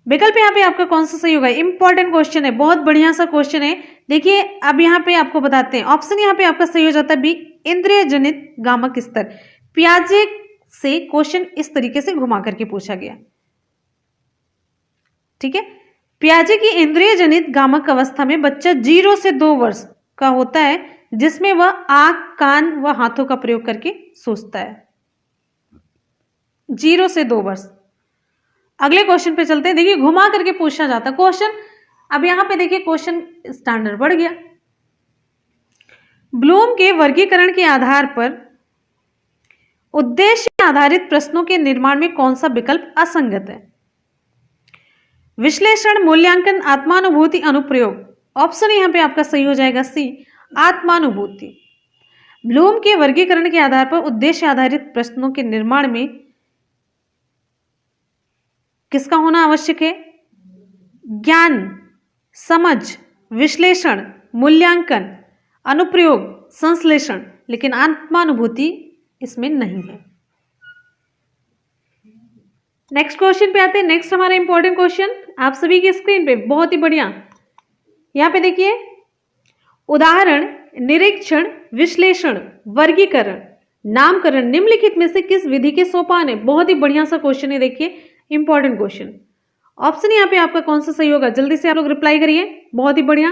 विकल्प यहाँ पे आपका कौन सा सही होगा? इंपॉर्टेंट क्वेश्चन है, बहुत बढ़िया सा क्वेश्चन है। देखिए अब यहाँ पे आपको बताते हैं, ऑप्शन यहाँ पे आपका सही हो जाता है बी, इंद्रिय जनित गामक स्तर। पियाजे से क्वेश्चन इस तरीके से घुमा करके पूछा गया। ठीक है, पियाजे की इंद्रिय जनित गामक अवस्था में बच्चा 0 से 2 वर्ष का होता है, जिसमें वह आंख, कान व हाथों का प्रयोग करके सोचता है। 0 से 2 वर्ष। अगले क्वेश्चन पे चलते हैं, देखिए घुमा करके पूछा जाता है क्वेश्चन। अब यहां पे देखिए क्वेश्चन स्टैंडर्ड बढ़ गया। ब्लूम के वर्गीकरण के आधार पर उद्देश्य आधारित प्रश्नों के निर्माण में कौन सा विकल्प असंगत है? विश्लेषण, मूल्यांकन, आत्मानुभूति, अनुप्रयोग। ऑप्शन यहां पे आपका सही हो जाएगा सी, आत्मानुभूति। ब्लूम के वर्गीकरण के आधार पर उद्देश्य आधारित प्रश्नों के निर्माण में किसका होना आवश्यक है? ज्ञान, समझ, विश्लेषण, मूल्यांकन, अनुप्रयोग, संश्लेषण, लेकिन आत्मानुभूति इसमें नहीं है। नेक्स्ट क्वेश्चन पे आते हैं, नेक्स्ट हमारा इंपॉर्टेंट क्वेश्चन आप सभी की स्क्रीन पे, बहुत ही बढ़िया। यहां पे देखिए, उदाहरण, निरीक्षण, विश्लेषण, वर्गीकरण, नामकरण निम्नलिखित में से किस विधि के सोपान है? बहुत ही बढ़िया सा क्वेश्चन है, देखिए इंपॉर्टेंट क्वेश्चन। ऑप्शन यहाँ पे आपका कौन सा सही होगा? जल्दी से आप लोग रिप्लाई करिए, बहुत ही बढ़िया,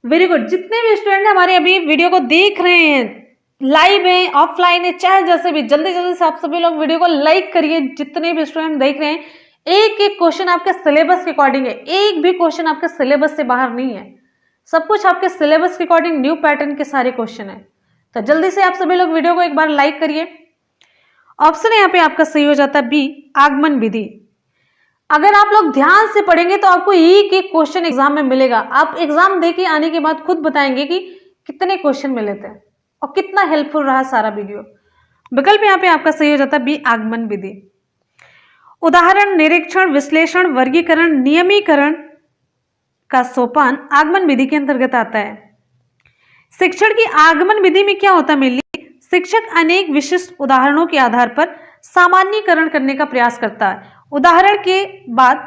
वेरी गुड। जितने भी स्टूडेंट हमारे अभी वीडियो को देख रहे हैं, लाइव है, ऑफलाइन है, चाहे जैसे भी, जल्दी जल्दी से आप सभी लोग वीडियो को लाइक करिए। जितने भी स्टूडेंट देख रहे हैं, एक एक क्वेश्चन आपके सिलेबस के अकॉर्डिंग है, एक भी क्वेश्चन आपके सिलेबस से बाहर नहीं है, सब कुछ आपके सिलेबस के अकॉर्डिंग न्यू पैटर्न के सारे क्वेश्चन है। तो जल्दी से आप सभी लोग वीडियो को एक बार लाइक करिए। ऑप्शन यहाँ पे आपका सही हो जाता है बी, आगमन विधि। अगर आप लोग ध्यान से पढ़ेंगे तो आपको एक एक क्वेश्चन एग्जाम में मिलेगा। आप एग्जाम देके आने के बाद खुद बताएंगे कि कितने क्वेश्चन मिले थे और कितना हेल्पफुल रहा सारा वीडियो। विकल्प यहाँ पे आपका सही हो जाता है बी, आगमन विधि। उदाहरण, निरीक्षण, विश्लेषण, वर्गीकरण, नियमीकरण का सोपान आगमन विधि के अंतर्गत आता है। शिक्षण की आगमन विधि में क्या होता है? मेनली शिक्षक अनेक विशिष्ट उदाहरणों के आधार पर सामान्यीकरण करने का प्रयास करता है। उदाहरण के बाद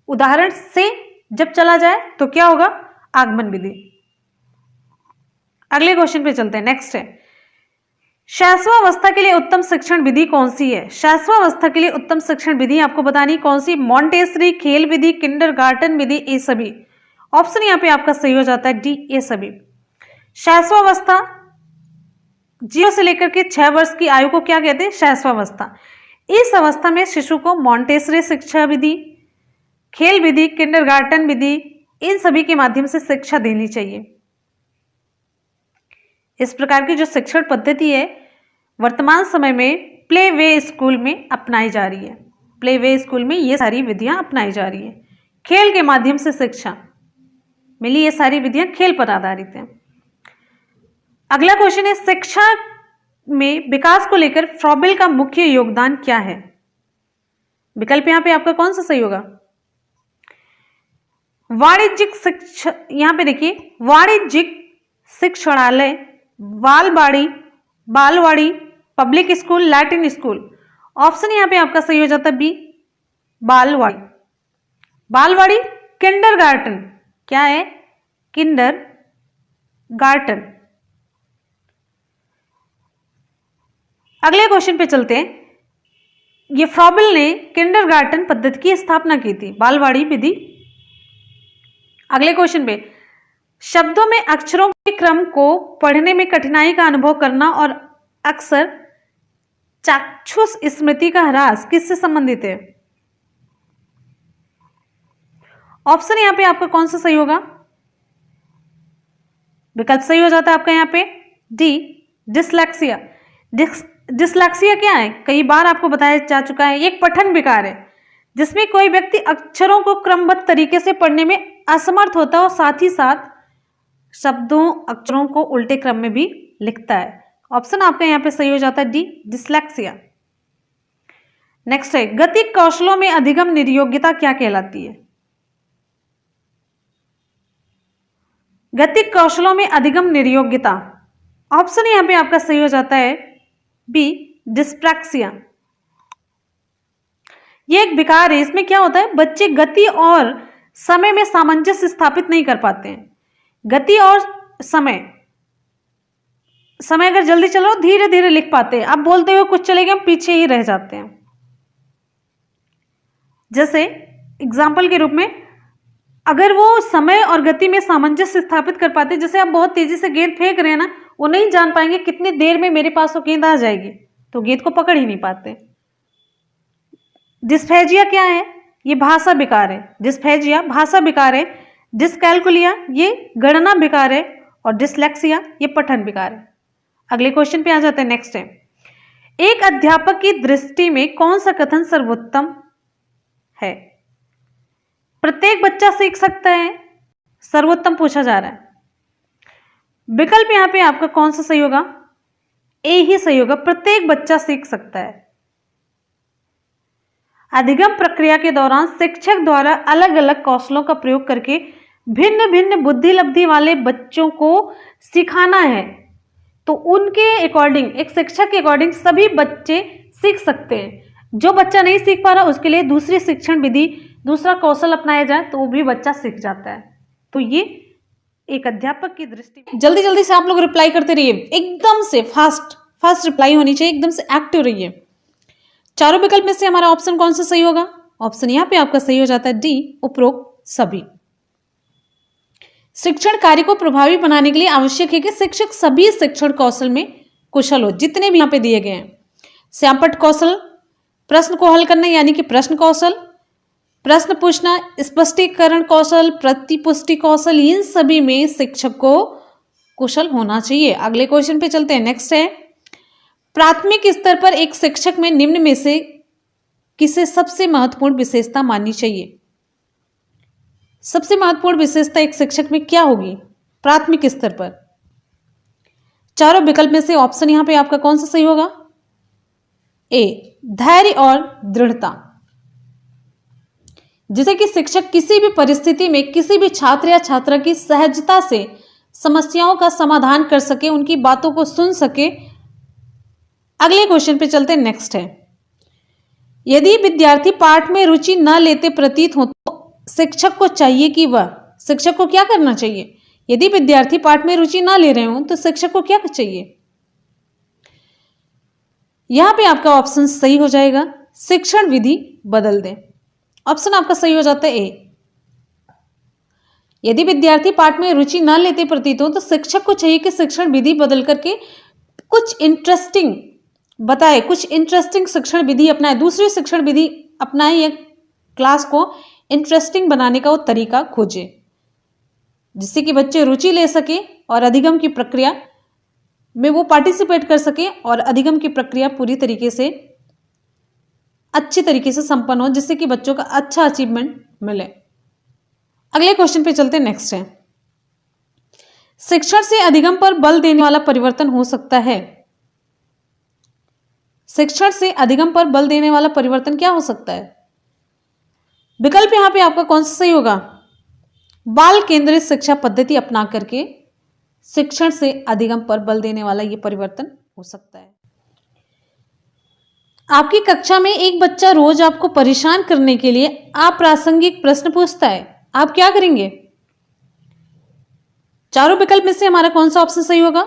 उदाहरण से जब चला जाए तो क्या होगा? आगमन विधि। अगले क्वेश्चन पे चलते हैं, नेक्स्ट है, शैशवावस्था के लिए उत्तम शिक्षण विधि कौन सी है? शैशवावस्था के लिए उत्तम शिक्षण विधि आपको बतानी कौन सी? मॉन्टेसरी, खेल विधि, किंडरगार्टन विधि, ए सभी। ऑप्शन यहाँ पे आपका सही हो जाता है डी, ए सभी। शैशवावस्था 0 से लेकर के 6 वर्ष की आयु को क्या कहते हैं? शैशवावस्था। इस अवस्था में शिशु को मॉन्टेसरी शिक्षा विधि, खेल विधि, किंडरगार्टन विधि, इन सभी के माध्यम से शिक्षा देनी चाहिए। इस प्रकार की जो शिक्षण पद्धति है वर्तमान समय में प्ले वे स्कूल में अपनाई जा रही है। प्ले वे स्कूल में ये सारी विधियां अपनाई जा रही है। खेल के माध्यम से शिक्षा मिली, ये सारी विधियां खेल पर आधारित हैं। अगला क्वेश्चन है, शिक्षा में विकास को लेकर फ्रॉबेल का मुख्य योगदान क्या है? विकल्प यहां पे आपका कौन सा सही होगा? वाणिज्यिक शिक्षा, यहां पे देखिए, वाणिज्यिक शिक्षणालय, बालवाड़ी, public school, Latin school. Option यहां पे आपका सही हो जाता है बी, बालवाड़ी। किंडरगार्टन क्या है? किंडरगार्टन। अगले क्वेश्चन पे चलते हैं। ये फ्रॉबेल ने किंडरगार्टन पद्धति की स्थापना की थी, बालवाड़ी विधि। अगले क्वेश्चन पे, शब्दों में अक्षरों के क्रम को पढ़ने में कठिनाई का अनुभव करना और अक्सर चाक्षुष स्मृति का ह्रास किससे संबंधित है? ऑप्शन यहां पे आपका कौन सा सही होगा? विकल्प सही हो जाता है आपका यहां पे डी, डिसलेक्सिया। डिसलेक्सिया क्या है? कई बार आपको बताया जा चुका है, एक पठन विकार है जिसमें कोई व्यक्ति अक्षरों को क्रमबद्ध तरीके से पढ़ने में असमर्थ होता है और साथ ही साथ शब्दों अक्षरों को उल्टे क्रम में भी लिखता है। ऑप्शन आपका यहां पे सही हो जाता है डी, डिसलेक्सिया। नेक्स्ट है, गतिक कौशलों में अधिगम निर्योग्यता क्या कहलाती है? गतिक कौशलों में अधिगम निर्योग्यता, ऑप्शन यहां पे आपका सही हो जाता है बी, डिस्प्रैक्सिया। ये एक विकार है, इसमें क्या होता है, बच्चे गति और समय में सामंजस्य स्थापित नहीं कर पाते हैं। गति और समय अगर जल्दी चलो धीरे धीरे लिख पाते हैं, आप बोलते हुए कुछ चले गए, हम पीछे ही रह जाते हैं। जैसे एग्जाम्पल के रूप में, अगर वो समय और गति में सामंजस्य स्थापित कर पाते, जैसे आप बहुत तेजी से गेंद फेंक रहे हैं ना, वो नहीं जान पाएंगे कितनी देर में मेरे पास वो गेंद आ जाएगी, तो गेंद को पकड़ ही नहीं पाते। डिस्फेजिया क्या है? ये भाषा विकार है। डिस्फेजिया भाषा विकार है। डिसकैलकुलिया ये गणना विकार है और डिसलेक्सिया ये पठन विकार है। अगले क्वेश्चन पे आ जाते हैं। नेक्स्ट है, एक अध्यापक की दृष्टि में कौन सा कथन सर्वोत्तम है? प्रत्येक बच्चा सीख सकता है, सर्वोत्तम पूछा जा रहा है। विकल्प यहां पे आपका कौन सा सही होगा? ए ही सही होगा, प्रत्येक बच्चा सीख सकता है। अधिगम प्रक्रिया के दौरान शिक्षक द्वारा अलग अलग कौशलों का प्रयोग करके भिन्न भिन्न बुद्धि लब्धि वाले बच्चों को सिखाना है, तो उनके अकॉर्डिंग, एक शिक्षक के अकॉर्डिंग सभी बच्चे सीख सकते हैं। जो बच्चा नहीं सीख पा रहा उसके लिए दूसरी शिक्षण विधि, दूसरा कौशल अपनाया जाए तो वो भी बच्चा सीख जाता है। तो ये एक अध्यापक की दृष्टि। जल्दी जल्दी से आप लोग रिप्लाई करते रहिए, एकदम से फास्ट रिप्लाई होनी चाहिए, एकदम से एक्टिव रहिए। चारों विकल्प में से हमारा ऑप्शन कौन सा सही होगा? ऑप्शन यहां पे आपका सही हो जाता है डी, उपरोक्त सभी। शिक्षण कार्य को प्रभावी बनाने के लिए आवश्यक है कि शिक्षक सभी शिक्षण कौशल में कुशल हो, जितने भी यहाँ पे दिए गए हैं। श्यामपट्ट कौशल, प्रश्न को हल करना यानी कि प्रश्न कौशल, प्रश्न पूछना, स्पष्टीकरण कौशल, प्रतिपुष्टि कौशल, इन सभी में शिक्षक को कुशल होना चाहिए। अगले क्वेश्चन पे चलते हैं। नेक्स्ट है, प्राथमिक स्तर पर एक शिक्षक में निम्न में से किसे सबसे महत्वपूर्ण विशेषता माननी चाहिए? सबसे महत्वपूर्ण विशेषता एक शिक्षक में क्या होगी प्राथमिक स्तर पर? चारों विकल्प में से ऑप्शन यहां पे आपका कौन सा सही होगा? ए, धैर्य और दृढ़ता। जिसे कि शिक्षक किसी भी परिस्थिति में किसी भी छात्र या छात्रा की सहजता से समस्याओं का समाधान कर सके, उनकी बातों को सुन सके। अगले क्वेश्चन पे चलते हैं। नेक्स्ट है, यदि विद्यार्थी पाठ में रुचि न लेते प्रतीत हो तो शिक्षक को चाहिए कि शिक्षक को क्या करना चाहिए? यदि विद्यार्थी पाठ में रुचि ना ले रहे हो तो शिक्षक को क्या चाहिए? यहां पे आपका ऑप्शन सही हो जाएगा, शिक्षण विधि बदल दें। ऑप्शन आपका सही हो जाता है ए। यदि विद्यार्थी पाठ में रुचि न लेते प्रतीत हो तो शिक्षक को चाहिए कि शिक्षण विधि बदल करके कुछ इंटरेस्टिंग बताए, कुछ इंटरेस्टिंग शिक्षण विधि अपनाए, दूसरी शिक्षण विधि अपनाए या क्लास को इंटरेस्टिंग बनाने का वो तरीका खोजे, जिससे कि बच्चे रुचि ले सके और अधिगम की प्रक्रिया में वो पार्टिसिपेट कर सके और अधिगम की प्रक्रिया पूरी तरीके से अच्छी तरीके से संपन्न हो, जिससे कि बच्चों का अच्छा अचीवमेंट मिले। अगले क्वेश्चन पे चलते हैं। नेक्स्ट है, शिक्षण से अधिगम पर बल देने वाला परिवर्तन हो सकता है। शिक्षण से अधिगम पर बल देने वाला परिवर्तन क्या हो सकता है? विकल्प यहां पे आपका कौन सा सही होगा? बाल केंद्रित शिक्षा पद्धति अपना करके शिक्षण से अधिगम पर बल देने वाला यह परिवर्तन हो सकता है। आपकी कक्षा में एक बच्चा रोज आपको परेशान करने के लिए अप्रासंगिक प्रश्न पूछता है, आप क्या करेंगे? चारों विकल्प में से हमारा कौन सा ऑप्शन सही होगा?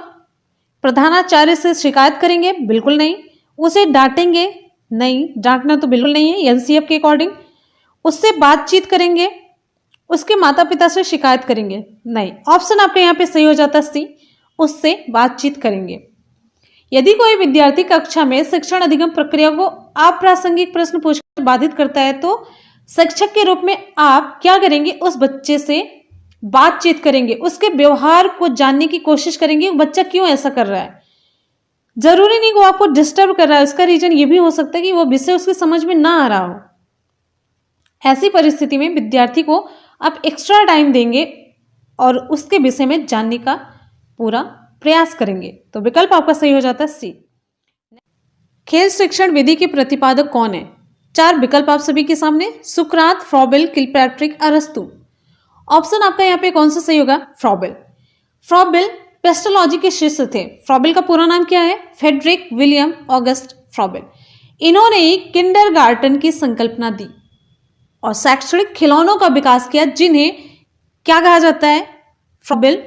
प्रधानाचार्य से शिकायत करेंगे? बिल्कुल नहीं। उसे डांटेंगे? नहीं, डांटना तो बिल्कुल नहीं है एनसीएफ के अकॉर्डिंग। उससे बातचीत करेंगे? उसके माता पिता से शिकायत करेंगे? नहीं। ऑप्शन आपका यहाँ पे सही हो जाता है सी, उससे बातचीत करेंगे। यदि कोई विद्यार्थी कक्षा में शिक्षण अधिगम प्रक्रिया को अप्रासंगिक प्रश्न पूछकर बाधित करता है तो शिक्षक के रूप में आप क्या करेंगे? उस बच्चे से बातचीत करेंगे, उसके व्यवहार को जानने की कोशिश करेंगे, बच्चा क्यों ऐसा कर रहा है। जरूरी नहीं कि वो आपको डिस्टर्ब कर रहा है, उसका रीजन ये भी हो सकता है कि वो विषय उसके समझ में ना आ रहा हो। ऐसी परिस्थिति में विद्यार्थी को आप एक्स्ट्रा टाइम देंगे और उसके विषय में जानने का पूरा प्रयास करेंगे। तो विकल्प आपका सही हो जाता है सी। खेल शिक्षण विधि के प्रतिपादक कौन है? चार विकल्प आप सभी के सामने, सुकरात, फ्रॉबेल, किलपैट्रिक, अरस्तु। ऑप्शन आपका यहाँ पे कौन सा सही होगा? फ्रॉबेल। फ्रॉबेल पेस्टोलॉजी के शिष्य थे। फ्रॉबेल का पूरा नाम क्या है? Friedrich Wilhelm August Froebel. इन्होंने किंडरगार्टन की संकल्पना दी और शैक्षणिक खिलौनों का विकास किया, जिन्हें क्या कहा जाता है? फ्रॉबेल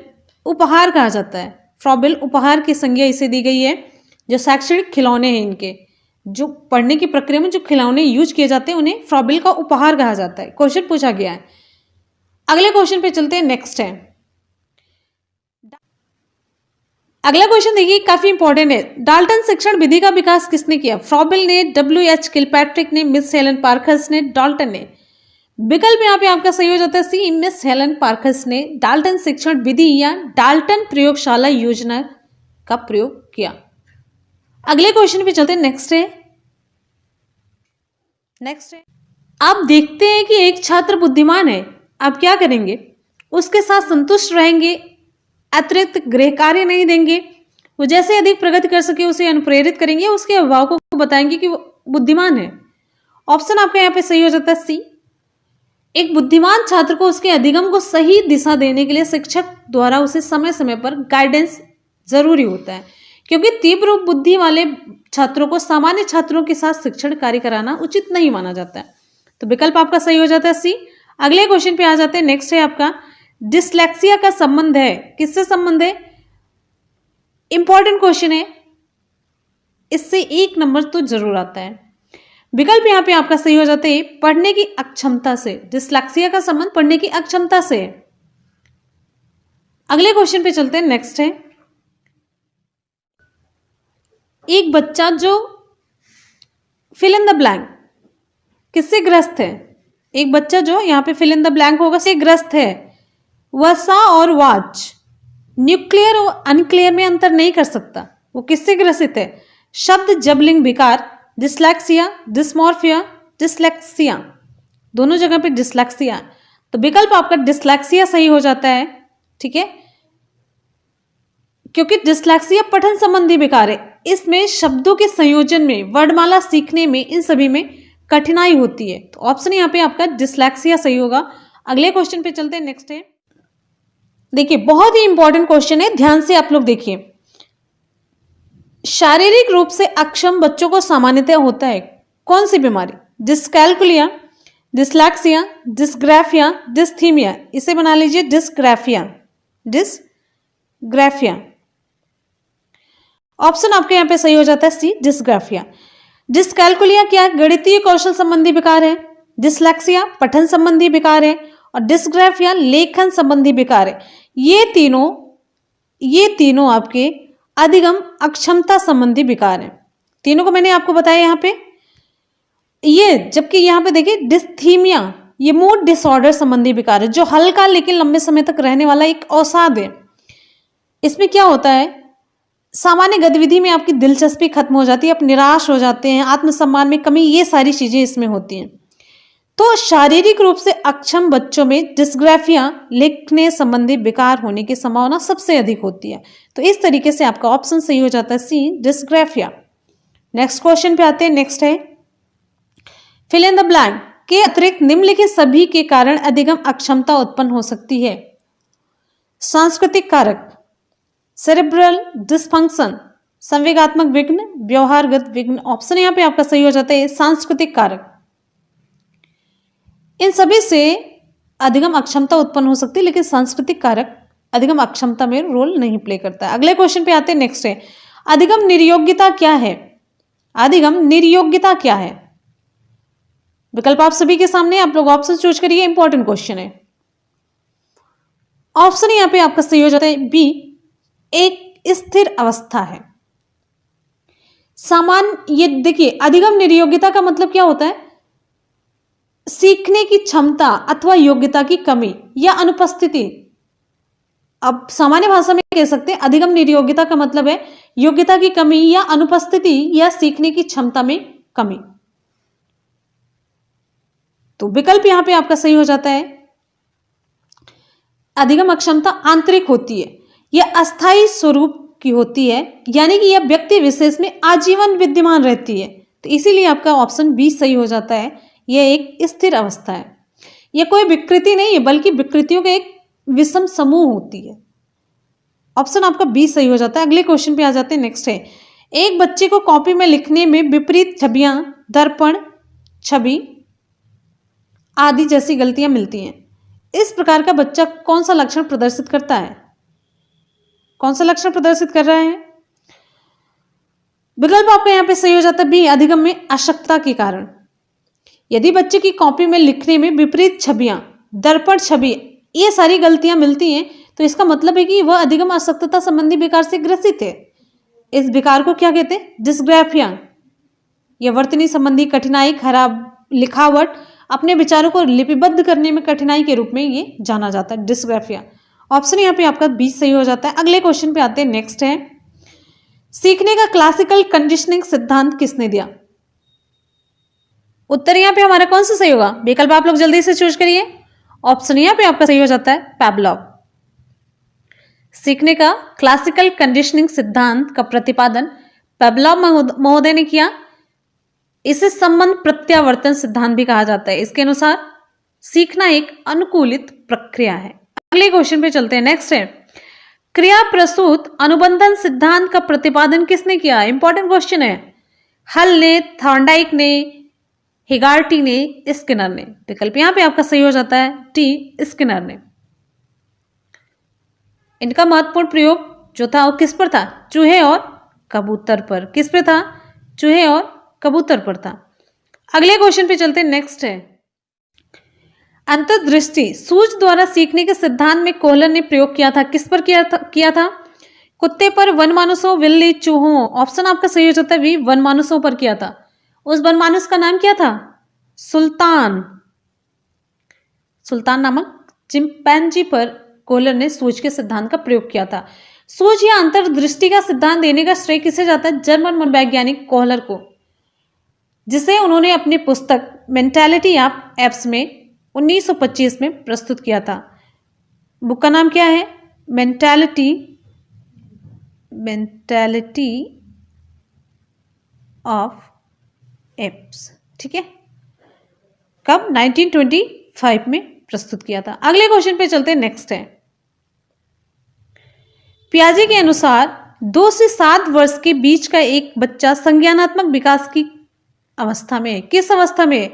उपहार कहा जाता है। फ्रॉबेल उपहार की संज्ञा इसे दी गई है। जो शैक्षणिक खिलौने हैं, इनके जो पढ़ने की प्रक्रिया में जो खिलौने यूज किए जाते हैं, उन्हें फ्रॉबेल का उपहार कहा जाता है। क्वेश्चन पूछा गया है। अगले क्वेश्चन पे चलते हैं। नेक्स्ट है, अगला क्वेश्चन देखिए, काफी इंपॉर्टेंट है। डाल्टन शिक्षण विधि का विकास किसने किया? फ्रॉबेल ने, डब्ल्यू.एच. किलपैट्रिक ने, मिस हेलन पार्खस ने, डाल्टन ने। विकल्प यहाँ पे आपका सही हो जाता है सी, मिस हेलन पार्खस ने डाल्टन शिक्षण विधि या डाल्टन प्रयोगशाला योजना का प्रयोग किया। अगले क्वेश्चन पे चलते हैं। नेक्स्ट है, आप देखते हैं कि एक छात्र बुद्धिमान है, आप क्या करेंगे? उसके साथ संतुष्ट रहेंगे, अतिरिक्त गृह कार्य नहीं देंगे, वो जैसे अधिक प्रगति कर सके उसे अनुप्रेरित करेंगे, उसके अभिभावकों को बताएंगे कि वो बुद्धिमान है। ऑप्शन आपका यहाँ पे सही हो जाता है सी। एक बुद्धिमान छात्र को उसके अधिगम को सही दिशा देने के लिए शिक्षक द्वारा उसे समय समय पर गाइडेंस जरूरी होता है, क्योंकि तीव्र बुद्धि वाले छात्रों को सामान्य छात्रों के साथ शिक्षण कार्य कराना उचित नहीं माना जाता है। तो विकल्प आपका सही हो जाता है सी। अगले क्वेश्चन पे आ जाते हैं। नेक्स्ट है आपका, डिस्लेक्सिया का संबंध है, किससे संबंध है? इंपॉर्टेंट क्वेश्चन है, इससे 1 नंबर तो जरूर आता है। विकल्प यहाँ पे आपका सही हो जाता है पढ़ने की अक्षमता से। डिस्लेक्सिया का संबंध पढ़ने की अक्षमता से है। अगले क्वेश्चन पे चलते हैं। नेक्स्ट है, एक बच्चा जो फिल इन द ब्लैंक किससे ग्रस्त है? एक बच्चा जो यहाँ पे फिल इन द ब्लैंक होगा से ग्रस्त है। वसा और वाच, न्यूक्लियर और अनक्लियर में अंतर नहीं कर सकता, वो किससे ग्रसित है? शब्द जबलिंग विकार, डिस्लेक्सिया, डिस्मॉर्फिया, डिस्लेक्सिया, दोनों जगह पे डिस्लेक्सिया। तो विकल्प आपका डिस्लेक्सिया सही हो जाता है। ठीक है, क्योंकि डिस्लेक्सिया पठन संबंधी विकार है, इसमें शब्दों के संयोजन में, वर्णमाला सीखने में, इन सभी में कठिनाई होती है। तो ऑप्शन यहाँ पे आपका डिस्लेक्सिया सही होगा। अगले क्वेश्चन पे चलते हैं। नेक्स्ट है, देखिए बहुत ही इंपॉर्टेंट क्वेश्चन है, ध्यान से आप लोग देखिए। शारीरिक रूप से अक्षम बच्चों को सामान्यतः होता है कौन सी बीमारी? Dyscalculia, dyslexia, dysgraphia, dysthymia. इसे बना लीजिए डिस्ग्राफिया, डिस्ग्राफिया। ऑप्शन आपके यहाँ पे सही हो जाता है सी, डिस्ग्राफिया। डिस्कैलकुलिया क्या है? गणितीय कौशल संबंधी विकार है। डिसलेक्सिया पठन संबंधी विकार है और डिस्ग्राफिया लेखन संबंधी विकार है। ये तीनों आपके अधिगम अक्षमता संबंधी विकार हैं। तीनों को मैंने आपको बताया यहाँ पे। ये जबकि यहाँ पे देखिए डिस्थीमिया, ये मूड डिसऑर्डर संबंधी विकार है, जो हल्का लेकिन लंबे समय तक रहने वाला एक अवसाद है। इसमें क्या होता है, सामान्य गतिविधि में आपकी दिलचस्पी खत्म हो जाती है, आप निराश हो जाते हैं, आत्मसम्मान में कमी, ये सारी चीजें इसमें होती हैं। तो शारीरिक रूप से अक्षम बच्चों में डिस्ग्राफिया लिखने संबंधी विकार होने की संभावना सबसे अधिक होती है। तो इस तरीके से आपका ऑप्शन सही हो जाता है सी, डिस्ग्राफिया। नेक्स्ट क्वेश्चन पे आते हैं। नेक्स्ट है फिल इन द ब्लैंक के अतिरिक्त निम्नलिखित सभी के कारण अधिगम अक्षमता उत्पन्न हो सकती है। सांस्कृतिक कारक, सेरेब्रल डिस्फंक्शन, संवेगात्मक विघ्न, व्यवहारगत विघ्न। ऑप्शन यहाँ पे आपका सही हो जाता है सांस्कृतिक कारक। इन सभी से अधिगम अक्षमता उत्पन्न हो सकती है, लेकिन सांस्कृतिक कारक अधिगम अक्षमता में रोल नहीं प्ले करता है। अगले क्वेश्चन पे आते हैं। नेक्स्ट है अधिगम निर्योग्यता क्या है? अधिगम निर्योग्यता क्या है? विकल्प आप सभी के सामने, आप लोग ऑप्शन चूज करिए, इंपॉर्टेंट क्वेश्चन है। ऑप्शन यहां पे आपका सही हो जाता है बी, एक स्थिर अवस्था है। सामान्य, ये देखिए अधिगम निर्योग्यता का मतलब क्या होता है? सीखने की क्षमता अथवा योग्यता की कमी या अनुपस्थिति। अब सामान्य भाषा में कह सकते हैं अधिगम निर्योग्यता का मतलब है योग्यता की कमी या अनुपस्थिति या सीखने की क्षमता में कमी। तो विकल्प यहां पे आपका सही हो जाता है अधिगम अक्षमता आंतरिक होती है, यह अस्थायी स्वरूप की होती है, यानी कि यह व्यक्ति विशेष में आजीवन विद्यमान रहती है। तो इसीलिए आपका ऑप्शन बी सही हो जाता है, यह एक स्थिर अवस्था है। यह कोई विकृति नहीं है, बल्कि विकृतियों का एक विषम समूह होती है। ऑप्शन आपका बी सही हो जाता है। अगले क्वेश्चन पे आ जाते हैं। नेक्स्ट है एक बच्चे को कॉपी में लिखने में विपरीत छवियां, दर्पण छवि आदि जैसी गलतियां मिलती हैं। इस प्रकार का बच्चा कौन सा लक्षण प्रदर्शित करता है? कौन सा लक्षण प्रदर्शित कर रहा है? विकल्प आपका यहां पे सही हो जाता है बी, अधिगम में अशक्तता के कारण। यदि बच्चे की कॉपी में लिखने में विपरीत छवियां, दर्पण छवि, ये सारी गलतियां मिलती हैं, तो इसका मतलब है कि वह अधिगम अशक्तता संबंधी विकार से ग्रसित है। इस विकार को क्या कहते हैं? डिस्ग्राफिया। यह वर्तनी संबंधी कठिनाई, खराब लिखावट, अपने विचारों को लिपिबद्ध करने में कठिनाई के रूप में ये जाना जाता है, डिस्ग्राफिया। ऑप्शन यहाँ पे आपका बी सही हो जाता है। अगले क्वेश्चन पे आते हैं। नेक्स्ट है सीखने का क्लासिकल कंडीशनिंग सिद्धांत किसने दिया? उत्तर यहाँ पे हमारा कौन सा सही होगा? विकल्प आप लोग जल्दी से चूज करिए। ऑप्शन यहाँ पे आपका सही हो जाता है पैवलोव। सीखने का क्लासिकल कंडीशनिंग सिद्धांत का प्रतिपादन पैवलोव महोदय ने किया। इसे संबंध प्रत्यावर्तन सिद्धांत भी कहा जाता है। इसके अनुसार सीखना एक अनुकूलित प्रक्रिया है। अगले क्वेश्चन पे चलते हैं। नेक्स्ट है क्रिया प्रसूत अनुबंधन सिद्धांत का प्रतिपादन किसने किया? इंपॉर्टेंट क्वेश्चन है। हल ने, थॉर्नडाइक ने, हिगार्टी ने, स्किनर ने। विकल्प यहां पे आपका सही हो जाता है टी, स्किनर ने। इनका महत्वपूर्ण प्रयोग जो था वो किस पर था? चूहे और कबूतर पर। किस पे था? चूहे और कबूतर पर था। अगले क्वेश्चन पे चलते हैं। नेक्स्ट है अंतर्दृष्टि सूझ द्वारा सीखने के सिद्धांत में कोहलर ने प्रयोग किया था। किस पर किया था? कुत्ते पर, वनमानुषों, बिल्ली, चूहों। ऑप्शन आपका सही हो जाता है वी, वनमानुषों पर किया था। उस वनमानुष का नाम क्या था? सुल्तान। सुल्तान नामक चिंपैंजी पर कोहलर ने सूझ के सिद्धांत का प्रयोग किया था। सूझ या अंतर्दृष्टि का सिद्धांत देने का श्रेय किसे जाता है? जर्मन मनोवैज्ञानिक कोहलर को, जिसे उन्होंने अपनी पुस्तक मेंटालिटी ऑफ एप्स में 1925 में प्रस्तुत किया था। बुक का नाम क्या है? Mentality of apps. ठीक है, कब? 1925 में प्रस्तुत किया था। अगले क्वेश्चन पे चलते हैं। नेक्स्ट है पियाजे के अनुसार 2 से 7 वर्ष के बीच का एक बच्चा संज्ञानात्मक विकास की अवस्था में है। किस अवस्था में?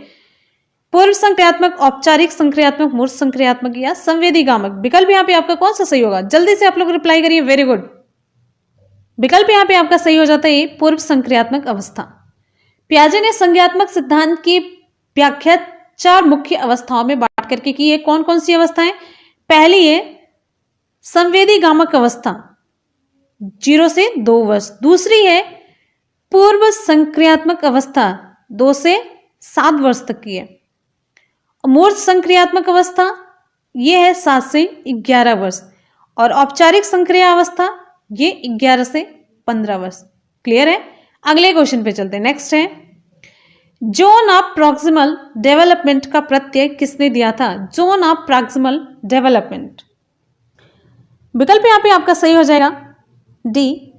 पूर्व संक्रियात्मक, औपचारिक संक्रियात्मक, मूर्त संक्रियात्मक या संवेदीगामक। विकल्प यहाँ पे आपका कौन सा सही होगा? जल्दी से आप लोग रिप्लाई करिए। Very good. विकल्प यहाँ पे आपका सही हो जाता है पूर्व संक्रियात्मक अवस्था। पियाजे ने संज्ञात्मक सिद्धांत की व्याख्या 4 मुख्य अवस्थाओं में बांट करके की है। कौन कौन सी अवस्थाएं? पहली है संवेदी गामक अवस्था 0 से 2 वर्ष। दूसरी है पूर्व संक्रियात्मक अवस्था 2 से 7 वर्ष तक की है। अमूर्त संक्रियात्मक अवस्था ये है 7 से 11 वर्ष और औपचारिक संक्रिया अवस्था ये 11 से 15 वर्ष। क्लियर है? अगले क्वेश्चन पे चलते हैं। नेक्स्ट है जोन ऑफ प्रॉक्सिमल डेवलपमेंट का प्रत्यय किसने दिया था? Zone of proximal development. विकल्प यहां पे आपका सही हो जाएगा डी,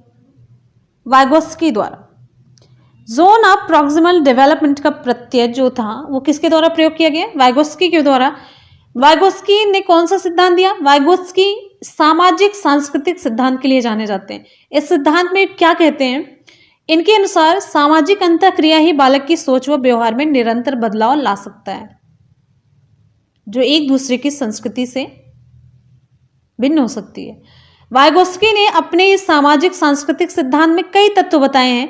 वाइगोस्की द्वारा। जोन ऑफ प्रॉक्सिमल डेवलपमेंट का प्रत्यय जो था वो किसके द्वारा प्रयोग किया गया? वाइगोस्की के द्वारा। वाइगोस्की ने कौन सा सिद्धांत दिया? वाइगोस्की सामाजिक सांस्कृतिक सिद्धांत के लिए जाने जाते हैं। इस सिद्धांत में क्या कहते हैं? इनके अनुसार सामाजिक अंतःक्रिया ही बालक की सोच व व्यवहार में निरंतर बदलाव ला सकता है, जो एक दूसरे की संस्कृति से भिन्न हो सकती है। वाइगोस्की ने अपने इस सामाजिक सांस्कृतिक सिद्धांत में कई तत्व बताए हैं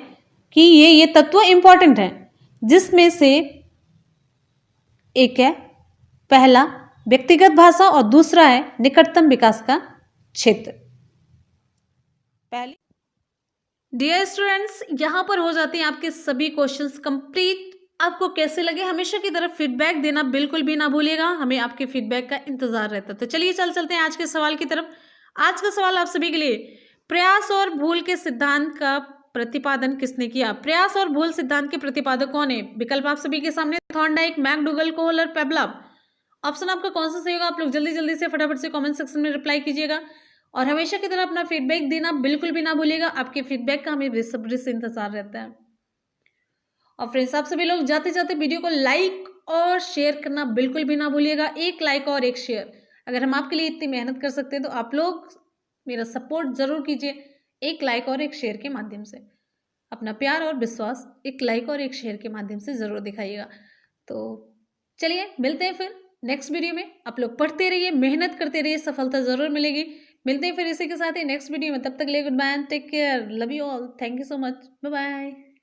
कि ये तत्व इंपॉर्टेंट है, जिसमें से एक है पहला व्यक्तिगत भाषा और दूसरा है निकटतम विकास का क्षेत्र। पहले डियर स्टूडेंट्स, यहां पर हो जाते हैं आपके सभी क्वेश्चंस कंप्लीट। आपको कैसे लगे हमेशा की तरफ फीडबैक देना बिल्कुल भी ना भूलिएगा, हमें आपके फीडबैक का इंतजार रहता है। तो चलिए चलते हैं आज के सवाल की तरफ। आज का सवाल आप सभी के लिए, प्रयास और भूल के सिद्धांत का प्रतिपादन किसने किया? प्रयास और भूल सिद्धांत के प्रतिपादक कौन है? विकल्प आप सभी के सामने, थॉर्नडाइक, मैकडूगल, कोहल और पेवलव। ऑप्शन आपका कौन सा सही होगा? आप लोग जल्दी जल्दी से फटाफट से कमेंट सेक्शन में रिप्लाई कीजिएगा और हमेशा की तरह अपना फीडबैक देना बिल्कुल भी ना भूलिएगा। आपके फीडबैक का हमें बेसब्री से इंतजार रहता है। और फ्रेंड्स, आप सभी लोग जाते जाते वीडियो को लाइक और शेयर करना बिल्कुल भी ना भूलिएगा। एक लाइक और एक शेयर, अगर हम आपके लिए इतनी मेहनत कर सकते हैं तो आप लोग मेरा सपोर्ट जरूर कीजिए। एक लाइक और एक शेयर के माध्यम से अपना प्यार और विश्वास एक लाइक और एक शेयर के माध्यम से जरूर दिखाइएगा। तो चलिए मिलते हैं फिर नेक्स्ट वीडियो में। आप लोग पढ़ते रहिए, मेहनत करते रहिए, सफलता जरूर मिलेगी। मिलते हैं फिर इसी के साथ ही नेक्स्ट वीडियो में। तब तक के लिए goodbye, take care, love you all, thank you so much, bye bye.